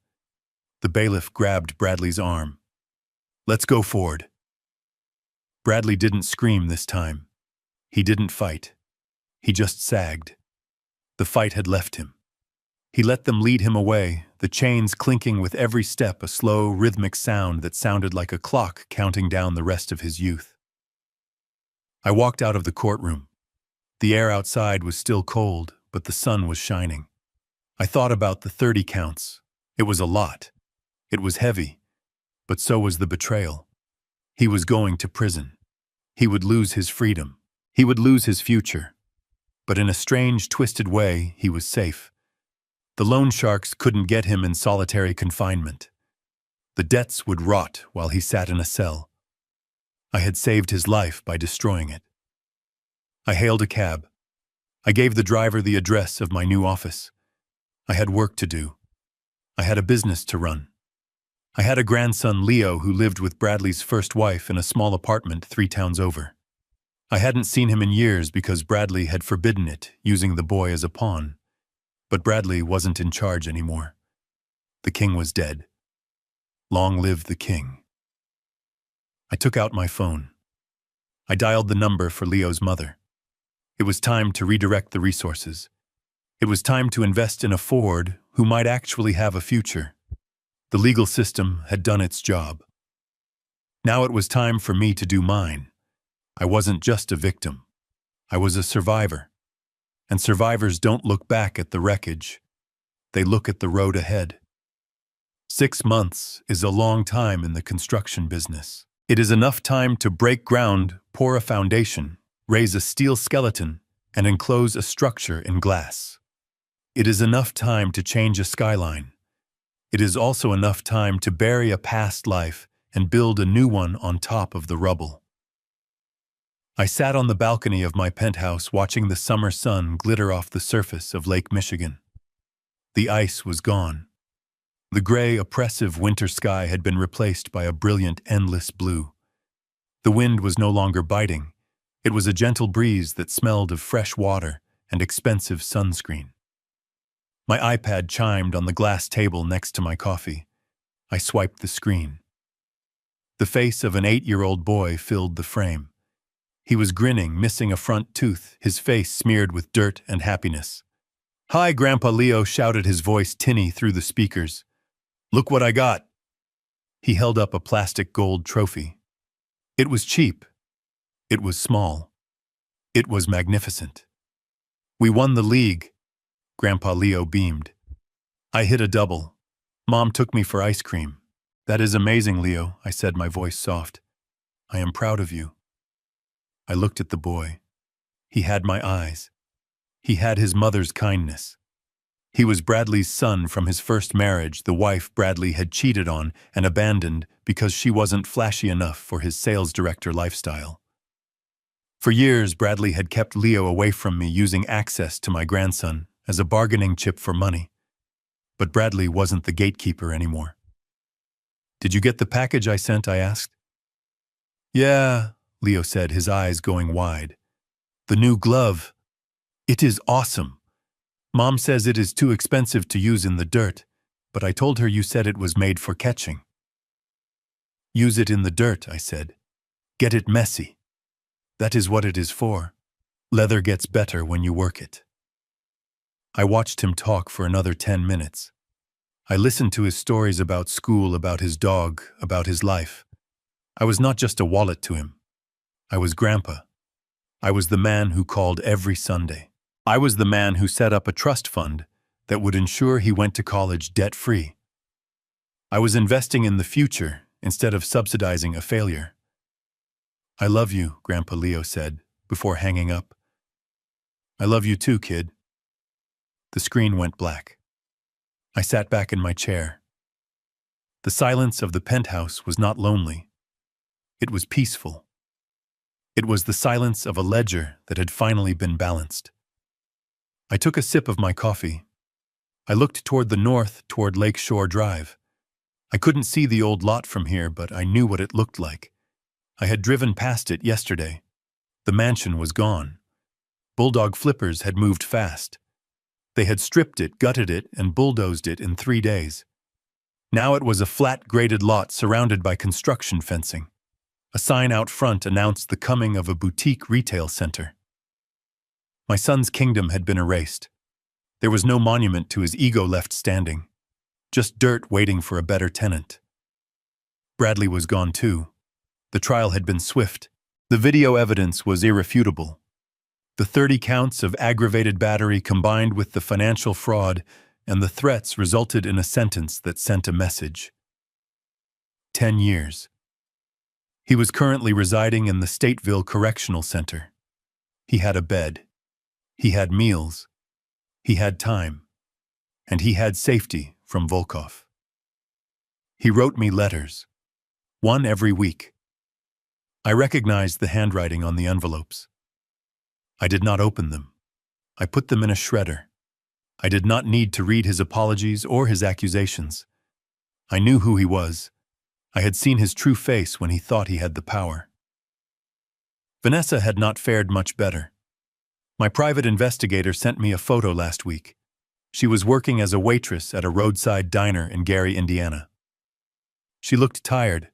The bailiff grabbed Bradley's arm. Let's go forward. Bradley didn't scream this time. He didn't fight. He just sagged. The fight had left him. He let them lead him away, the chains clinking with every step, a slow, rhythmic sound that sounded like a clock counting down the rest of his youth. I walked out of the courtroom. The air outside was still cold, but the sun was shining. I thought about the 30 counts. It was a lot. It was heavy, but so was the betrayal. He was going to prison. He would lose his freedom. He would lose his future. But in a strange, twisted way, he was safe. The loan sharks couldn't get him in solitary confinement. The debts would rot while he sat in a cell. I had saved his life by destroying it. I hailed a cab. I gave the driver the address of my new office. I had work to do. I had a business to run. I had a grandson, Leo, who lived with Bradley's first wife in a small apartment 3 towns over. I hadn't seen him in years because Bradley had forbidden it, using the boy as a pawn. But Bradley wasn't in charge anymore. The king was dead. Long live the king. I took out my phone. I dialed the number for Leo's mother. It was time to redirect the resources. It was time to invest in a Ford who might actually have a future. The legal system had done its job. Now it was time for me to do mine. I wasn't just a victim. I was a survivor. And survivors don't look back at the wreckage. They look at the road ahead. 6 months is a long time in the construction business. It is enough time to break ground, pour a foundation, raise a steel skeleton, and enclose a structure in glass. It is enough time to change a skyline. It is also enough time to bury a past life and build a new one on top of the rubble. I sat on the balcony of my penthouse watching the summer sun glitter off the surface of Lake Michigan. The ice was gone. The gray, oppressive winter sky had been replaced by a brilliant, endless blue. The wind was no longer biting. It was a gentle breeze that smelled of fresh water and expensive sunscreen. My iPad chimed on the glass table next to my coffee. I swiped the screen. The face of an 8-year-old boy filled the frame. He was grinning, missing a front tooth, his face smeared with dirt and happiness. "Hi, Grandpa," Leo shouted, his voice tinny through the speakers. "Look what I got." He held up a plastic gold trophy. It was cheap. It was small. It was magnificent. We won the league. Grandpa Leo beamed. I hit a double. Mom took me for ice cream. That is amazing, Leo, I said, my voice soft. I am proud of you. I looked at the boy. He had my eyes. He had his mother's kindness. He was Bradley's son from his first marriage, the wife Bradley had cheated on and abandoned because she wasn't flashy enough for his sales director lifestyle. For years, Bradley had kept Leo away from me, using access to my grandson as a bargaining chip for money. But Bradley wasn't the gatekeeper anymore. Did you get the package I sent? I asked. Yeah, Leo said, his eyes going wide. The new glove. It is awesome. Mom says it is too expensive to use in the dirt, but I told her you said it was made for catching. Use it in the dirt, I said. Get it messy. That is what it is for. Leather gets better when you work it. I watched him talk for another 10 minutes. I listened to his stories about school, about his dog, about his life. I was not just a wallet to him. I was Grandpa. I was the man who called every Sunday. I was the man who set up a trust fund that would ensure he went to college debt-free. I was investing in the future instead of subsidizing a failure. I love you, Grandpa Leo said, before hanging up. I love you too, kid. The screen went black. I sat back in my chair. The silence of the penthouse was not lonely. It was peaceful. It was the silence of a ledger that had finally been balanced. I took a sip of my coffee. I looked toward the north, toward Lake Shore Drive. I couldn't see the old lot from here, but I knew what it looked like. I had driven past it yesterday. The mansion was gone. Bulldog flippers had moved fast. They had stripped it, gutted it, and bulldozed it in 3 days. Now it was a flat, graded lot surrounded by construction fencing. A sign out front announced the coming of a boutique retail center. My son's kingdom had been erased. There was no monument to his ego left standing. Just dirt waiting for a better tenant. Bradley was gone too. The trial had been swift. The video evidence was irrefutable. The 30 counts of aggravated battery combined with the financial fraud and the threats resulted in a sentence that sent a message. 10 years. He was currently residing in the Stateville Correctional Center. He had a bed. He had meals. He had time. And he had safety from Volkov. He wrote me letters. One every week. I recognized the handwriting on the envelopes. I did not open them. I put them in a shredder. I did not need to read his apologies or his accusations. I knew who he was. I had seen his true face when he thought he had the power. Vanessa had not fared much better. My private investigator sent me a photo last week. She was working as a waitress at a roadside diner in Gary, Indiana. She looked tired.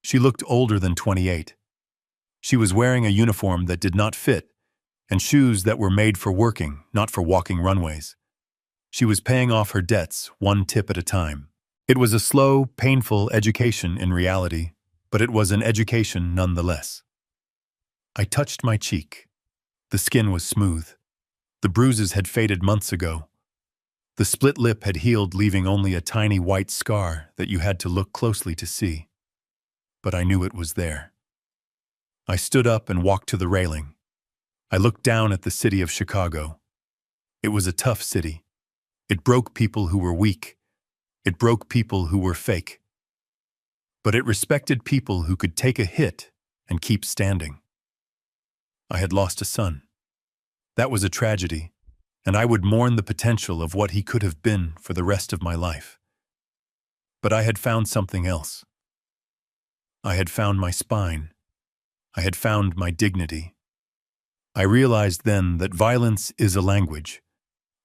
She looked older than 28. She was wearing a uniform that did not fit, and shoes that were made for working, not for walking runways. She was paying off her debts, one tip at a time. It was a slow, painful education in reality, but it was an education nonetheless. I touched my cheek. The skin was smooth. The bruises had faded months ago. The split lip had healed, leaving only a tiny white scar that you had to look closely to see. But I knew it was there. I stood up and walked to the railing. I looked down at the city of Chicago. It was a tough city. It broke people who were weak. It broke people who were fake. But it respected people who could take a hit and keep standing. I had lost a son. That was a tragedy, and I would mourn the potential of what he could have been for the rest of my life. But I had found something else. I had found my spine. I had found my dignity. I realized then that violence is a language.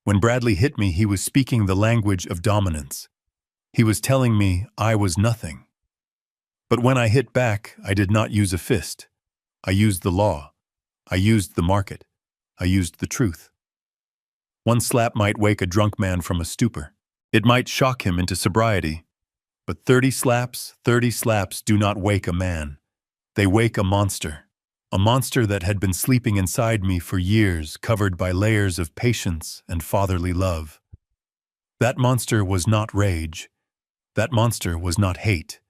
When Bradley hit me, he was speaking the language of dominance. He was telling me I was nothing. But when I hit back, I did not use a fist. I used the law. I used the market. I used the truth. One slap might wake a drunk man from a stupor. It might shock him into sobriety. But 30 slaps do not wake a man. They wake a monster. A monster that had been sleeping inside me for years, covered by layers of patience and fatherly love. That monster was not rage. That monster was not hate.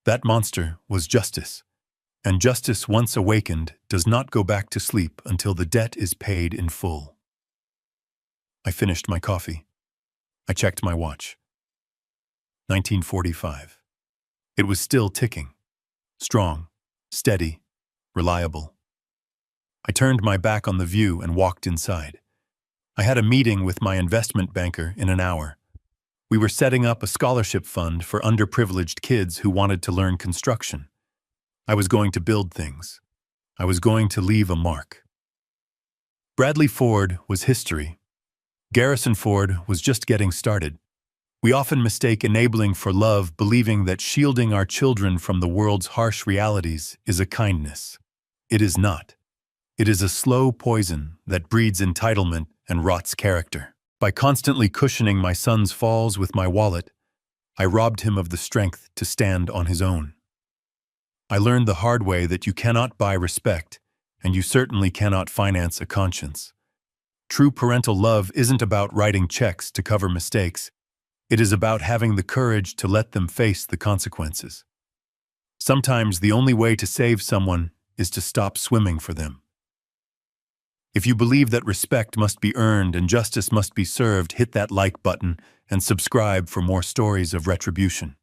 That monster was justice. And justice, once awakened, does not go back to sleep until the debt is paid in full. I finished my coffee. I checked my watch. 1945. It was still ticking. Strong, steady, reliable. I turned my back on the view and walked inside. I had a meeting with my investment banker in an hour. We were setting up a scholarship fund for underprivileged kids who wanted to learn construction. I was going to build things. I was going to leave a mark. Bradley Ford was history. Garrison Ford was just getting started. We often mistake enabling for love, believing that shielding our children from the world's harsh realities is a kindness. It is not. It is a slow poison that breeds entitlement and rots character. By constantly cushioning my son's falls with my wallet, I robbed him of the strength to stand on his own. I learned the hard way that you cannot buy respect, and you certainly cannot finance a conscience. True parental love isn't about writing checks to cover mistakes. It is about having the courage to let them face the consequences. Sometimes the only way to save someone is to stop swimming for them. If you believe that respect must be earned and justice must be served, hit that like button and subscribe for more stories of retribution.